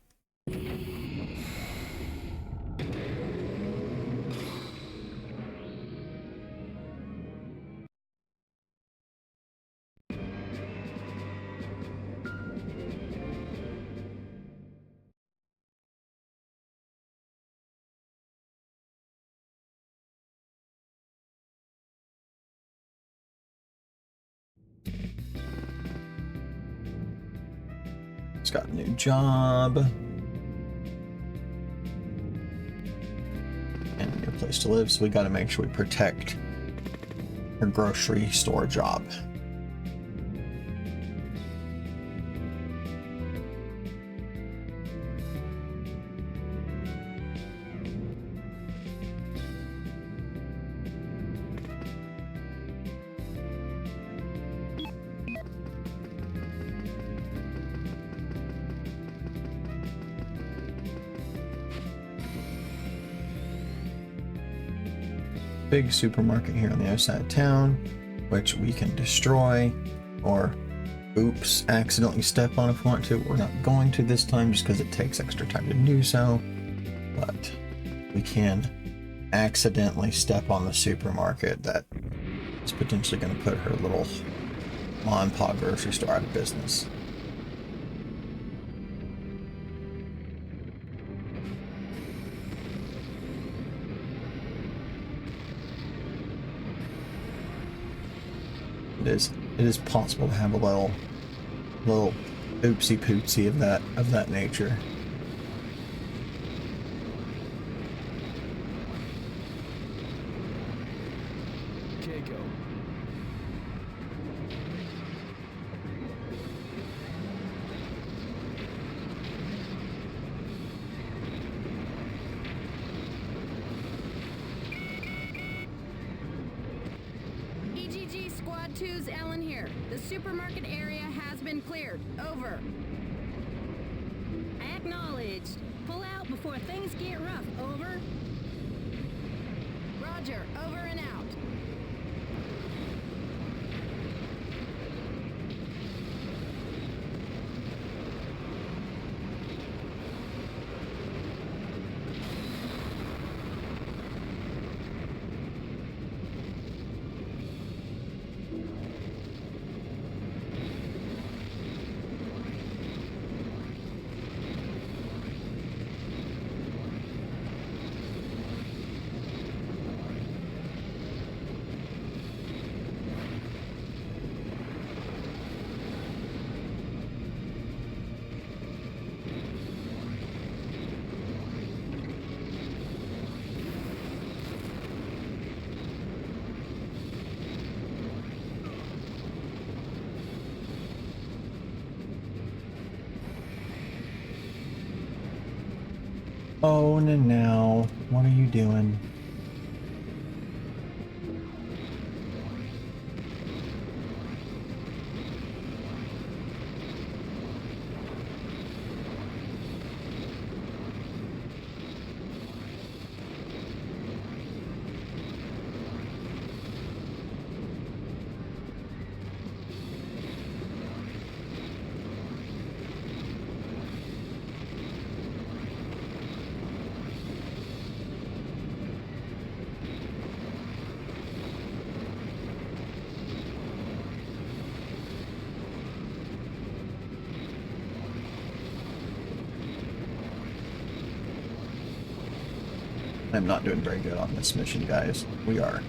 It's got a new job and a new place to live, so we got to make sure we protect her grocery store job. Big supermarket here on the other side of town, which we can destroy or oops, accidentally step on if we want to. We're not going to this time just because it takes extra time to do so, but we can accidentally step on the supermarket that is potentially going to put her little mom and pop grocery store out of business. It is possible to have a little oopsie pootsy of that nature. Keiko. EGG Squad 2's Ellen here. The supermarket area has been cleared. Over. Acknowledged. Pull out before things get rough. Over. Roger. Over and out. Oh, now, what are you doing? I'm not doing very good on this mission, guys. We are.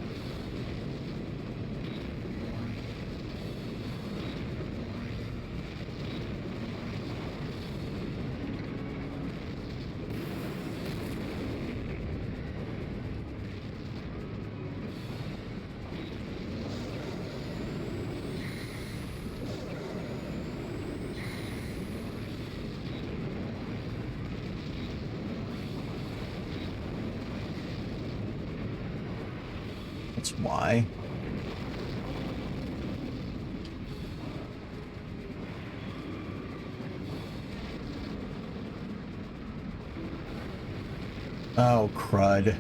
That's why. Oh, crud.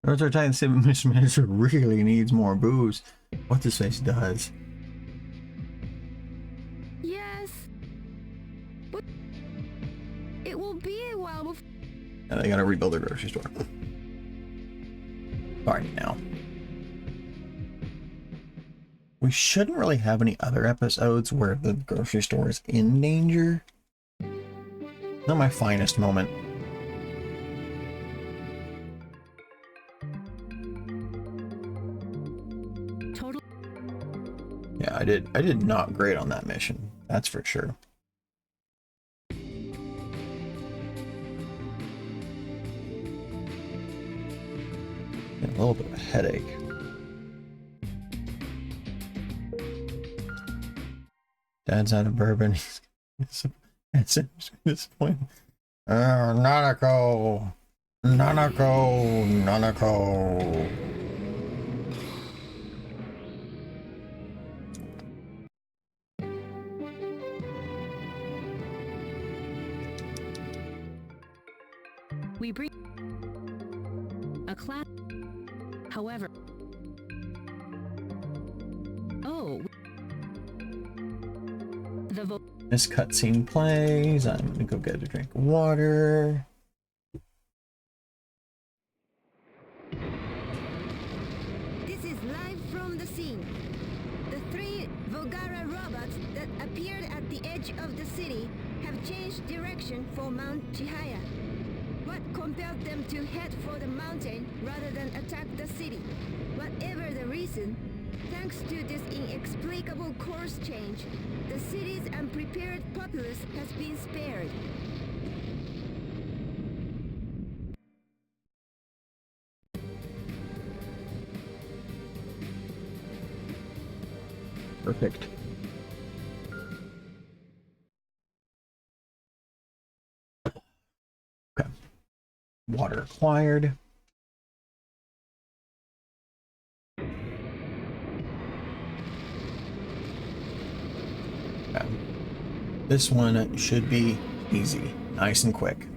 Our Titan 7 mission manager really needs more booze. What this face does. Yes. But it will be a while before. And they gotta rebuild their grocery store. Alright, now. We shouldn't really have any other episodes where the grocery store is in danger. Not my finest moment. Yeah, I did not great on that mission. That's for sure. Get a little bit of a headache. Dad's out of bourbon. It's disappointing. Nanako! Nanako! Nanako! We bring a class. However, oh, This cutscene plays. I'm gonna go get a drink of water. This is live from the scene. The 3 Volgara robots that appeared at the edge of the city have changed direction for Mount Chihaya. What compelled them to head for the mountain rather than attack the city? Whatever the reason, thanks to this inexplicable course change, the city's unprepared populace has been spared. Perfect. Okay. Water acquired. Okay. This one should be easy, nice and quick.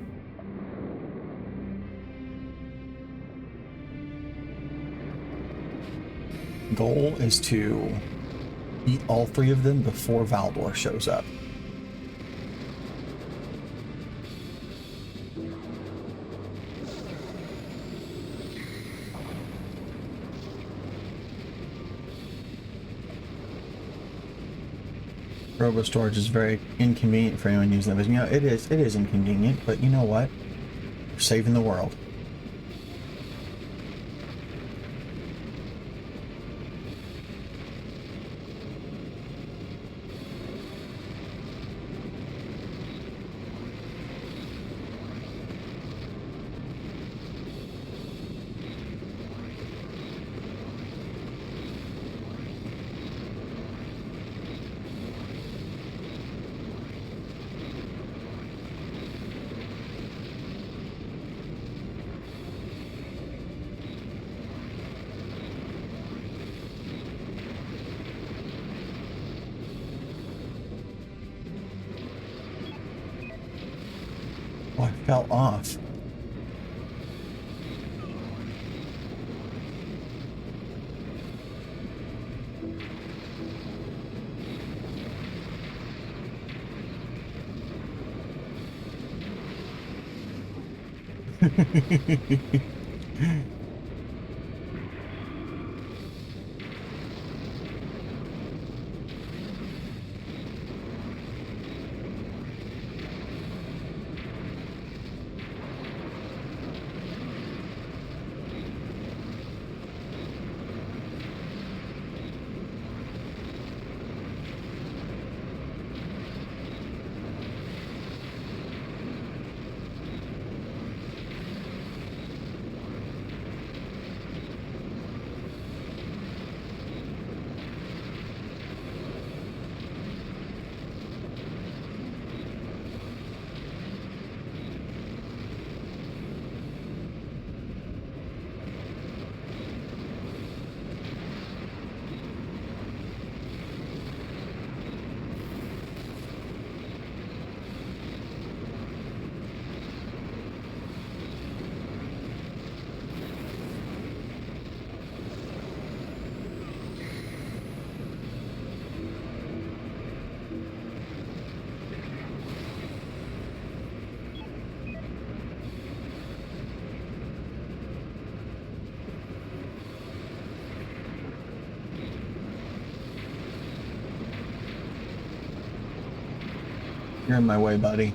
Goal is to beat all 3 of them before Valdor shows up. Robo storage is very inconvenient for anyone using it. You know, it is inconvenient, but you know what? We're saving the world. Oh, I fell off. You're in my way, buddy.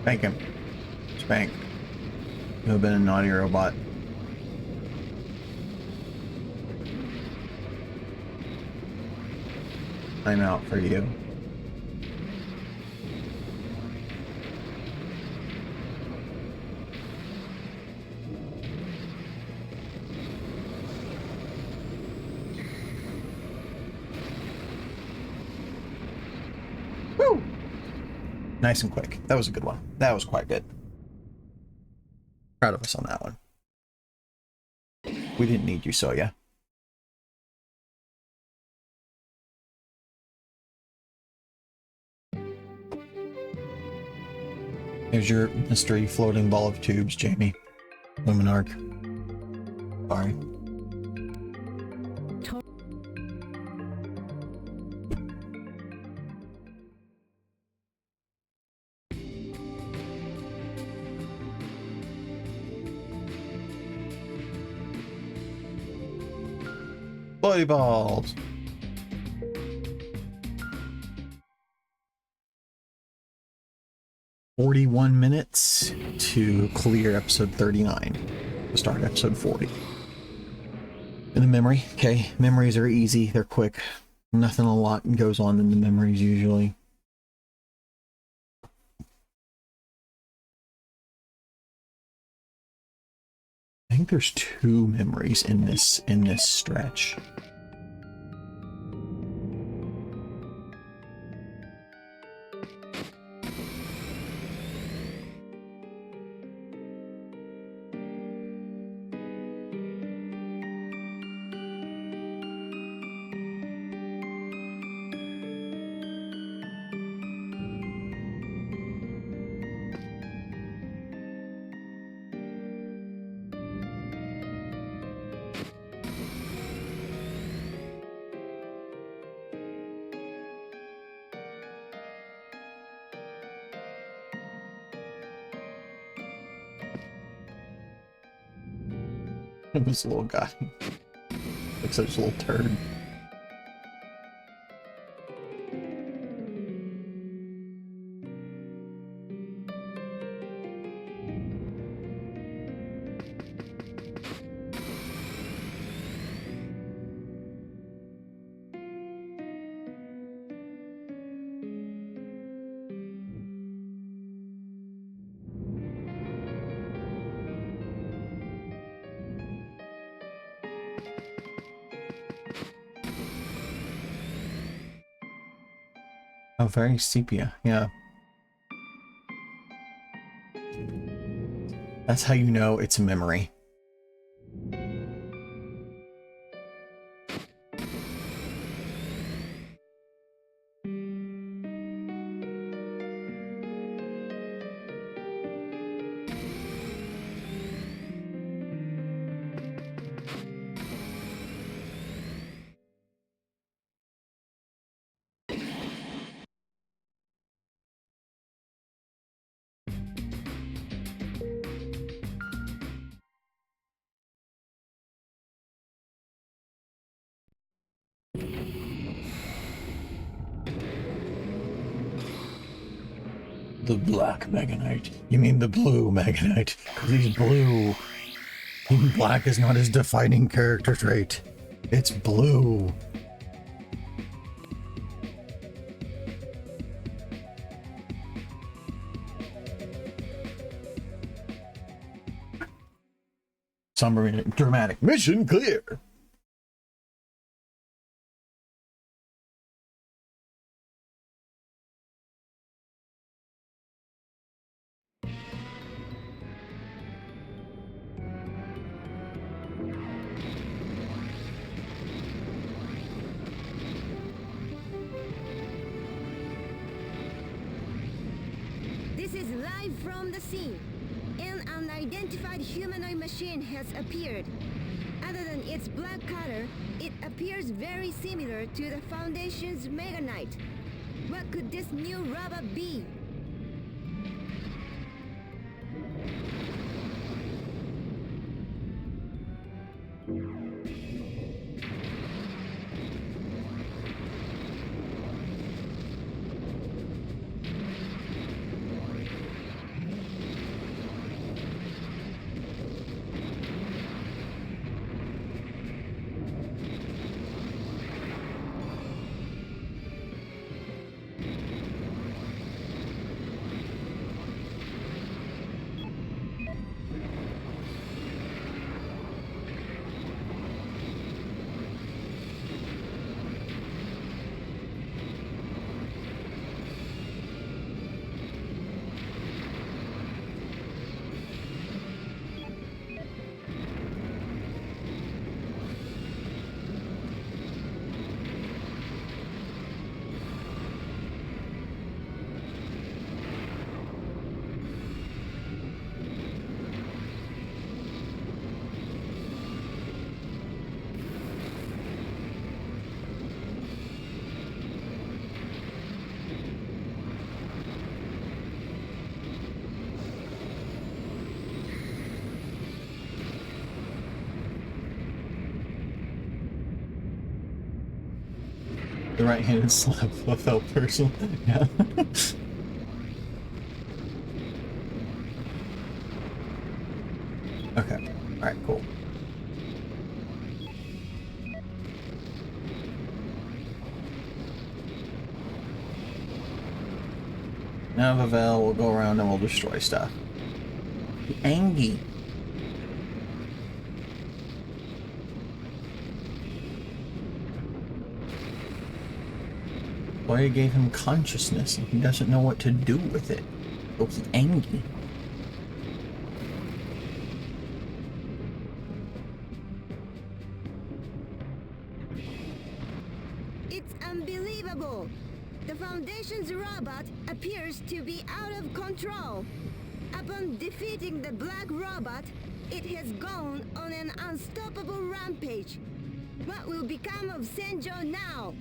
Spank him. Spank. You have been a naughty robot. I'm out for you. Woo! Nice and quick. That was a good one. That was quite good. Proud of us on that one. We didn't need you, Soya. Here's your mystery floating ball of tubes, Jamie. Luminarch. Sorry. Bloody balls. $41 to clear episode 39. To start episode 40. In the memory. Okay, memories are easy. They're quick. Nothing a lot goes on in the memories usually. I think there's 2 memories in this stretch. This little guy. Looks like such a little turd. Oh, very sepia, yeah. That's how you know it's a memory. The black Meganite. You mean the blue Meganite? Because he's blue. Being black is not his defining character trait. It's blue. Summary dramatic. Mission clear. This is live from the scene. An unidentified humanoid machine has appeared. Other than its black color, it appears very similar to the Foundation's Meganite. What could this new robot be? The right-handed slap Vavel person. Yeah. Okay. Alright, cool. Now Vavel will go around and we'll destroy stuff. Angie. Boy gave him consciousness and he doesn't know what to do with it. So he's angry. It's unbelievable. The Foundation's robot appears to be out of control. Upon defeating the black robot, it has gone on an unstoppable rampage. What will become of Senjo now?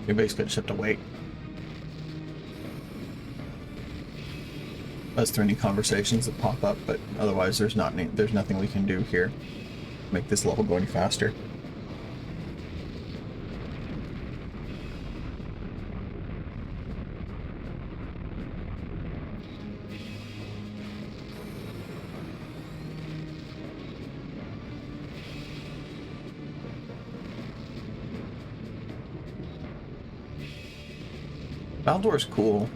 You basically just have to wait. Unless there are any conversations that pop up, but otherwise there's nothing we can do here. Make this level go any faster. Baldor's cool.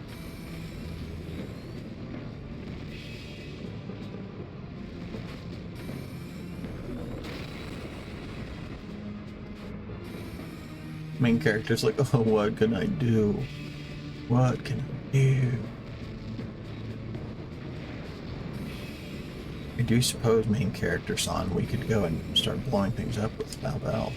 Main character's like, oh, what can I do? What can I do? I do suppose main character San, we could go and start blowing things up with Vavel.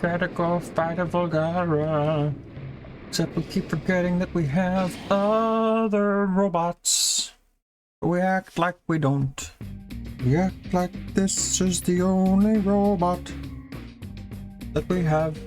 Gotta go fight a Volgara. Except we keep forgetting that we have other robots. We act like we don't. We act like this is the only robot that we have.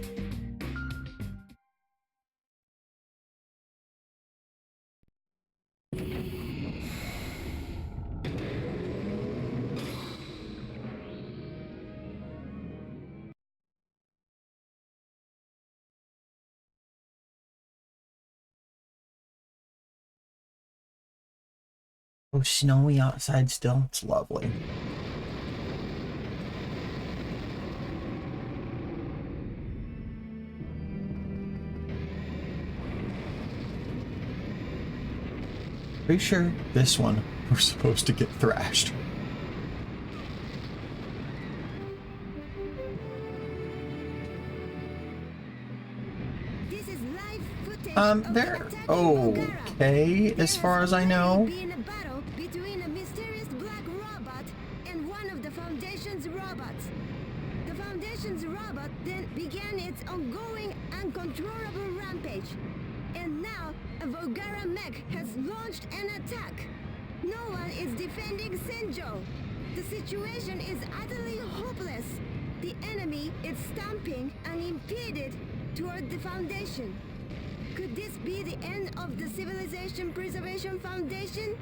Oh, snowy outside still. It's lovely. Pretty sure this one we're supposed to get thrashed. This is live footage They're okay as far as I know. Being a battle between a mysterious black robot and one of the Foundation's robots. The Foundation's robot then began its ongoing uncontrollable rampage. And now a Volgara mech has launched an attack. No one is defending Senjo. The situation is utterly hopeless. The enemy is stomping unimpeded toward the Foundation. Could this be the end of the Civilization Preservation Foundation?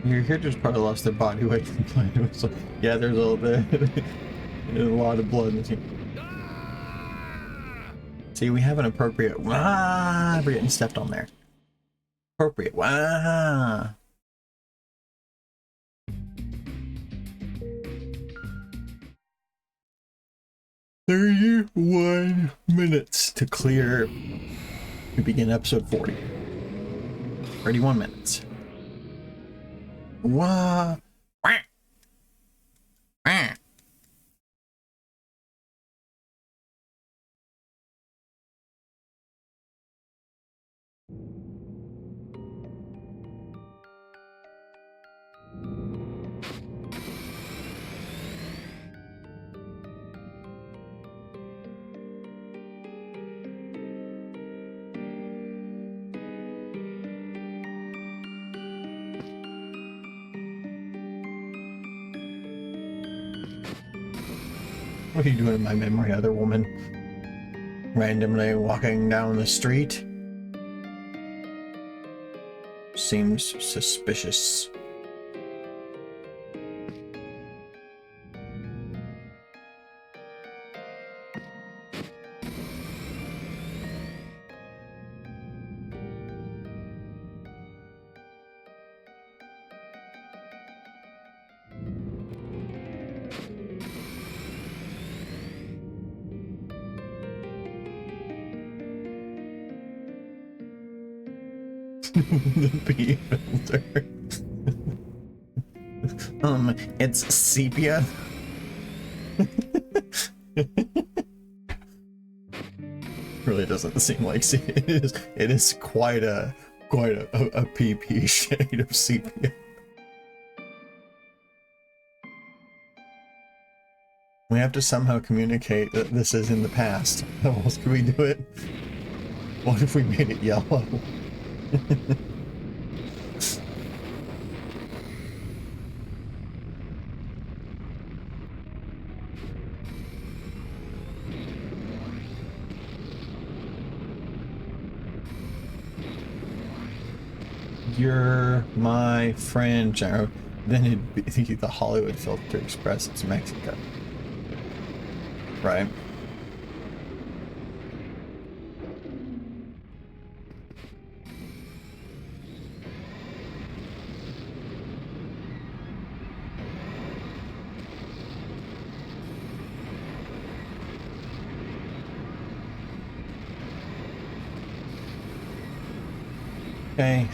Your characters probably lost their body weight from playing. So, yeah, there's a lot of blood in this game. See, we have an appropriate. We're getting stepped on there. Appropriate. 31 minutes to clear. We begin episode 40. 31 minutes. Wah. Wah. Wah. What are you doing in my memory, other woman? Randomly walking down the street? Seems suspicious. The pee filter. It's sepia. Really doesn't seem like it is quite a PP shade of sepia. We have to somehow communicate that this is in the past. How else could we do it? What if we made it yellow? You're my friend, Gyro. Then it'd be the Hollywood filter express it's Mexico. Right? Okay,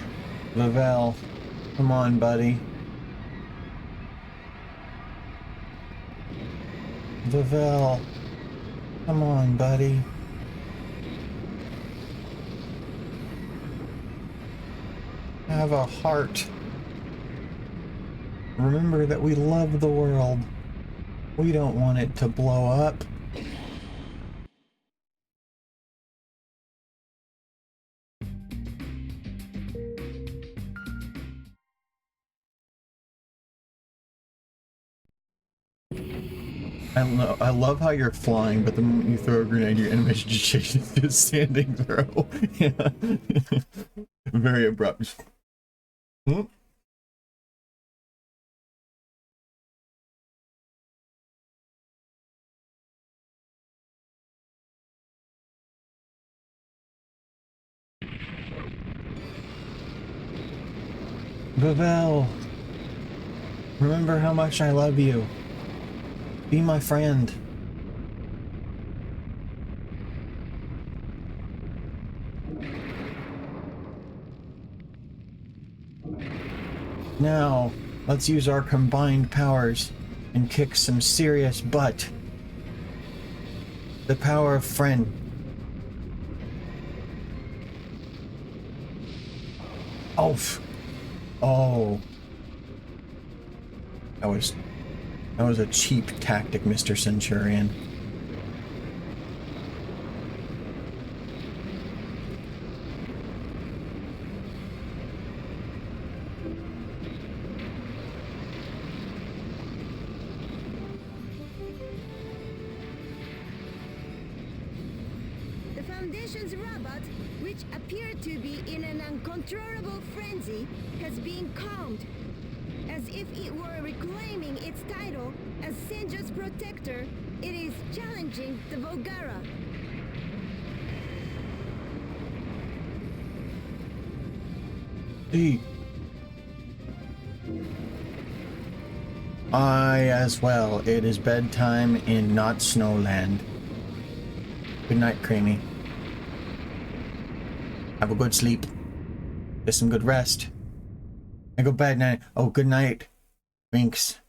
Vavel, come on, buddy. Vavel, come on, buddy. Have a heart. Remember that we love the world. We don't want it to blow up. I love how you're flying, but the moment you throw a grenade, your animation just changes to a standing throw. Yeah. Very abrupt. Hmm? Vavel, remember how much I love you. Be my friend. Now, let's use our combined powers and kick some serious butt. The power of friend. Oh. Oh. That was a cheap tactic, Mr. Centurion. The Foundation's robot, which appeared to be in an uncontrollable frenzy, has been calmed. As if it were reclaiming its title as Senjo's protector, it is challenging the Volgara. Eat. I as well. It is bedtime in not Snowland. Good night, Creamy. Have a good sleep. Get some good rest. And go bed night. Oh, good night. Winks.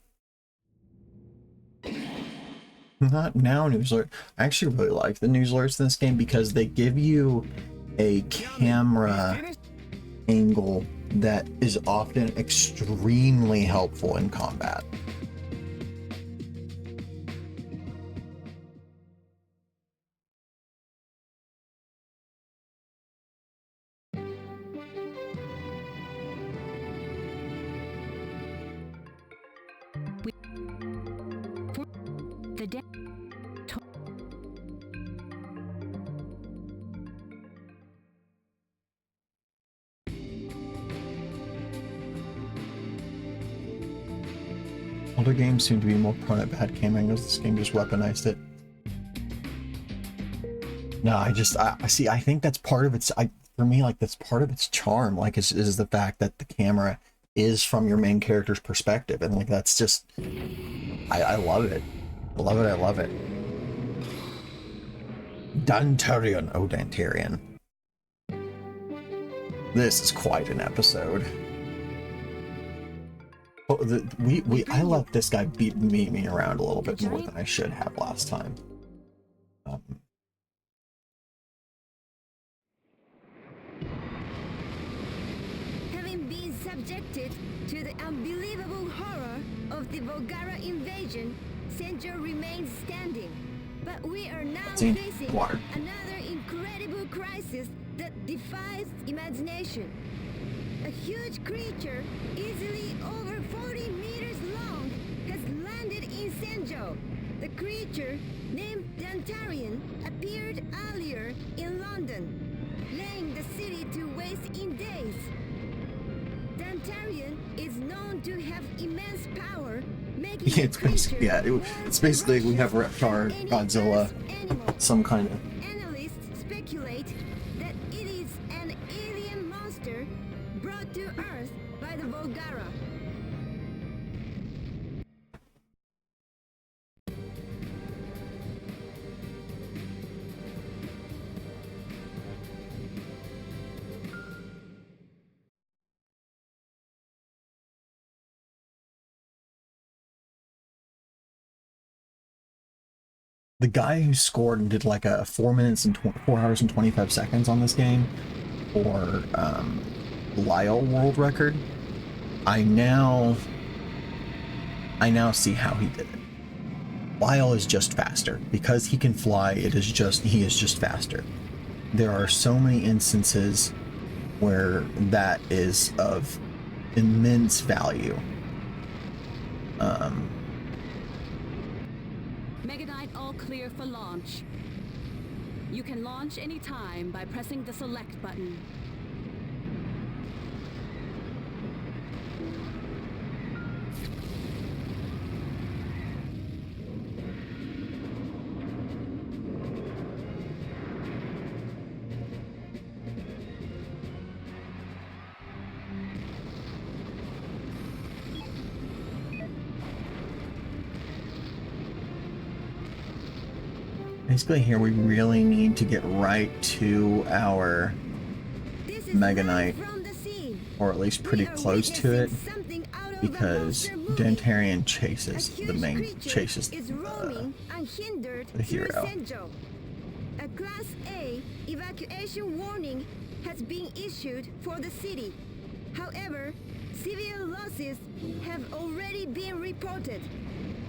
Not now, news alert. I actually really like the news alerts in this game because they give you a camera angle that is often extremely helpful in combat. The day. Older games seem to be more prone at bad cam angles. This game just weaponized it. No, I see. I think that's part of its. For me, like that's part of its charm. Like is the fact that the camera is from your main character's perspective, and like that's just. I love it. I love it. I love it. Dantarian. Oh, Dantarian. This is quite an episode. Oh, I let this guy beat me around a little bit more than I should have last time. Having been subjected to the unbelievable horror of the Volgara invasion, Senjo remains standing. But we are now facing another incredible crisis that defies imagination. A huge creature, easily over 40 meters long, has landed in Senjo. The creature, named Dantarian, appeared earlier in London, laying the city to waste in days. Dantarian is known to have immense power, making it's basically we have Reptar, Godzilla, some kind of. Analysts speculate that it is an alien monster brought to Earth by the Volgara. The guy who scored and did like a 4 hours and 25 seconds on this game for Lyle world record, I now see how he did it. Lyle is just faster because he can fly. He is just faster. There are so many instances where that is of immense value. Meganite all clear for launch. You can launch anytime by pressing the select button. Basically here we really need to get right to our Meganite, or at least pretty close to it, because Dantarian chases the hero. A Class A evacuation warning has been issued for the city. However, severe losses have already been reported.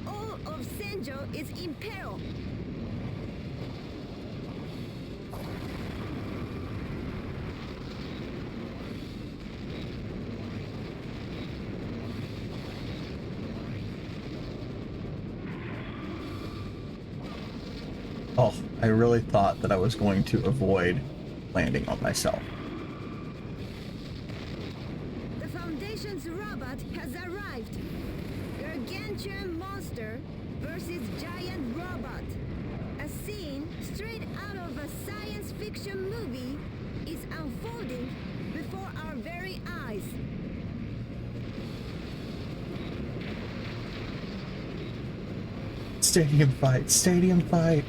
All of Senjo is in peril. Oh, I really thought that I was going to avoid landing on myself. The Foundation's robot has arrived. Gargantuan monster versus giant robot. A scene straight out of a science fiction movie is unfolding before our very eyes. Stadium fight. Stadium fight.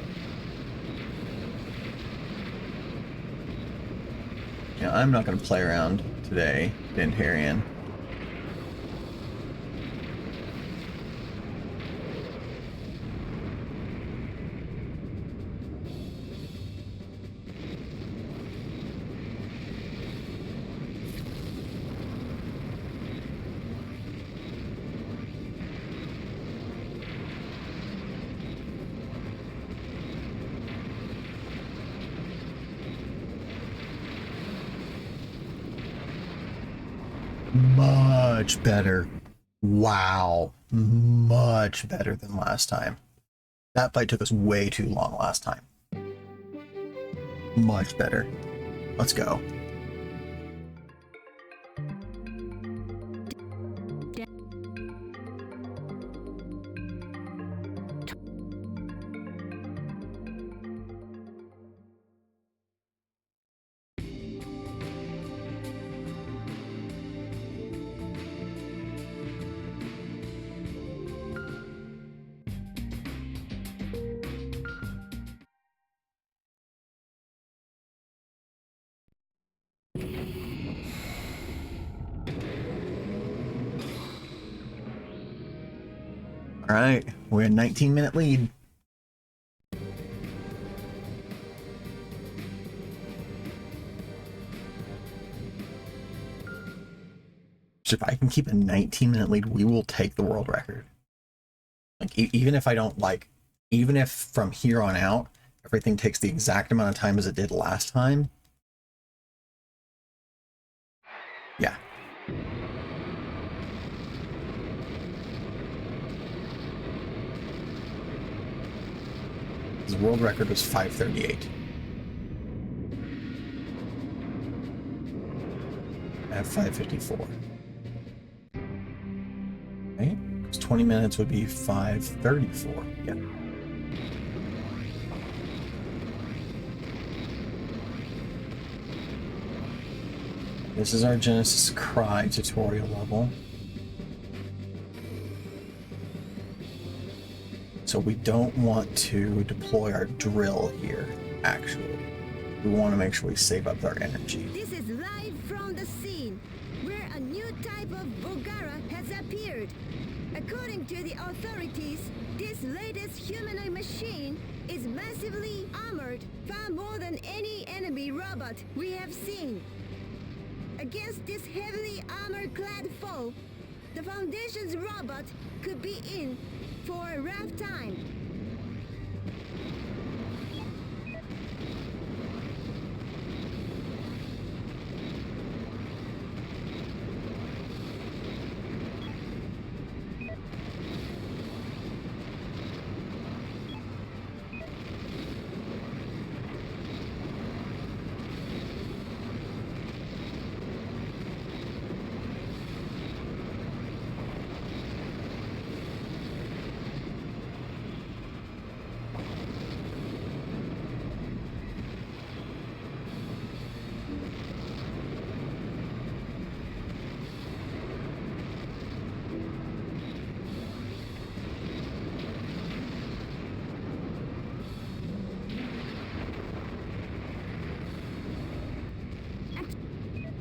Yeah, I'm not going to play around today, Dantarian. Much better. Wow. Much better than last time. That fight took us way too long last time. Much better. Let's go. All right, we're a 19-minute lead. So if I can keep a 19-minute lead, we will take the world record. Like, even if I don't like, even if from here on out, everything takes the exact amount of time as it did last time. Yeah. The world record was 5:38. I have 5:54. Right? Because 20 minutes would be 5:34. Yeah. This is our Genesis Cry tutorial level. So we don't want to deploy our drill here, actually. We want to make sure we save up our energy. This is live from the scene, where a new type of Volgara has appeared. According to the authorities, this latest humanoid machine is massively armored, far more than any enemy robot we have seen. Against this heavily armor-clad foe, the Foundation's robot could be in for a rough time.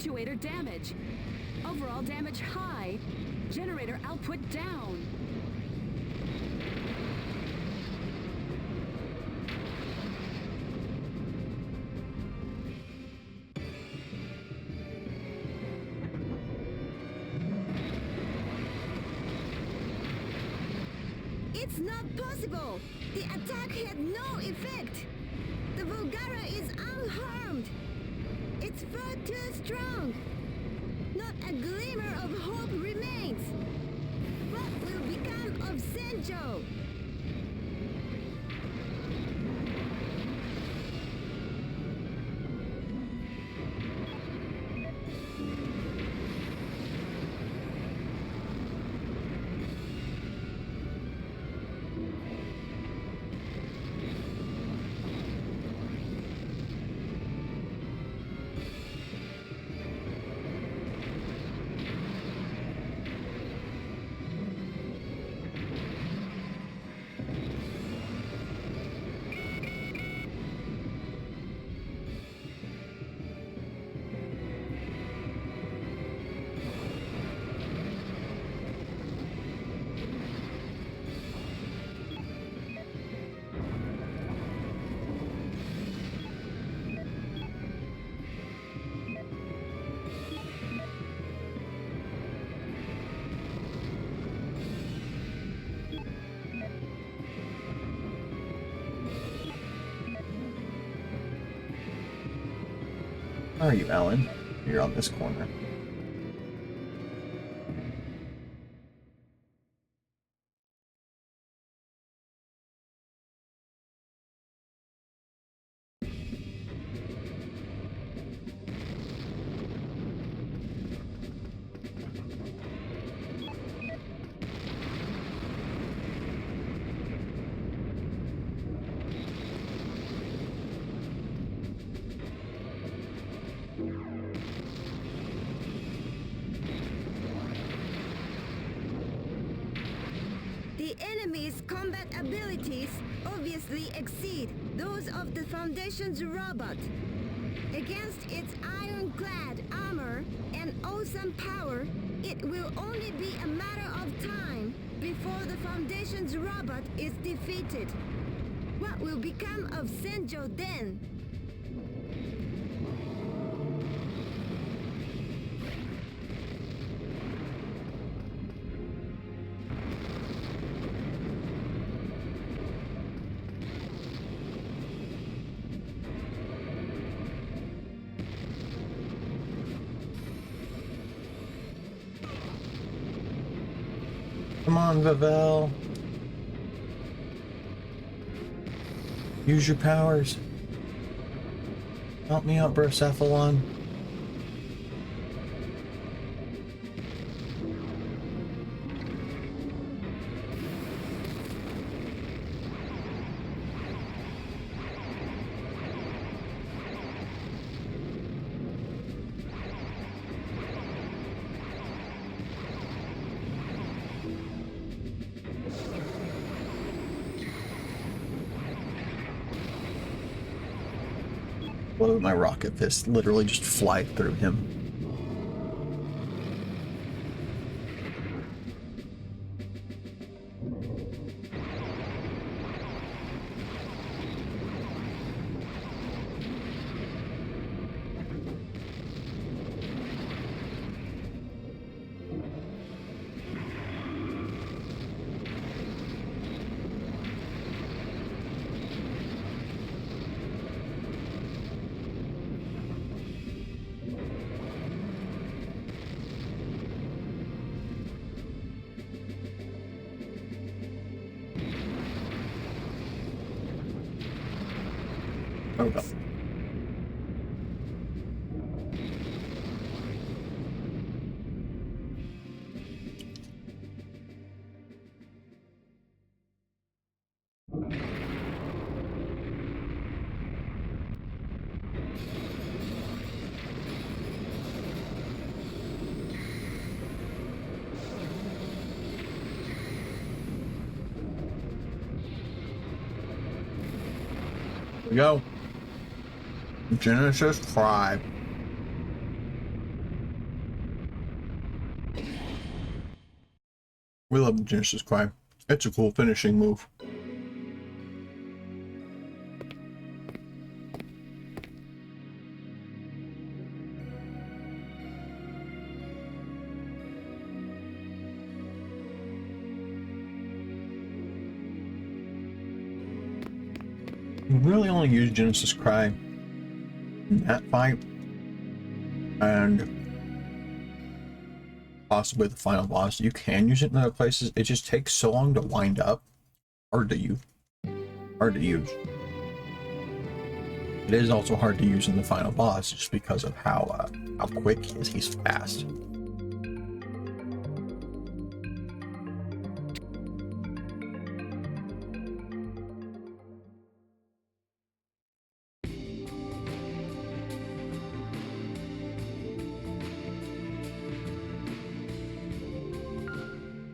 Actuator damage. Overall damage high. Generator output down. It's not possible! The attack had no effect! The Volgara is unharmed! It's far too strong! Not a glimmer of hope remains! What will become of Senjo? Where are you, Ellen? You're on this corner. The enemy's combat abilities obviously exceed those of the Foundation's robot. Against its ironclad armor and awesome power, it will only be a matter of time before the Foundation's robot is defeated. What will become of Senjo then? Come on, Vavel. Use your powers. Help me out, Brocephalon. Whoa, my rocket fist literally just fly through him. Oh god. Here we go. Genesis Cry. We love the Genesis Cry. It's a cool finishing move. You really only use Genesis Cry in that fight and possibly the final boss. You can use it in other places. It just takes so long to wind up. Hard to use. It is also hard to use in the final boss just because of how quick he is. He's fast.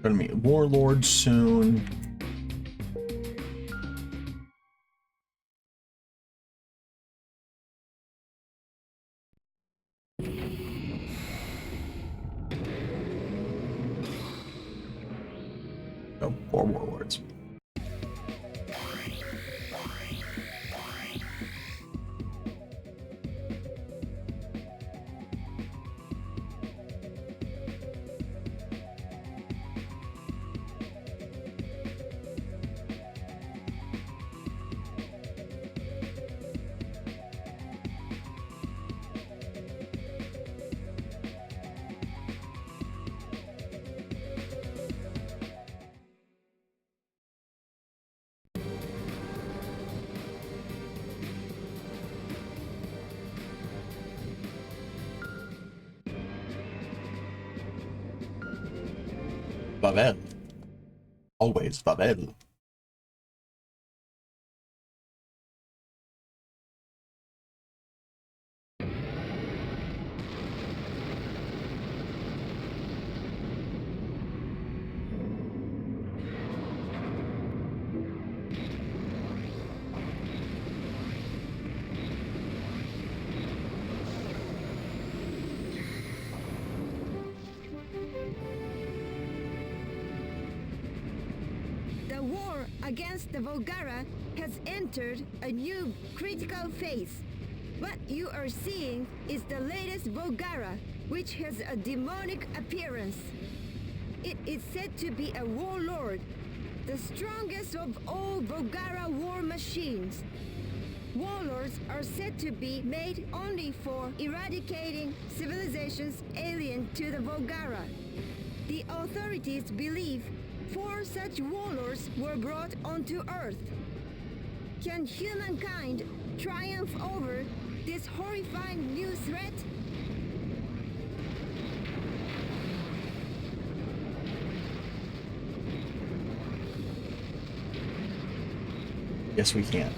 Gonna meet warlords soon. Oh, more warlords. Vavel. Always Vavel. The war against the Volgara has entered a new critical phase. What you are seeing is the latest Volgara, which has a demonic appearance. It is said to be a warlord, the strongest of all Volgara war machines. Warlords are said to be made only for eradicating civilizations alien to the Volgara. The authorities believe 4 such warlords were brought onto Earth. Can humankind triumph over this horrifying new threat? Yes, we can.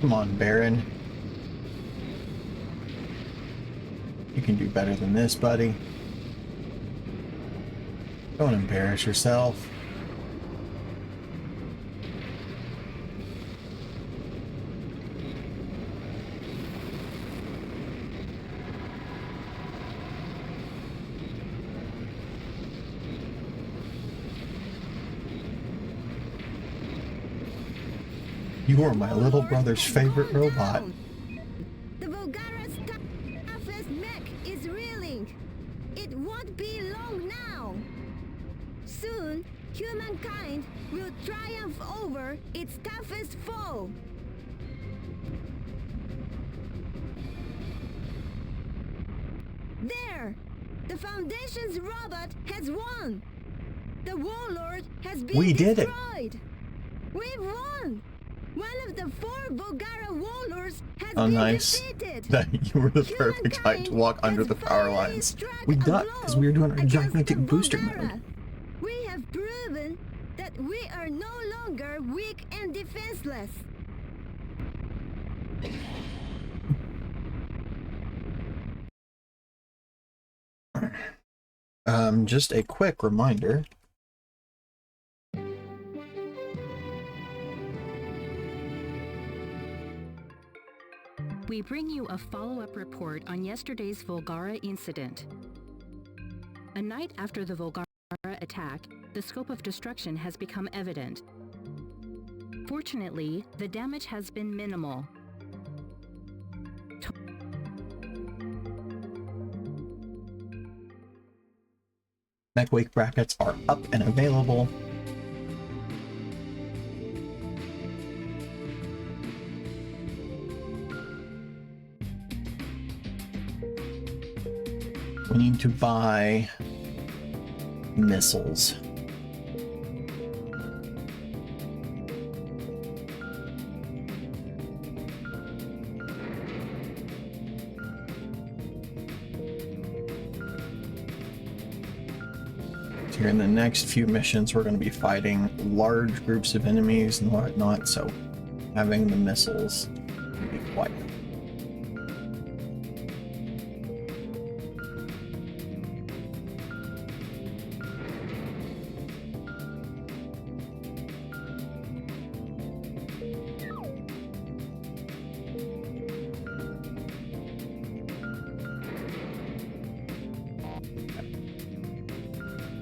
Come on, Baron. You can do better than this, buddy. Don't embarrass yourself. You are my little brother's favorite robot. The Volgara's toughest mech is reeling. It won't be long now. Soon, humankind will triumph over its toughest foe. There! The Foundation's robot has won! The Warlord has been destroyed! We've won! One of the 4 Volgara warlords has been defeated. That you were the perfect height to walk under the power lines. We ducked because we were doing our gigantic booster mode. We have proven that we are no longer weak and defenseless. Just a quick reminder. We bring you a follow-up report on yesterday's Volgara incident. A night after the Volgara attack, the scope of destruction has become evident. Fortunately, the damage has been minimal. Mech wake brackets are up and available. We need to buy missiles. Here in the next few missions, we're going to be fighting large groups of enemies and whatnot, so having the missiles will be quite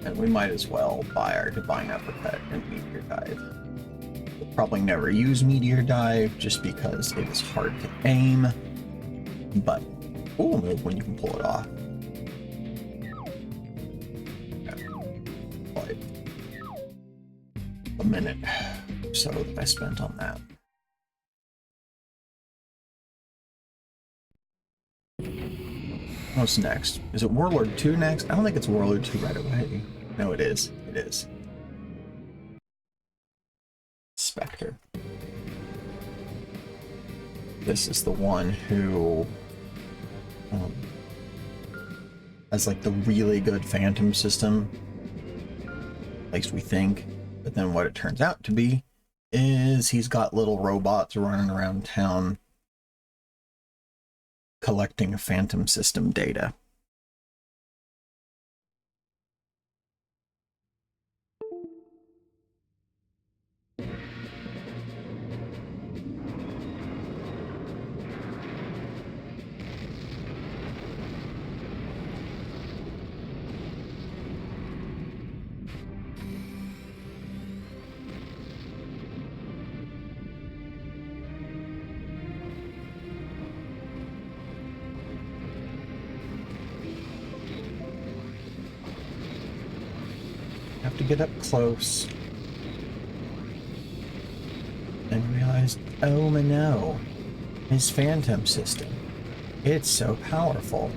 And we might as well buy our Divine Uppercut and Meteor Dive. We'll probably never use Meteor Dive just because it is hard to aim, but cool move when you can pull it off. Like a minute or so that I spent on that. What's next? Is it Warlord 2 next? I don't think it's Warlord 2 right away. No, it is. It is. Spectre. This is the one who has like the really good Phantom system. At least we think. But then what it turns out to be is he's got little robots running around town collecting Phantom system data. Have to get up close and realize, oh no, his Phantom system, it's so powerful.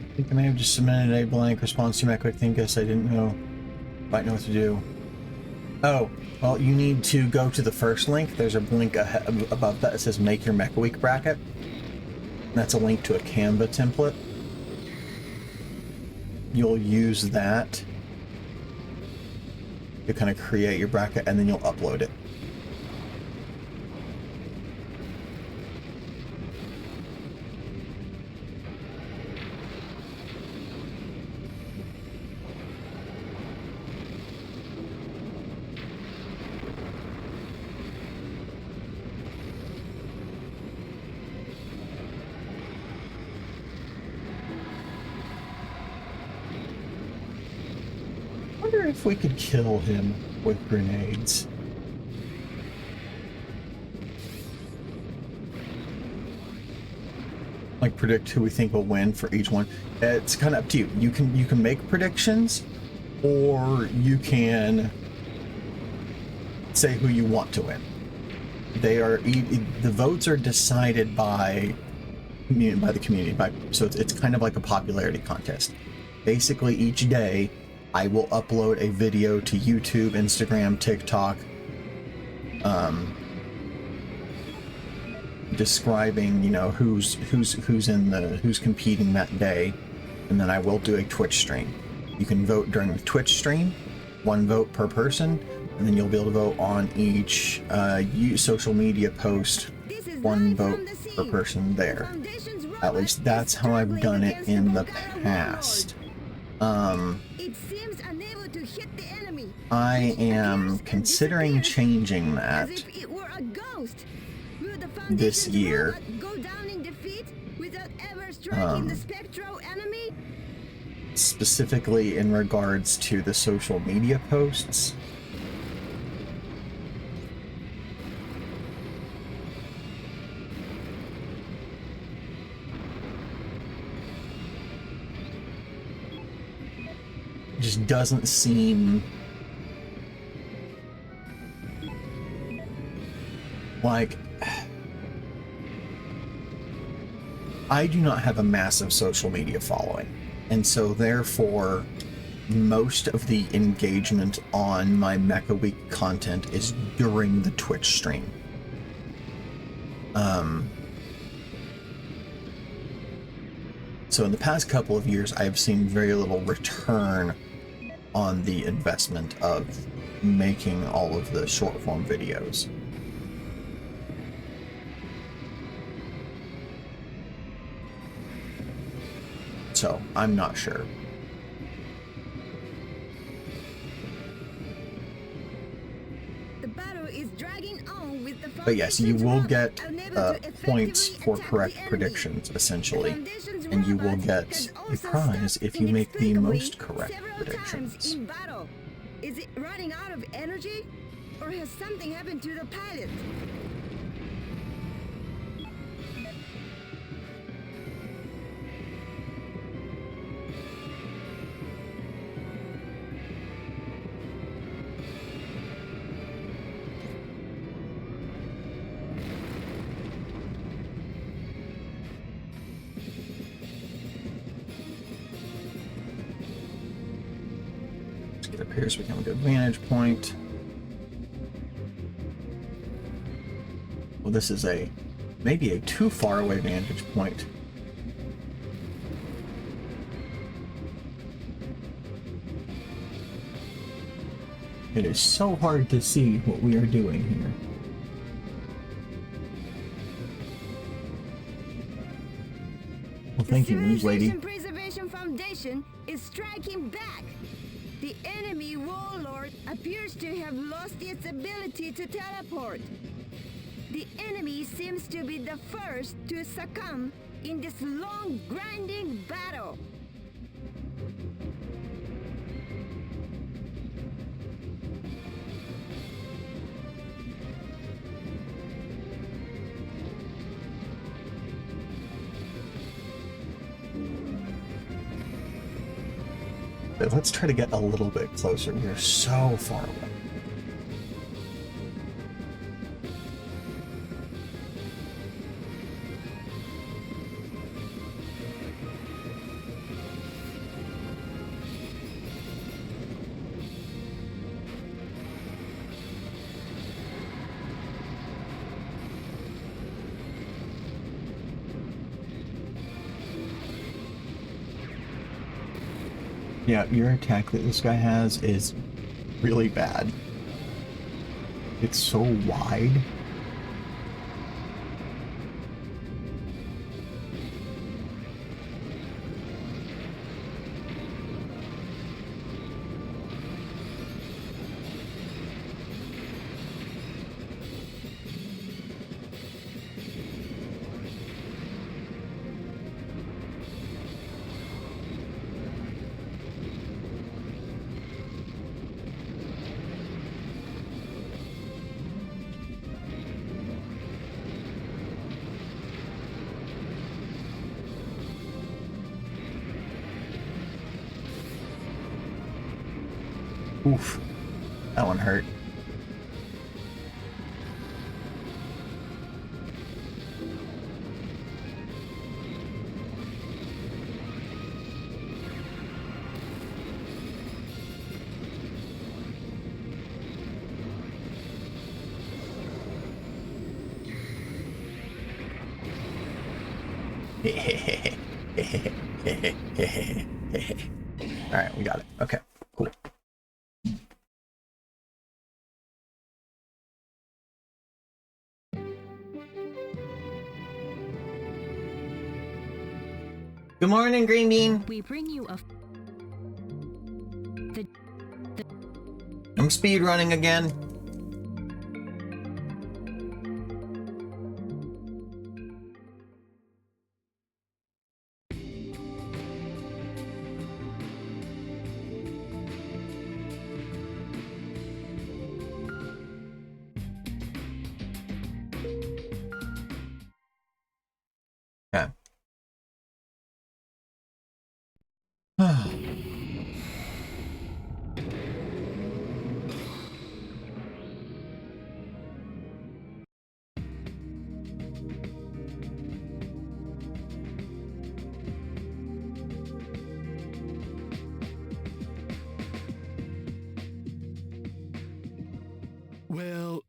I think I may have just submitted a blank response to my quick thing because I didn't quite know what to do. Oh, well, you need to go to the first link. There's a link above that. It says make your Mecha Week bracket. That's a link to a Canva template. You'll use that to kind of create your bracket, and then you'll upload it. If we could kill him with grenades. Like predict who we think will win for each one. It's kind of up to you. You can make predictions, or you can say who you want to win. They are the votes are decided by the community. So it's kind of like a popularity contest. Basically, each day I will upload a video to YouTube, Instagram, TikTok, describing, you know, who's competing that day, and then I will do a Twitch stream. You can vote during the Twitch stream, 1 vote per person, And then you'll be able to vote on each social media post, This is one live vote from the per sea. person The there. Foundation's At robot least is that's how I've struggling done it against in the Volcano past. It seems unable to hit the enemy. I which am appears and considering disappears changing as that if it were a ghost. Will the this Foundation's year. robot go down in defeat without ever striking the spectral enemy? Specifically in regards to the social media posts. Just doesn't seem like I do not have a massive social media following, and so therefore most of the engagement on my Mecha Week content is during the Twitch stream. So in the past couple of years, I've seen very little return on the investment of making all of the short form videos. So I'm not sure. The battle is dragging on with the But yes, you Foundation's will robot get unable to effectively points for attack correct the enemy. predictions, essentially, The Foundation's and you will robot get has a also prize stopped if you make the inexplicably most correct several times predictions. in battle. Is it running out of energy? Or has something happened to the pilot? It appears we have a good vantage point. Well, this is maybe a too far away vantage point. It is so hard to see what we are doing here. Well, thank you, news lady. The Civilization Preservation Foundation is striking back. The enemy warlord appears to have lost its ability to teleport. The enemy seems to be the first to succumb in this long, grinding battle. But let's try to get a little bit closer. We are so far away. Yeah, your attack that this guy has is really bad. It's so wide. Oof, that one hurt. All right, we got it. Okay. Good morning, Green Bean. We bring you a... I'm speedrunning again. Okay. Well,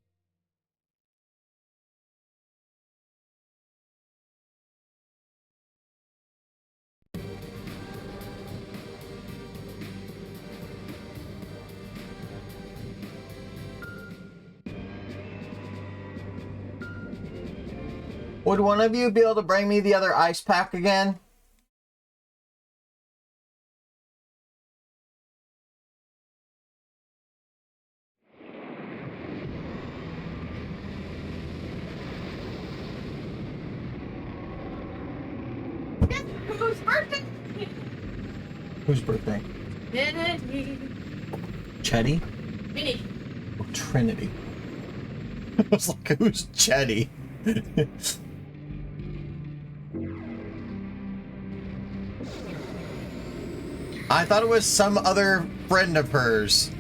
Would one of you be able to bring me the other ice pack again? Whose birthday? Whose birthday? Trinity. Chetty? Trinity. Or Trinity? I was like, who's Chetty? I thought it was some other friend of hers.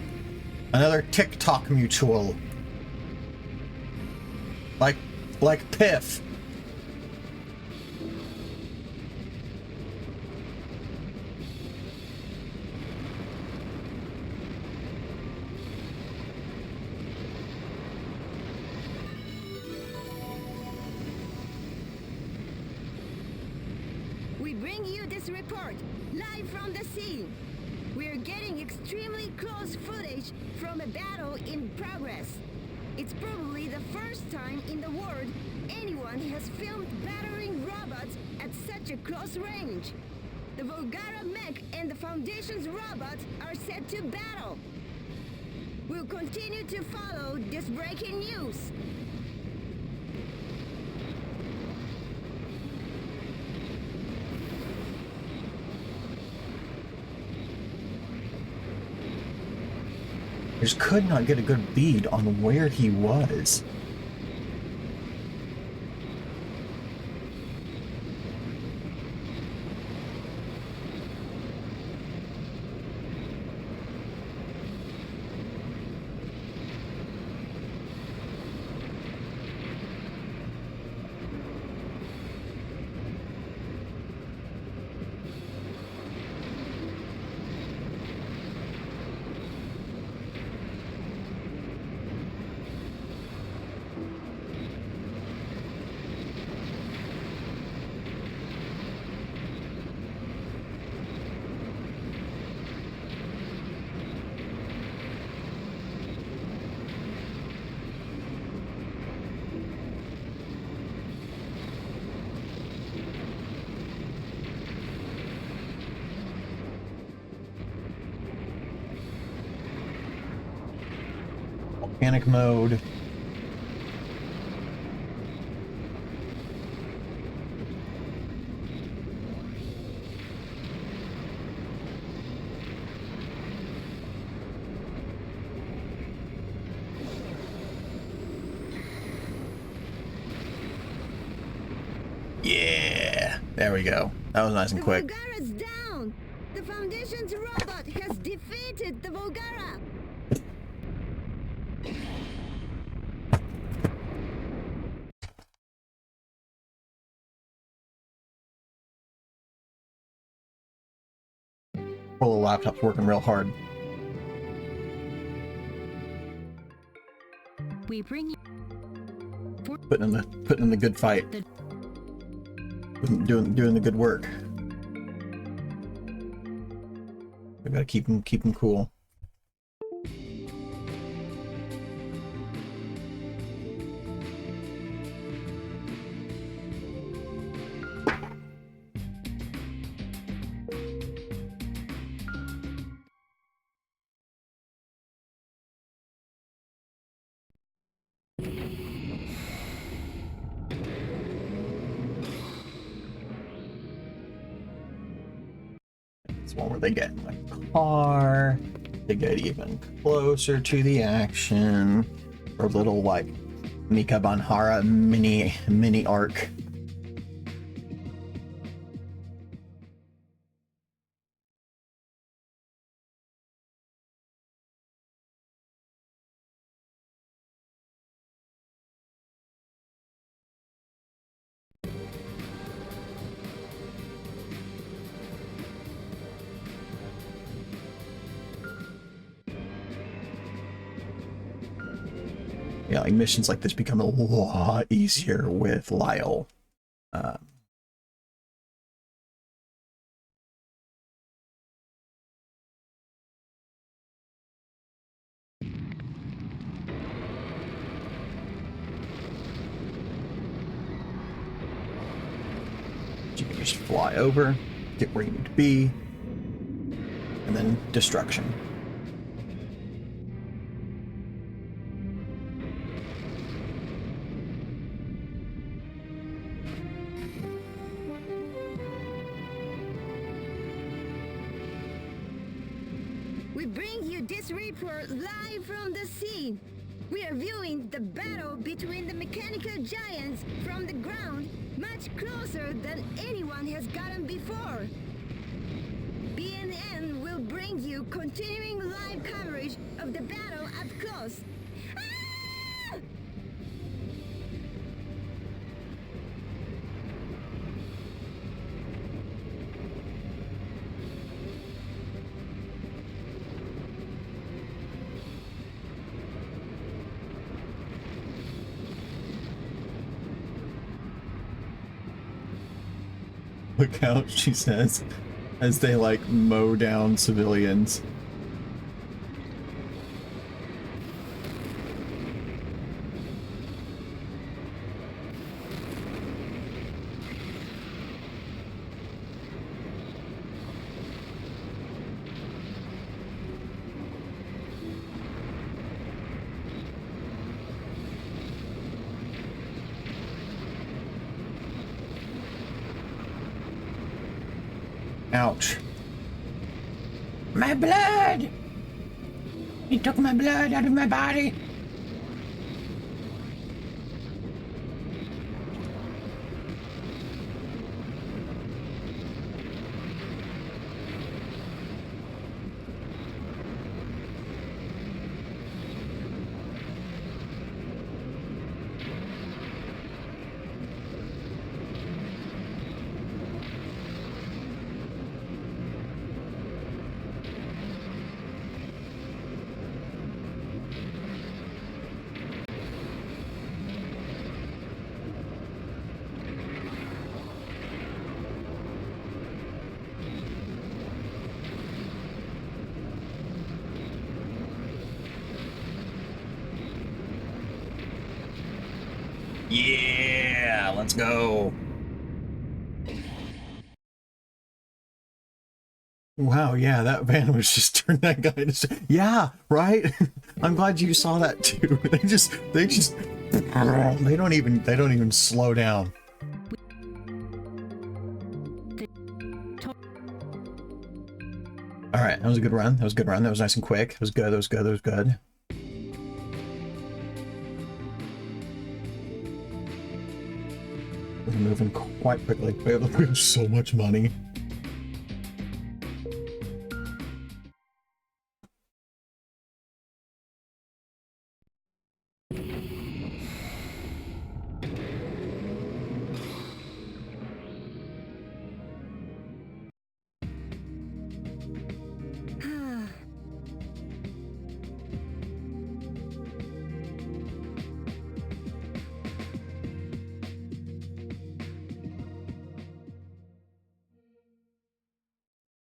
Another TikTok mutual. Like Piff. We bring you this report live from the scene. We're getting extremely close footage from a battle in progress. It's probably the first time in the world anyone has filmed battering robots at such a close range. The Volgara mech and the Foundation's robots are set to battle. We'll continue to follow this breaking news. I just could not get a good bead on where he was. Panic mode. Yeah, there we go. That was nice and quick. The Volgara's down. The Foundation's robot has defeated the Volgara. Well, the laptop's working real hard. We bring you... Putting in the good fight. Doing the good work. We gotta keep him cool. It's one where they get in the car, they get even closer to the action, or little like Mika Banhara mini arc. Yeah, like missions like this become a lot easier with Lyle. You can just fly over, get where you need to be, and then destruction. We bring you this report live from the scene. We are viewing the battle between the mechanical giants from the ground, much closer than anyone has gotten before. BNN will bring you continuing live coverage of the battle up close. Ah! Look out, she says, as they like mow down civilians. Ouch. My blood! He took my blood out of my body. Yeah, let's go. Wow, yeah, that van was just turned that guy into... Yeah, right? I'm glad you saw that too. They don't even slow down. All right, that was a good run. That was a good run. That was nice and quick. That was good. That was good. That was good. We're moving quite quickly. We have so much money.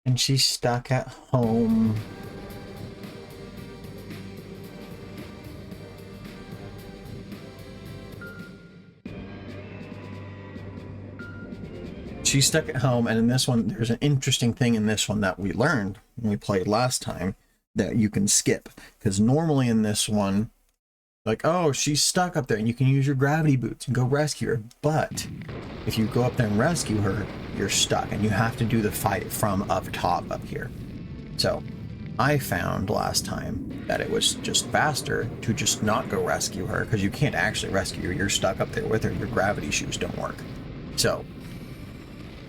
And she's stuck at home. She's stuck at home, and in this one, there's an interesting thing in this one that we learned when we played last time that you can skip. Because normally in this one, like, oh, she's stuck up there, and you can use your gravity boots and go rescue her. But if you go up there and rescue her, you're stuck, and you have to do the fight from up top up here. So I found last time that it was just faster to just not go rescue her, because you can't actually rescue her. You're stuck up there with her. Your gravity shoes don't work. So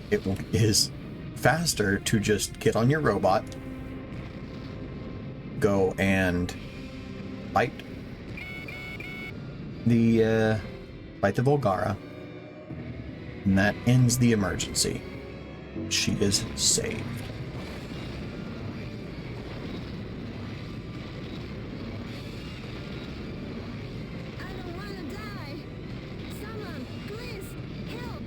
it is faster to just get on your robot, go and fight the Volgara, and that ends the emergency. She is saved. I don't want to die. Someone, please, help.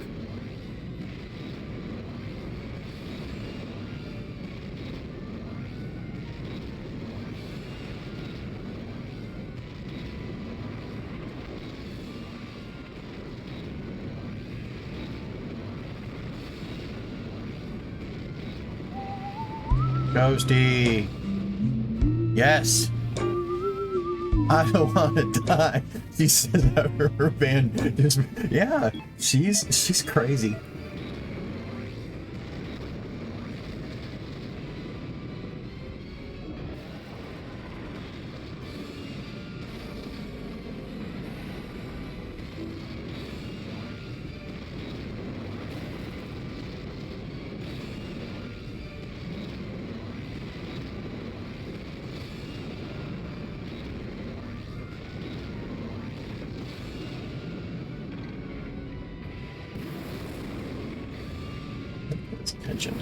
Ghosty. Yes. I don't want to die. She says that her band just, yeah, she's crazy. Attention.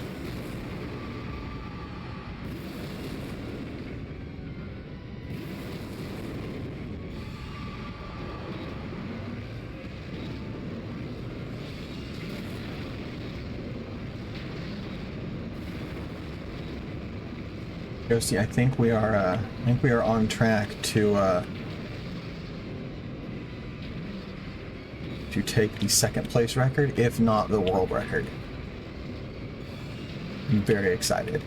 Ghosty, I think we are on track to take the second place record, if not the world record. I'm very excited.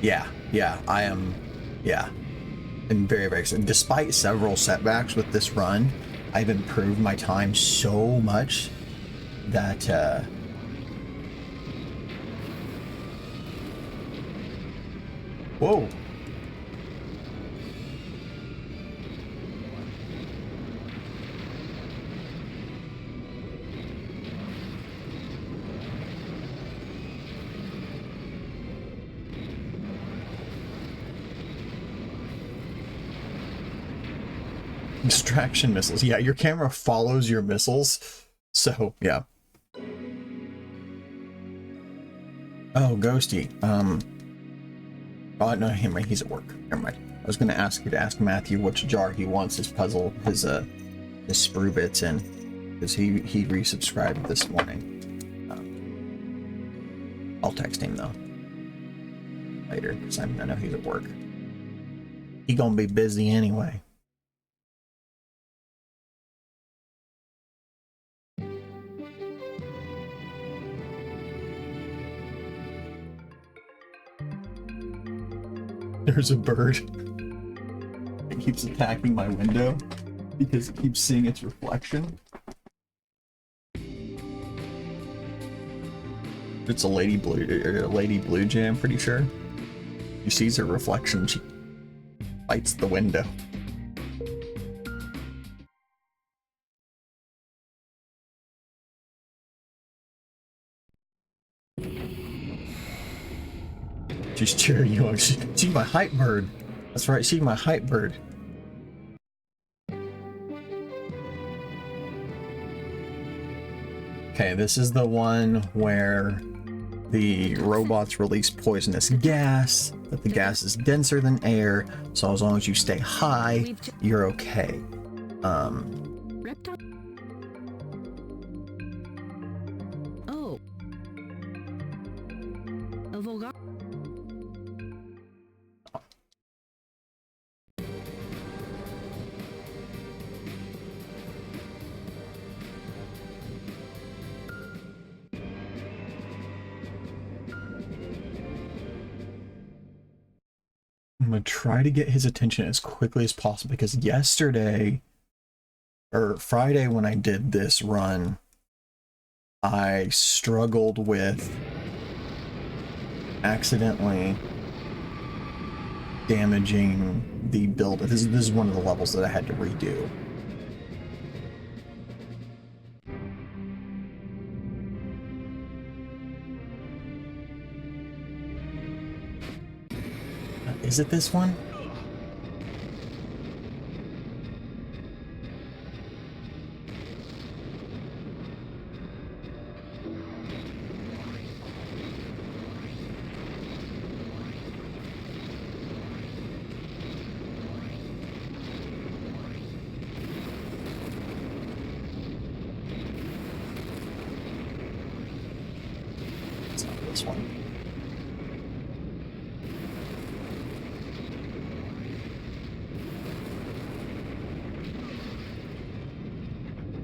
Yeah, I am, yeah. I'm very, very excited. Despite several setbacks with this run, I've improved my time so much that, whoa. Distraction missiles. Yeah, your camera follows your missiles. So, yeah. Oh, Ghosty. Oh, no, he's at work. Never mind. I was going to ask you to ask Matthew which jar he wants his puzzle, his sprue bits in. Because he resubscribed this morning. I'll text him, though. Later, because I know he's at work. He gonna be busy anyway. There's a bird. It keeps attacking my window because it keeps seeing its reflection. It's a lady blue jay, I'm pretty sure. She sees her reflection, she bites the window. She's cheering you on. She's my hype bird. That's right, she's my hype bird. Okay, this is the one where the robots release poisonous gas, but the gas is denser than air, so as long as you stay high, you're okay. Oh. A Volgar. gonna try to get his attention as quickly as possible, because yesterday or Friday when I did this run, I struggled with accidentally damaging the build. This is one of the levels that I had to redo. Is it this one? It's not this one.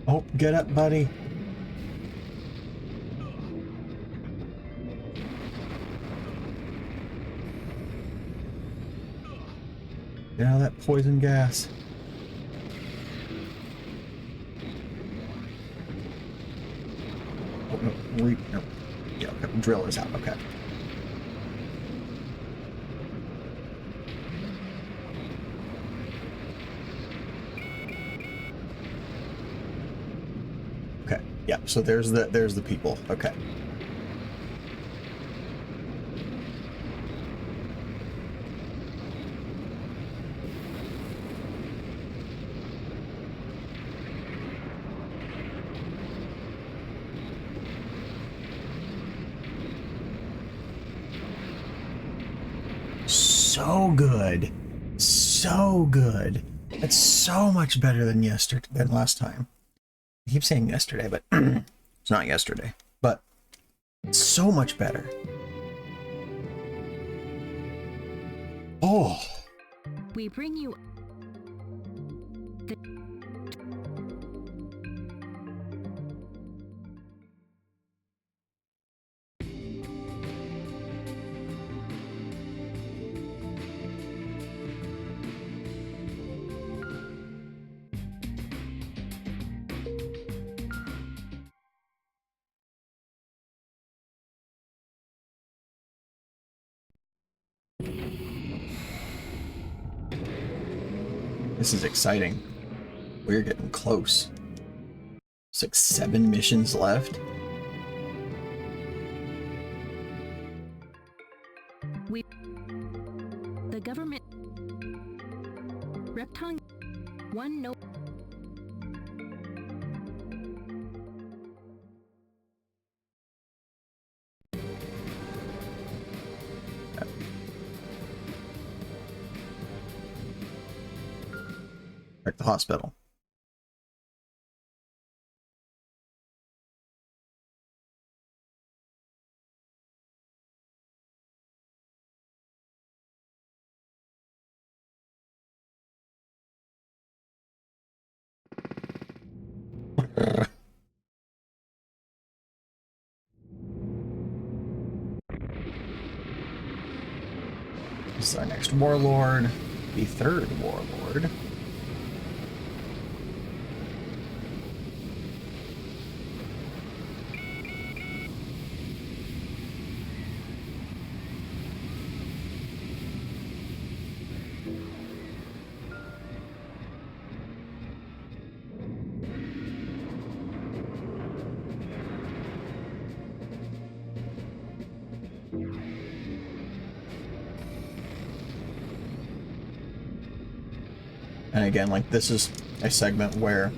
Oh, get up, buddy. Get out of that poison gas. Oh, no, no. Yeah, okay. Drill is out, okay. Okay, yeah, so there's the people, okay. So good. So good. It's so much better than last time. I keep saying yesterday, but it's not yesterday. But it's so much better. Oh. We bring you This is exciting. We're getting close. It's like 7 missions left. the government Repton one no At the hospital. This is our next warlord, the 3rd warlord. And again, like, this is a segment where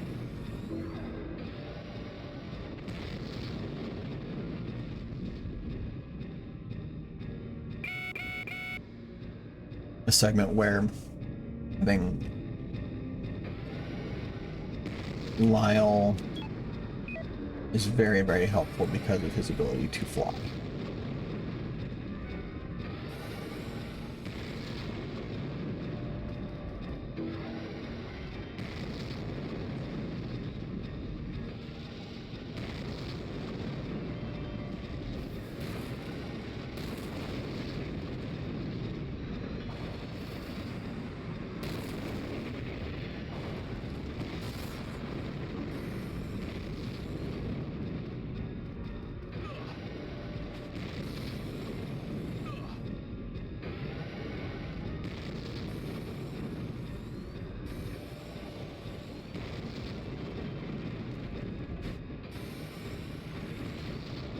I think Lyle is very, very helpful because of his ability to fly.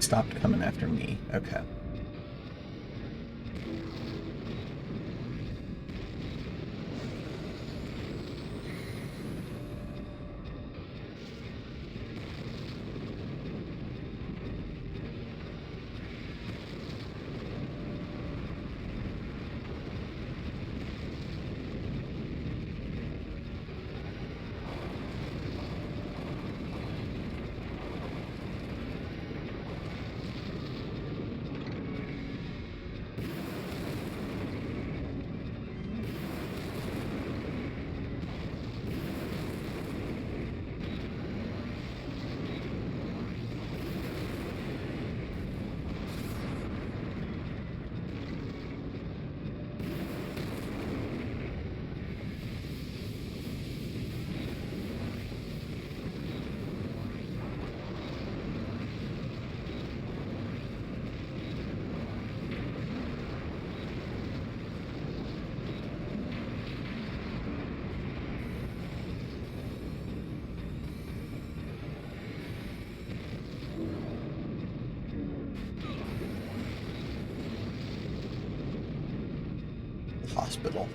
stopped coming after me. Okay. Hospital.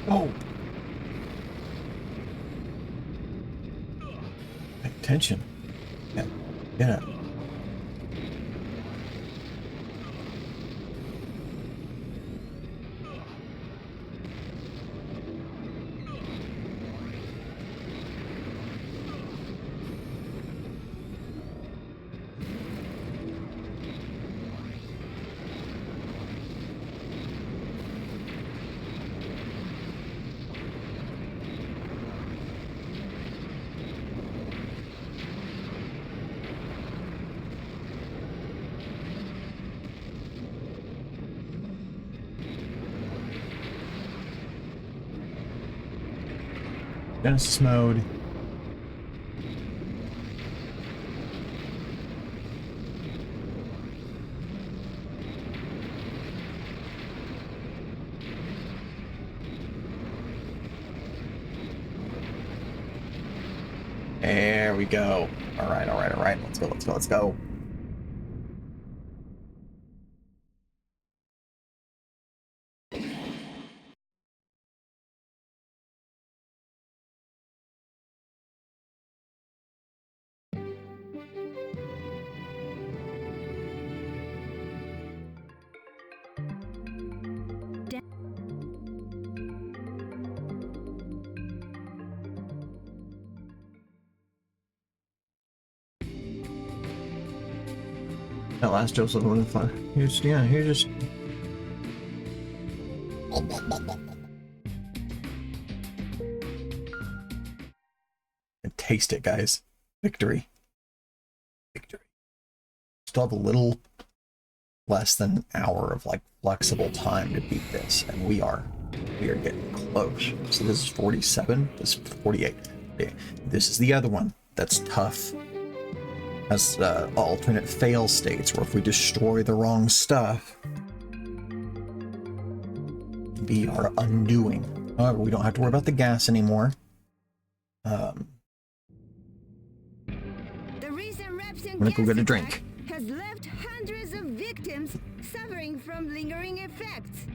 Oh! Pay attention. Yeah. Get up. Genesis mode. There we go. All right, all right, all right. Let's go, let's go, let's go. That last joke's a little fun. Here's just. And taste it, guys. Victory. Victory. Still have a little less than an hour of like flexible time to beat this, and we are getting close. So this is 47. This is 48. Okay. This is the other one that's tough. Has alternate fail states where if we destroy the wrong stuff, be our undoing. However, we don't have to worry about the gas anymore. The recent Repton I'm gonna go gas get a drink. attack has left hundreds of victims suffering from lingering effects.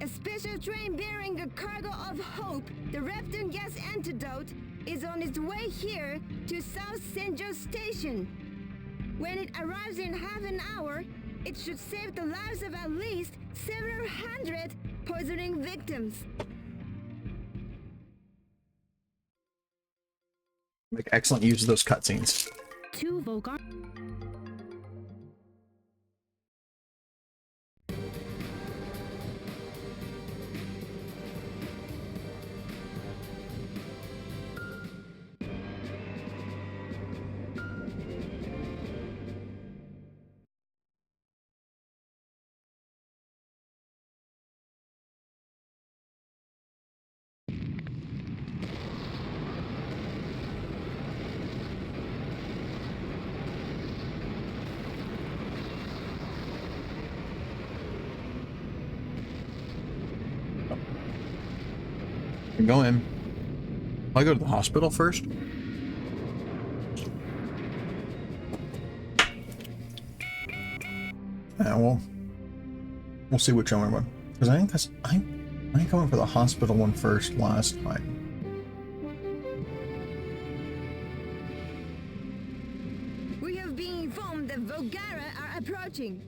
A special train bearing a cargo of hope, the Repton gas antidote, is on its way here to South Senjo Station. When it arrives in half an hour, it should save the lives of at least several hundred poisoning victims. Make excellent use of those cutscenes. Two Volgar. can go in. I'll go to the hospital first. Yeah, we'll see which one we're going. Because I think that's I going for the hospital one first last time. We have been informed that Volgara are approaching.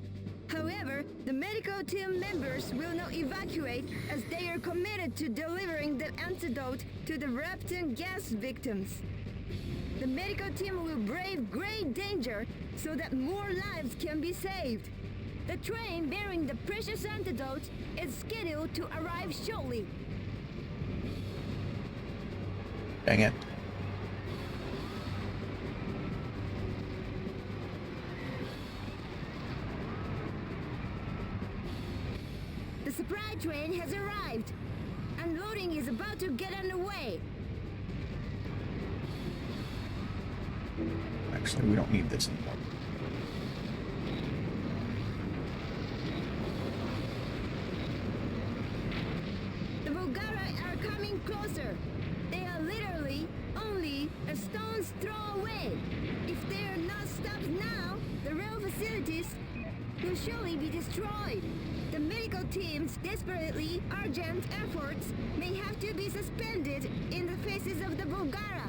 However, the medical team members will not evacuate as they are committed to delivering the antidote to the Repton gas victims. The medical team will brave great danger so that more lives can be saved. The train bearing the precious antidote is scheduled to arrive shortly. Dang it. The supply train has arrived. Unloading is about to get underway. Actually, we don't need this anymore. The Volgara are coming closer. They are literally only a stone's throw away. If they are not stopped now, the rail facilities will surely be destroyed. The medical team's desperately urgent efforts may have to be suspended in the faces of the Volgara.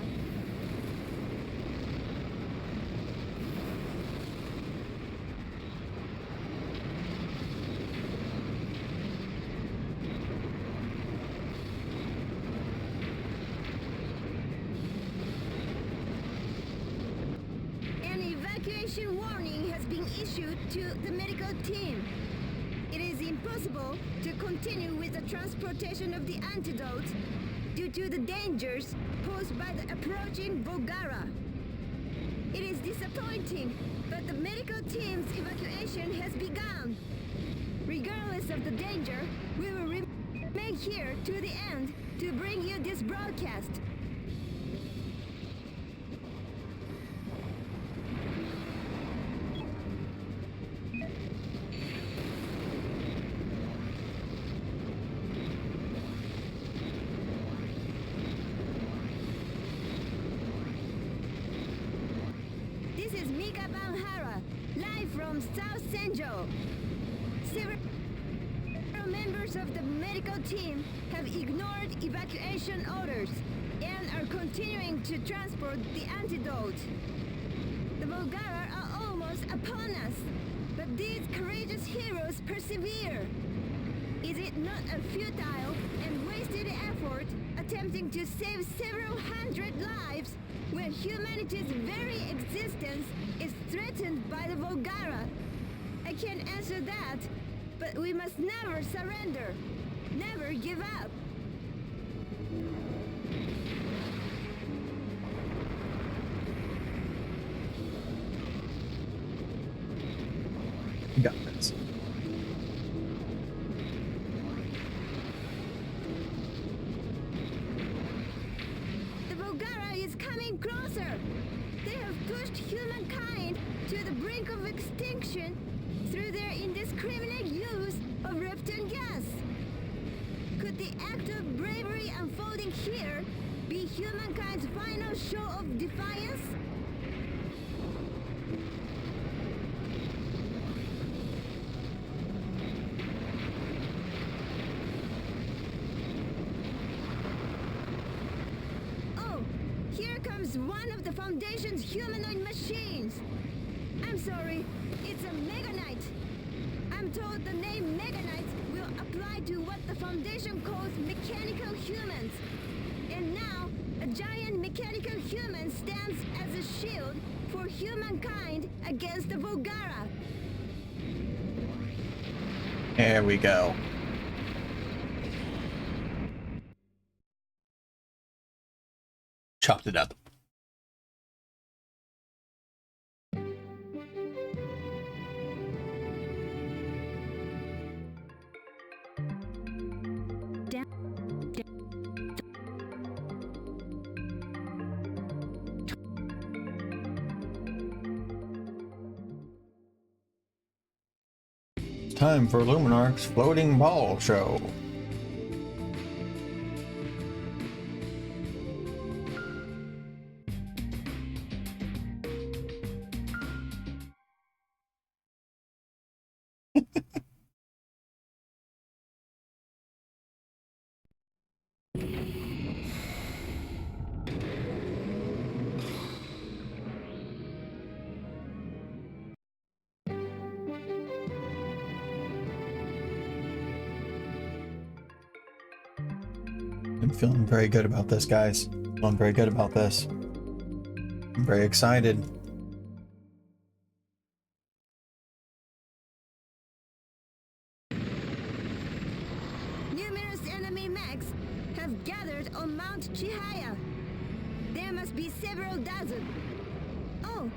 An evacuation warning has been issued to the medical team. It is impossible to continue with the transportation of the antidote due to the dangers posed by the approaching Volgara. It is disappointing, but the medical team's evacuation has begun. Regardless of the danger, we will remain here to the end to bring you this broadcast. This is Mika Banhara, live from South Senjo. Several members of the medical team have ignored evacuation orders and are continuing to transport the antidote. The Volgara are almost upon us, but these courageous heroes persevere. Is it not a futile and wasted effort attempting to save several hundred lives when humanity's very existence is threatened by the Volgara? I can't answer that, but we must never surrender, never give up. We got this. The Volgara is coming closer. They have pushed humankind to the brink of extinction through their indiscriminate use of Repton gas. Could the act of bravery unfolding here be humankind's final show of defiance? Oh, here comes one of the Foundation's humanoid machines. I'm sorry, it's a Meganite. I'm told the name Meganite will apply to what the Foundation calls mechanical humans. And now, a giant mechanical human stands as a shield for humankind against the Volgara. There we go. Chopped it up. Time for Luminarch's floating ball show. I'm feeling very good about this, guys. Feeling very good about this. I'm very excited. Numerous enemy mechs have gathered on Mount Chihaya. There must be several dozen. Oh,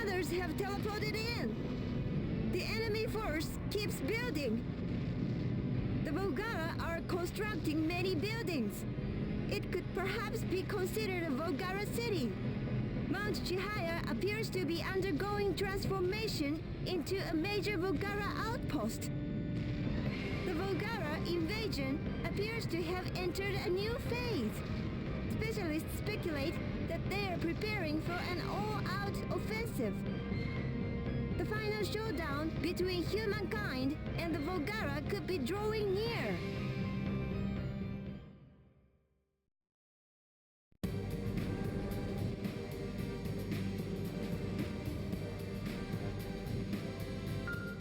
others have teleported in. The enemy force keeps building. The Volgara are constructing many buildings. It could perhaps be considered a Volgara city. Mount Chihaya appears to be undergoing transformation into a major Volgara outpost. The Volgara invasion appears to have entered a new phase. Specialists speculate that they are preparing for an all-out offensive. The final showdown between humankind and the Volgara could be drawing near.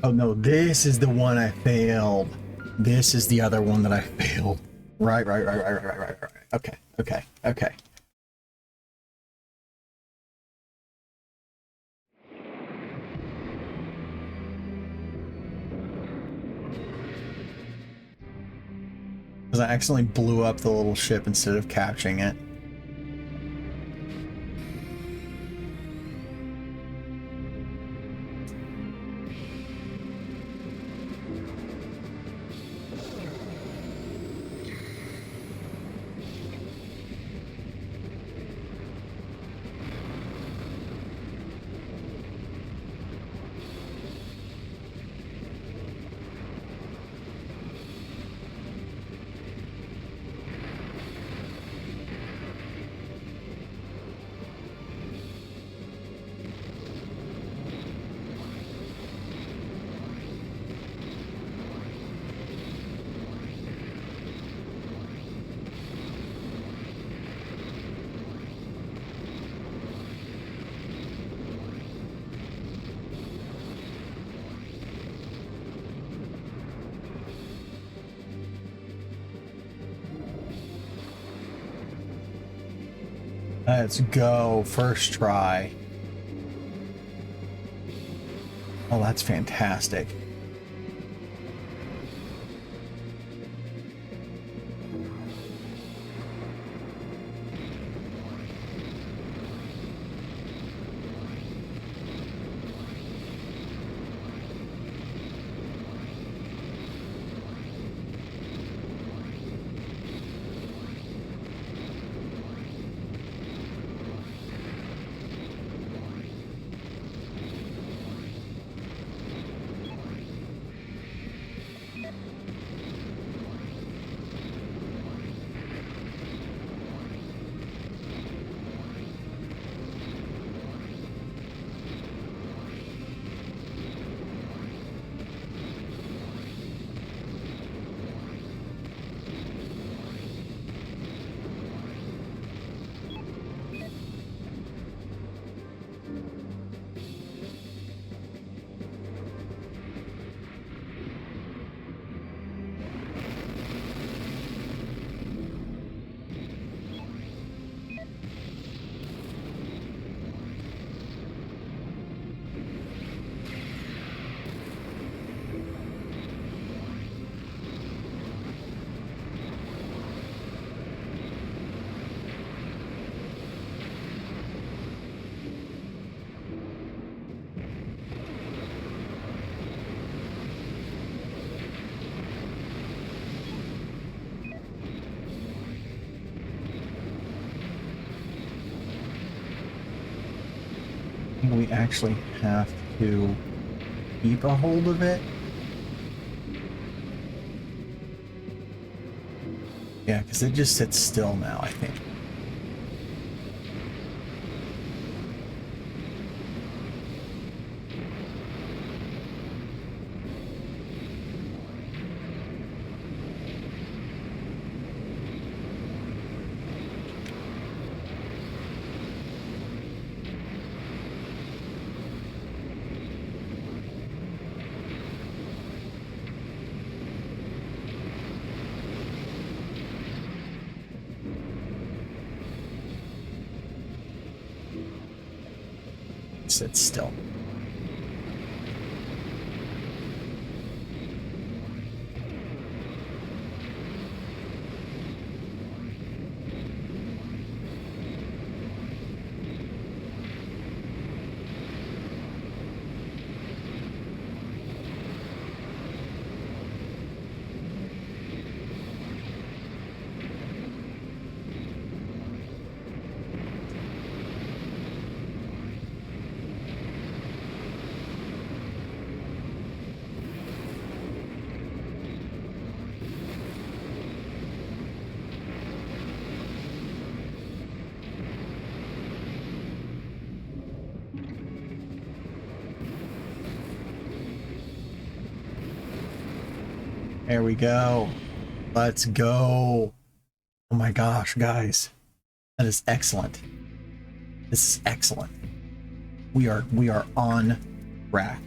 Oh no, this is the one I failed. This is the other one that I failed. Right. Okay. Because I accidentally blew up the little ship instead of capturing it. Let's go. First try. Oh, that's fantastic. We actually have to keep a hold of it. Yeah, because it just sits still now, I think. sit still. There we go. Let's go. Oh my gosh, guys. That is excellent. This is excellent. We are on track.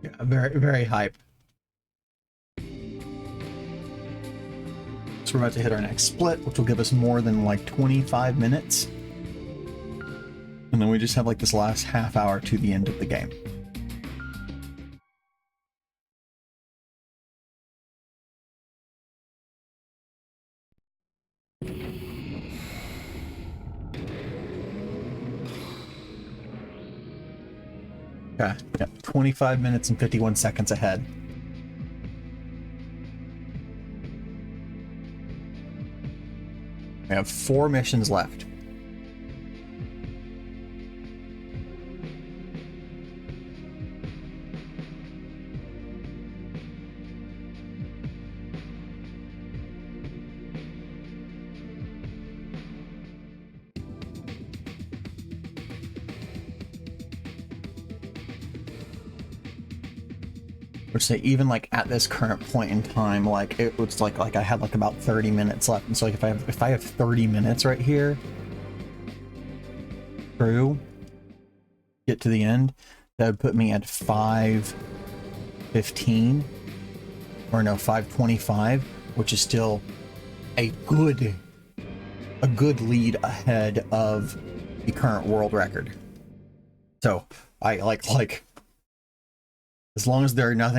Yeah, very, very hype. So we're about to hit our next split, which will give us more than like 25 minutes. And then we just have like this last half hour to the end of the game. Okay, yep, 25 minutes and 51 seconds ahead. We have 4 missions left. Or say even like at this current point in time, like it was like I had like about 30 minutes left, and so like if I have 30 minutes right here through get to the end, that would put me at 5:15 or no 5:25, which is still a good lead ahead of the current world record. So I like as long as there's no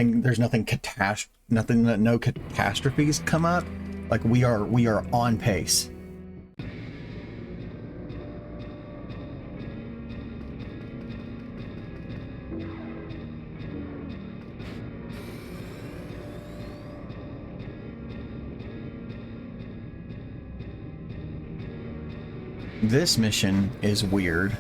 catastrophes come up, like we are on pace. This mission is weird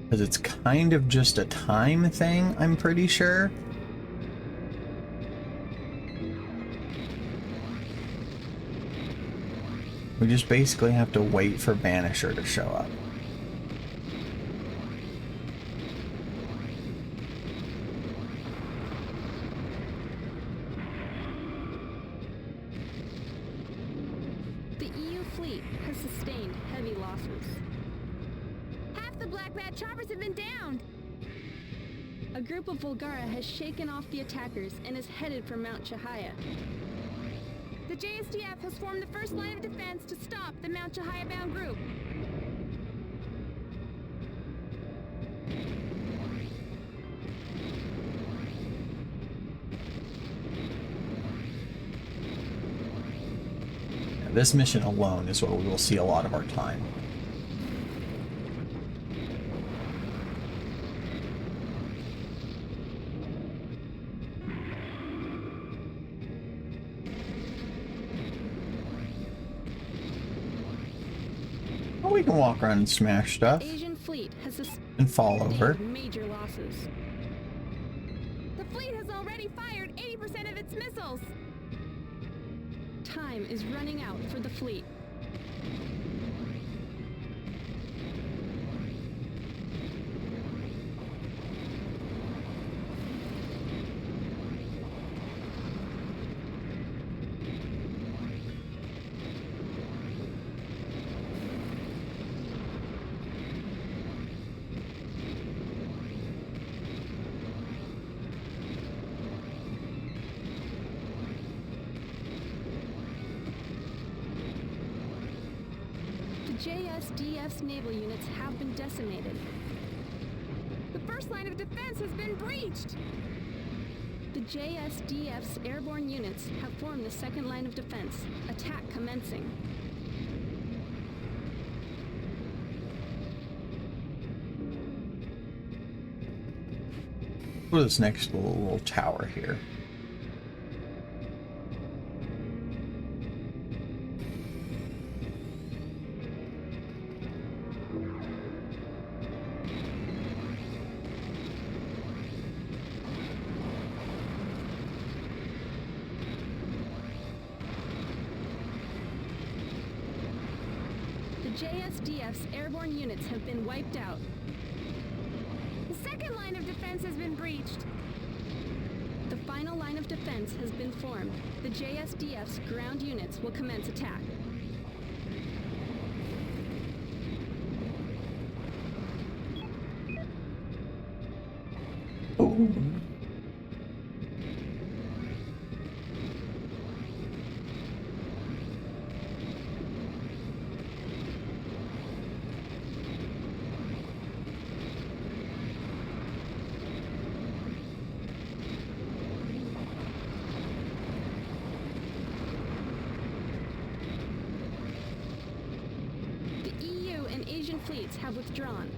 because it's kind of just a time thing, I'm pretty sure. We just basically have to wait for Banisher to show up. The EU fleet has sustained heavy losses. Half the Black Bat choppers have been downed. A group of Volgara has shaken off the attackers and is headed for Mount Chahaya. The JSDF has formed the first line of defense to stop the Mount Chahaya-bound group. This mission alone is where we will see a lot of our time. Well, we can walk around and smash stuff Asian fleet has and fall over. major losses. The fleet has already fired 80% of its missiles. Time is running out for the fleet. JSDF's naval units have been decimated. The first line of defense has been breached. The JSDF's airborne units have formed the second line of defense. Attack commencing. Go to this next little tower here. JSDF's airborne units have been wiped out. The second line of defense has been breached. The final line of defense has been formed. The JSDF's ground units will commence attack. Oh. Fleets have withdrawn.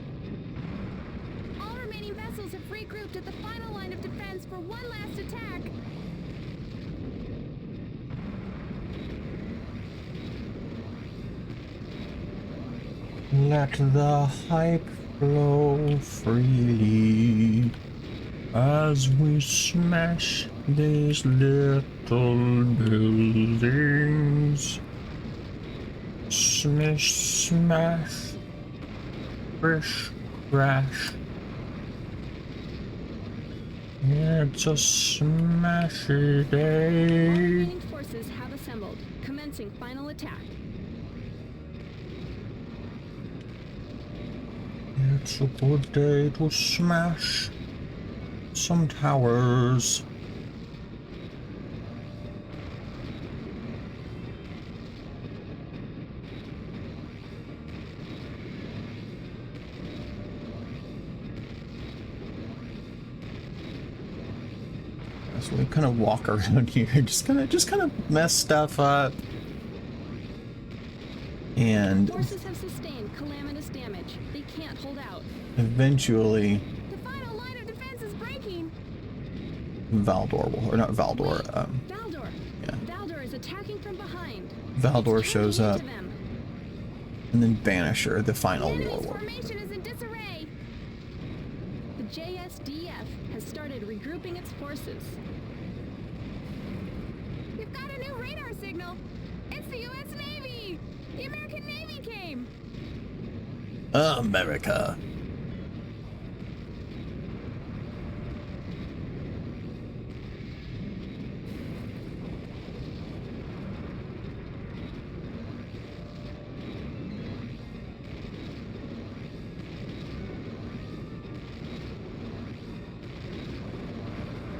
All remaining vessels have regrouped at the final line of defense for one last attack. Let the hype flow freely as we smash these little buildings. Smash, smash. Crash, crash. It's a smashy All day. remaining forces have assembled, commencing final attack. It's a good day to smash some towers. So we kind of walk around here, just kind of mess stuff up, and Forces have sustained calamitous damage. They can't hold out. eventually, The final line of defense is breaking. Valdor will, or not Valdor, Valdor. yeah. Valdor is attacking from behind. Valdor It's shows turning up, into them. and then Banisher, the final The enemy's warlord. formation is in disarray. The JSDF has started regrouping its forces. We've got a new radar signal. It's the U.S. Navy. The American Navy came. America.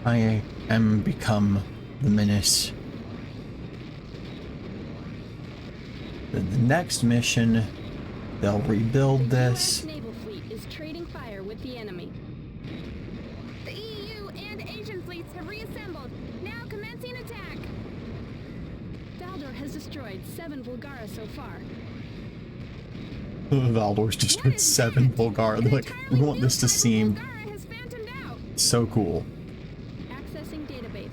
I am become the menace. Then the next mission, they'll rebuild The this. US naval fleet is trading fire with the enemy. The EU and Asian fleets have reassembled. Now commencing attack. Valdor has destroyed 7 Vulgara so far. Valdor's destroyed 7 Bulgar. They're like, we want this to seem Bulgara has phantomed out. so cool. Accessing database.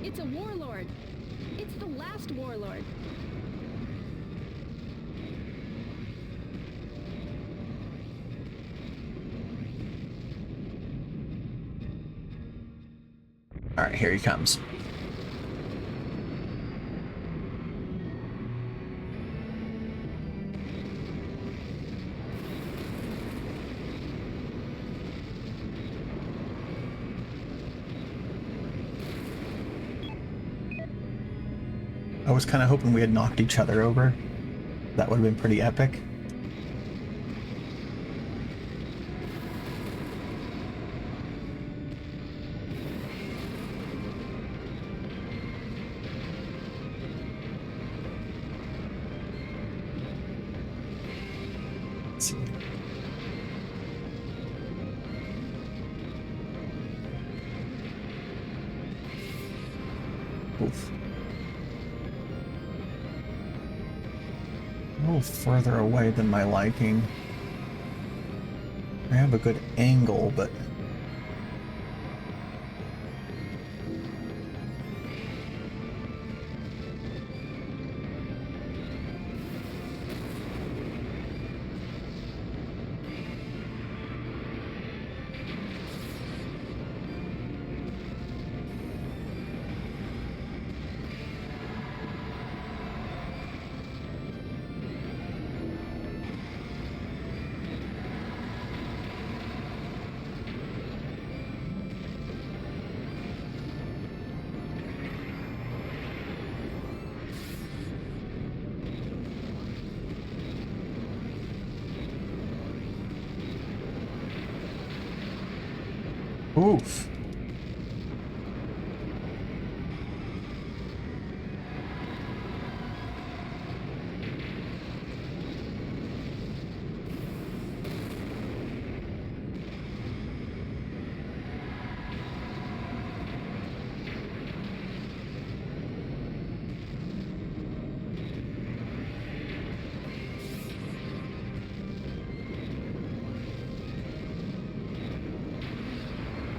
It's a warlord. It's the last warlord. Alright, here he comes. I was kind of hoping we had knocked each other over. That would have been pretty epic. Let's see. Oof. A little further away than my liking. I have a good angle, but oof.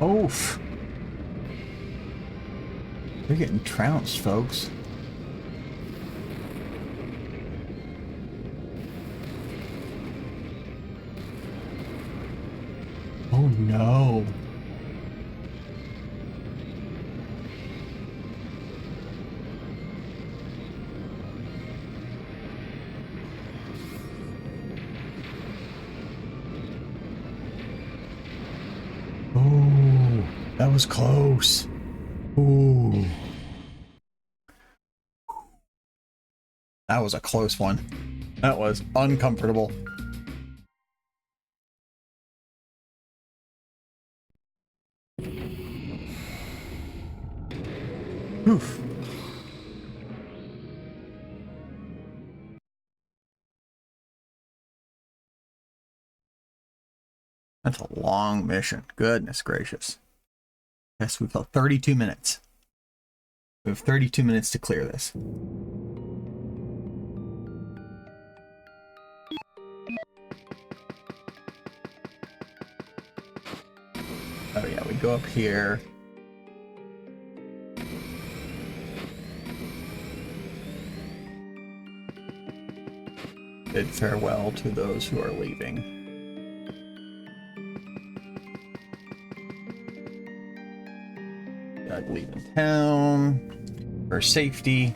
Oof. You're getting trounced, folks. Oh no. Oh, that was close. Ooh. That was a close one. That was uncomfortable. Oof. That's a long mission. Goodness gracious. Yes, we've got 32 minutes. We have 32 minutes to clear this. Oh yeah, we go up here. Bid farewell to those who are leaving. Gotta leave in town for safety.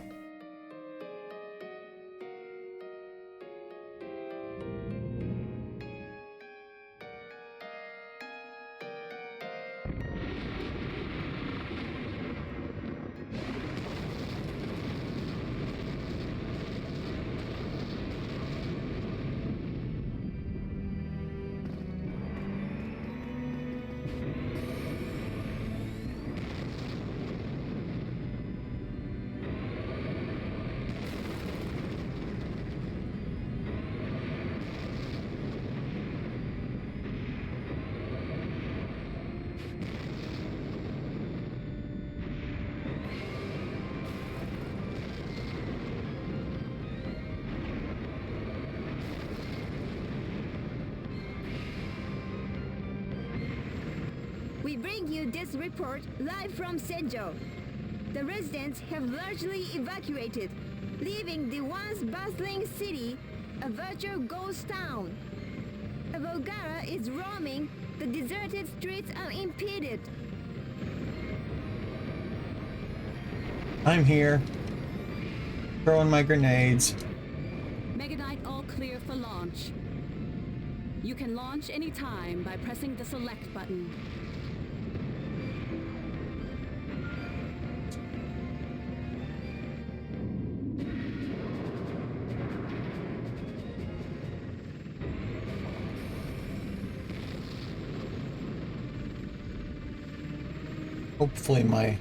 We bring you this report live from Senjo. The residents have largely evacuated, leaving the once bustling city a virtual ghost town. A Volgara is roaming the deserted streets unimpeded. I'm here. Throwing my grenades. Mega Knight all clear for launch. You can launch anytime by pressing the select button. Hopefully my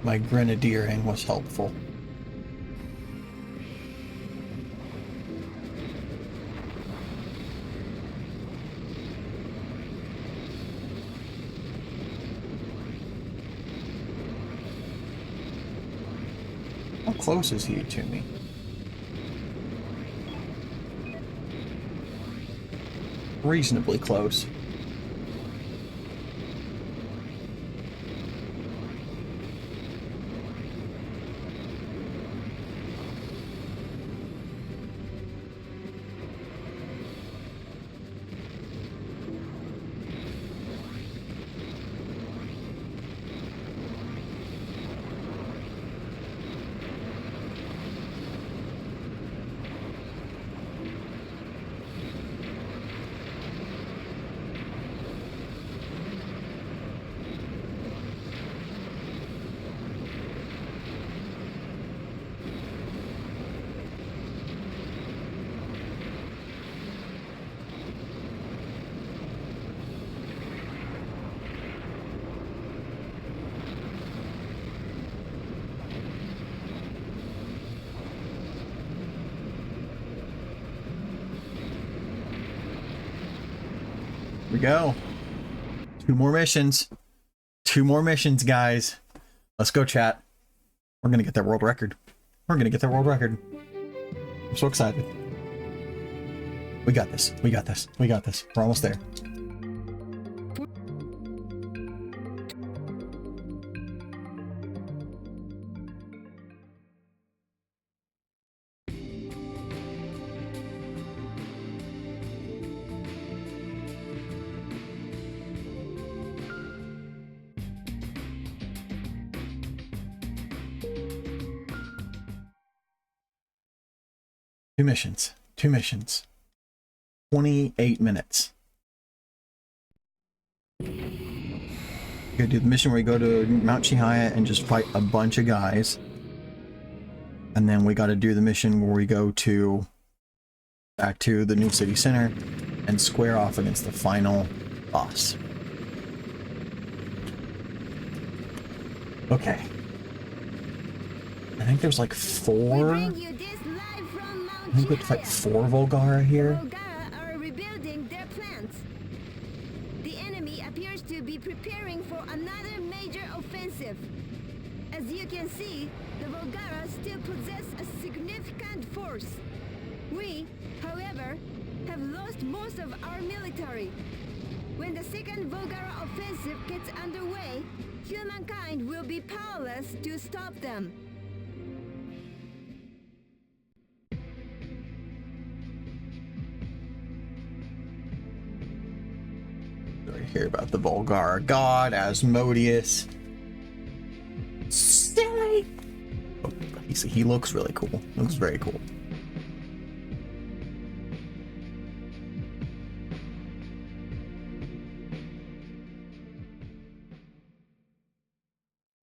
grenadiering was helpful. How close is he to me? Reasonably close. We go. 2 more missions. 2 more missions, guys. Let's go, chat. We're gonna get that world record. We're gonna get that world record. I'm so excited. We got this. We got this. We got this. We're almost there. Two missions. 28 minutes. We gotta do the mission where we go to Mount Chihaya and just fight a bunch of guys. And then we gotta do the mission where we go back to the new city center and square off against the final boss. Okay. I think there's like 4. I think we have to fight 4 Volgara here. Volgara are rebuilding their plants. The enemy appears to be preparing for another major offensive. As you can see, the Volgara still possess a significant force. We, however, have lost most of our military. When the second Volgara offensive gets underway, humankind will be powerless to stop them. Hear about the Volgara god Asmodeus. Silly. Oh, he looks really cool. Looks very cool.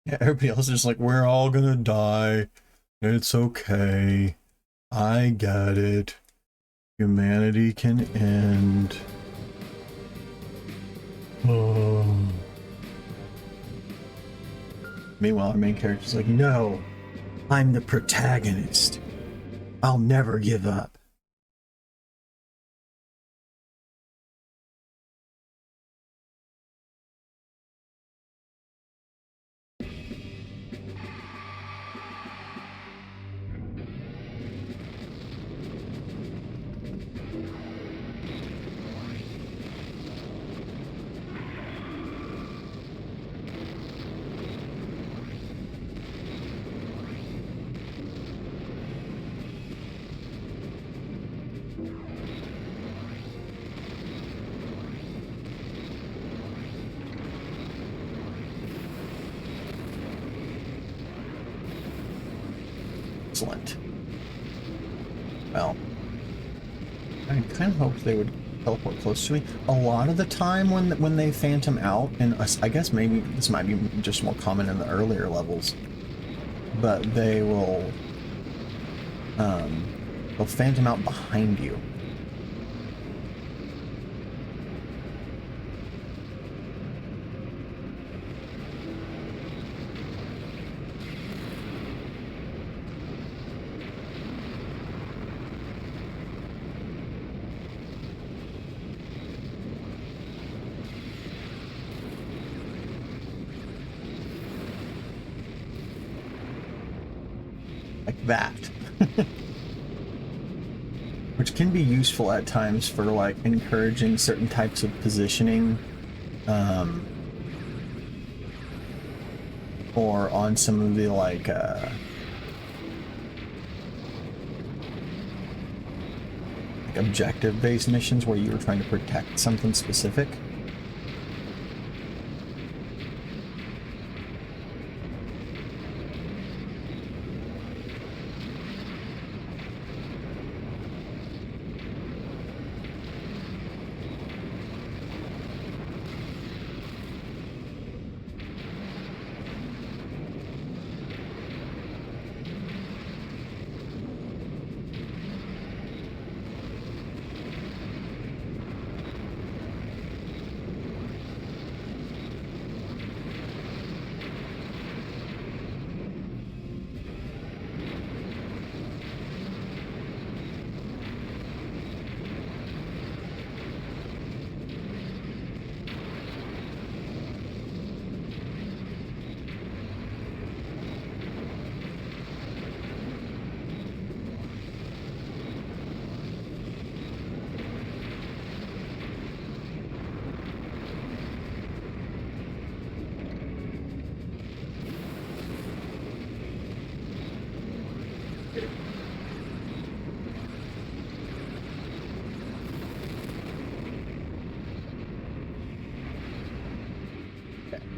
Yeah, everybody else is just like, we're all gonna die. It's okay. I get it. Humanity can end. Oh. Meanwhile, our main character's like, no, I'm the protagonist. I'll never give up. Excellent. Well, I kind of hoped they would teleport close to me. A lot of the time when they phantom out, and I guess maybe this might be just more common in the earlier levels, but they'll phantom out behind you. Like that. Which can be useful at times for like encouraging certain types of positioning, or on some of the like objective-based missions where you were trying to protect something specific.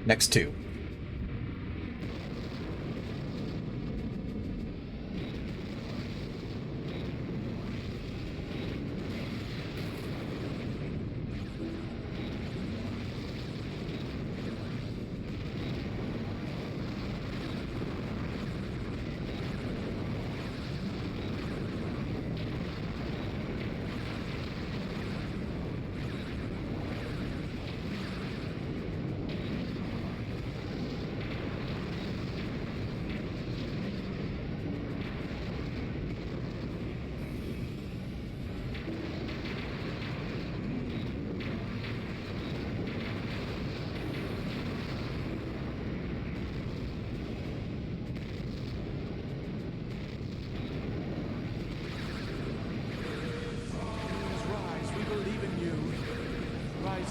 Next two.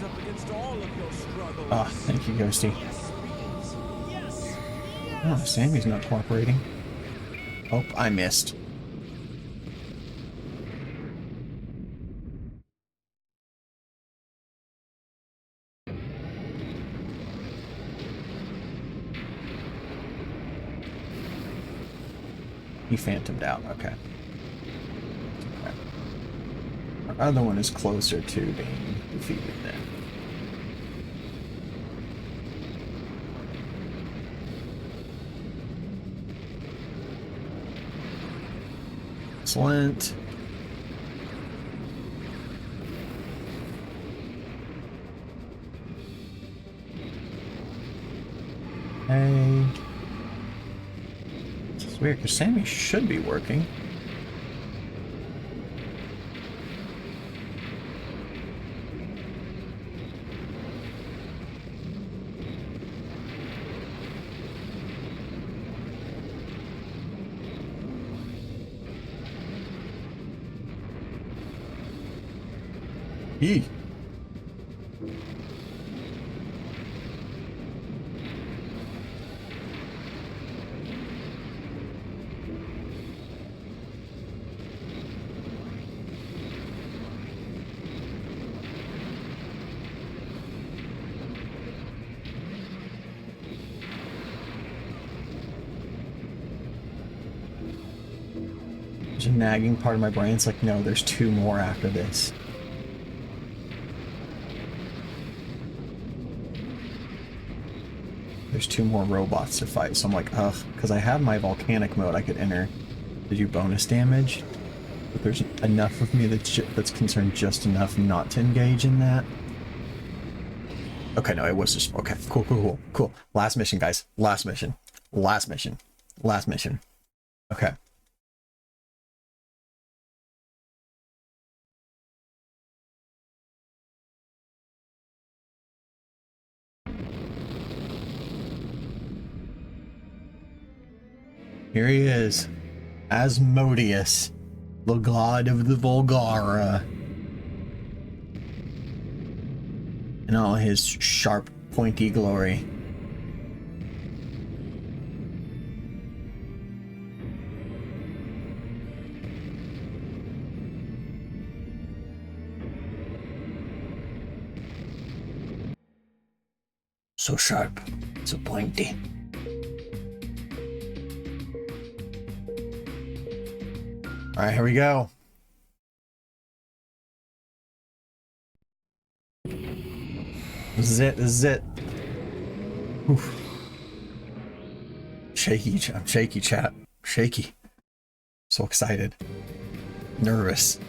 Up against all of your struggles. Ah, thank you, Ghosty. Oh, Sammy's not cooperating. Oh, I missed. He phantomed out, okay. Our other one is closer to being defeated then. Excellent. Hey. It's weird because Sammy should be working. Eee. There's a nagging part of my brain. It's like, no, there's 2 more after this. There's 2 more robots to fight, so I'm like, ugh, because I have my volcanic mode I could enter to do bonus damage, but there's enough of me that's concerned just enough not to engage in that. Okay, no, it was just, okay, cool. Last mission, guys. Last mission. Okay. Here he is, Asmodeus, the god of the Volgara, in all his sharp, pointy glory. So sharp, so pointy. All right, here we go. This is it. Oof. I'm shaky, chat. Shaky. So excited. Nervous.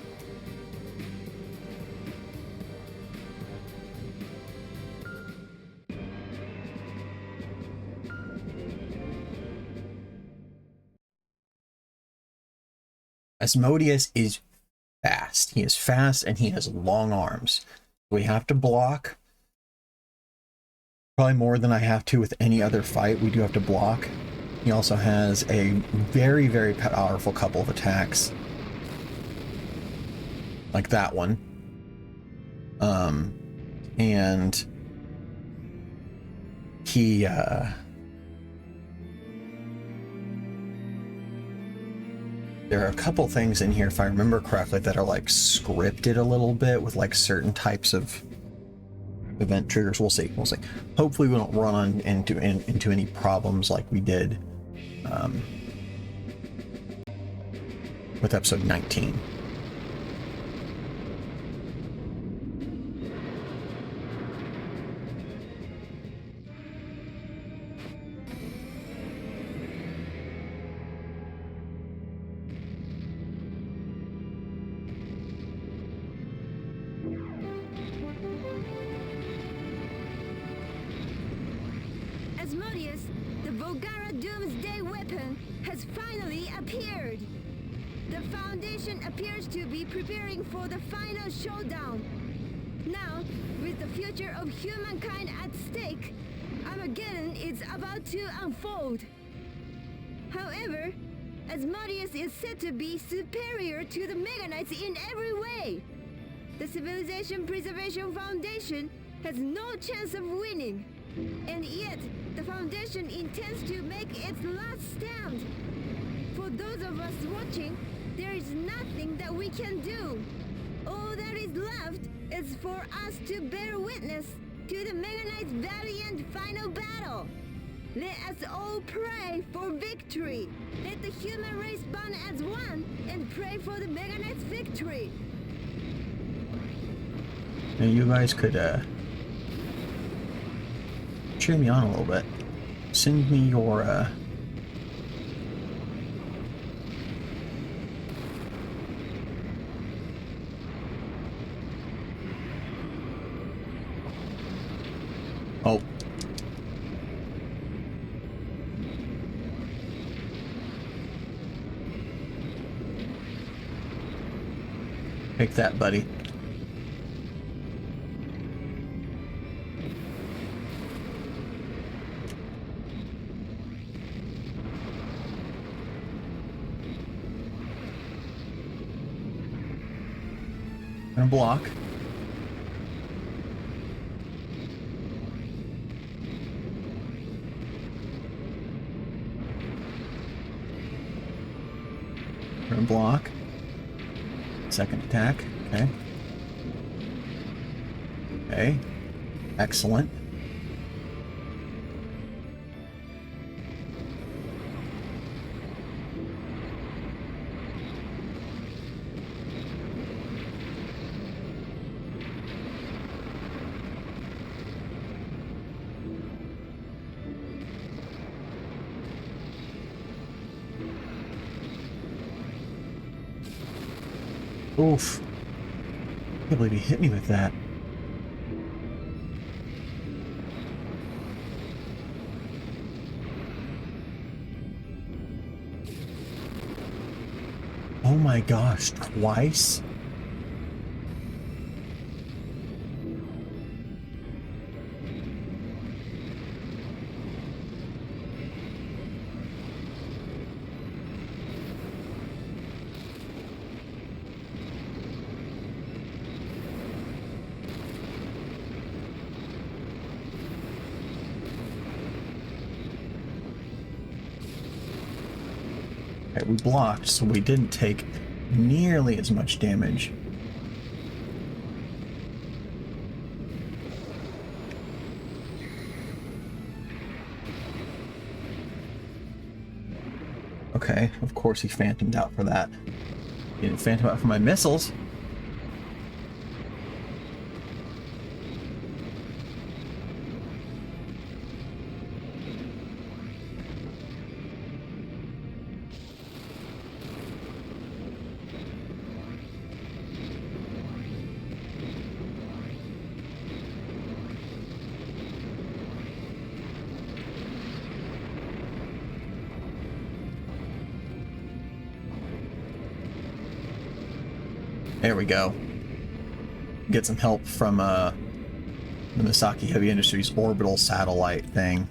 Asmodeus is fast. He is fast and he has long arms. We have to block. Probably more than I have to with any other fight. We do have to block. He also has a very, very powerful couple of attacks. Like that one. And he, there are a couple things in here, if I remember correctly, that are like scripted a little bit with like certain types of event triggers. We'll see. Hopefully we don't run into any problems like we did with episode 19. Asmodeus, the Volgara Doomsday weapon, has finally appeared. The Foundation appears to be preparing for the final showdown. Now, with the future of humankind at stake, Armageddon is about to unfold. However, Asmodeus is said to be superior to the Mega Knights in every way. The Civilization Preservation Foundation has no chance of winning. And yet, the Foundation intends to make its last stand. For those of us watching, there is nothing that we can do. All that is left is for us to bear witness to the Mega Knight's valiant final battle. Let us all pray for victory. Let the human race bond as one and pray for the Mega Knight's victory. Now you guys could cheer me on a little bit. Send me your oh. Take that, buddy. Gonna block. Gonna block. Second attack. Okay. Okay. Excellent. Oof. I can't believe he hit me with that. Oh my gosh, twice? Okay, we blocked, so we didn't take nearly as much damage. Okay, of course he phantomed out for that. He didn't phantom out for my missiles. There we go. Get some help from the Misaki Heavy Industries orbital satellite thing.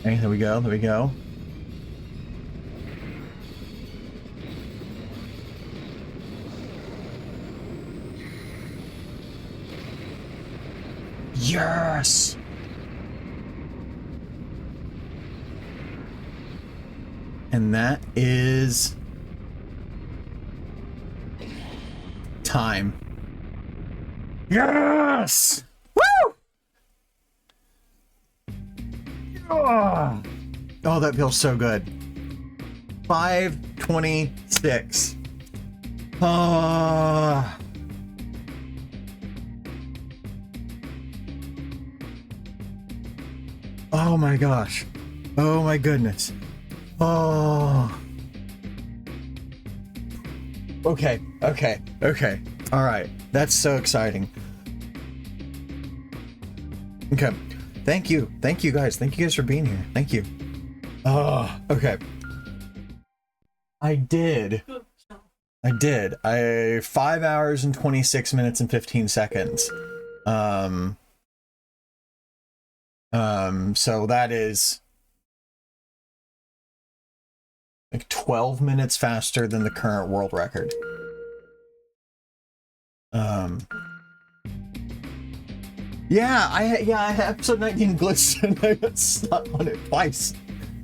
Okay, there we go, there we go. Yes! And that is time. Yes! Woo! Oh, that feels so good. 526. Oh my gosh. Oh my goodness. Oh. Okay, okay, okay. All right. That's so exciting. Okay. Thank you. Thank you guys. Thank you guys for being here. Thank you. Oh, okay. I did. 5 hours and 26 minutes and 15 seconds. So that is like 12 minutes faster than the current world record. Yeah, I had episode 19 glitched and I got stuck on it twice.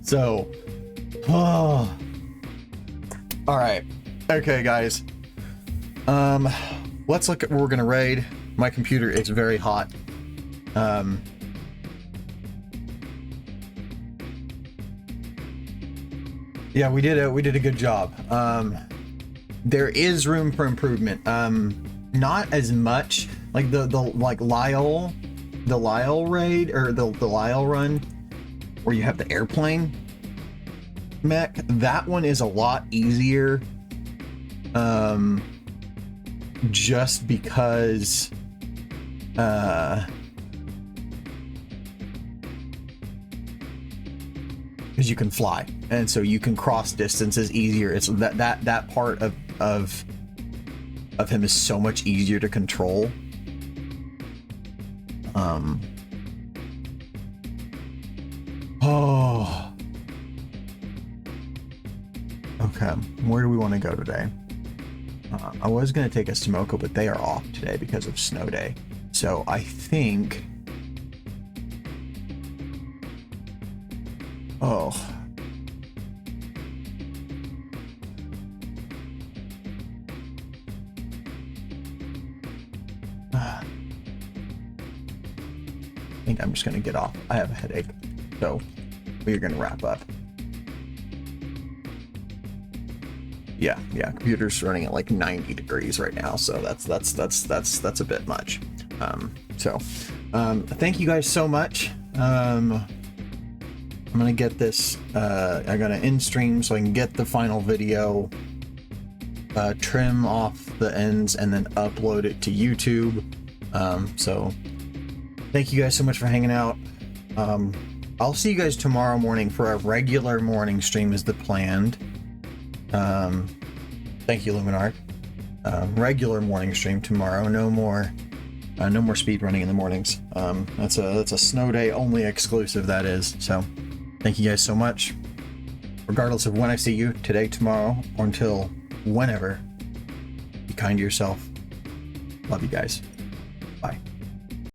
So, all right. Okay, guys. Let's look at what we're gonna raid. My computer is very hot. Yeah, we did a good job. There is room for improvement. Not as much like the Lyle raid or the Lyle run where you have the airplane mech. That one is a lot easier. Just because you can fly, and so you can cross distances easier. It's that part of him is so much easier to control. Oh. Okay, where do we want to go today? I was going to take us to Moko, but they are off today because of snow day. So I think... Oh. think I'm just gonna get off. I have a headache, so we're gonna wrap up. Yeah, computer's running at like 90 degrees right now, so that's a bit much. Thank you guys so much. I'm gonna get this. I'm gonna end stream so I can get the final video, trim off the ends, and then upload it to YouTube. So thank you guys so much for hanging out. I'll see you guys tomorrow morning for our regular morning stream is the planned. Thank you, Luminark. Regular morning stream tomorrow. No more speed running in the mornings. That's a snow day only exclusive, that is. So thank you guys so much. Regardless of when I see you, today, tomorrow, or until whenever, be kind to yourself. Love you guys. Bye.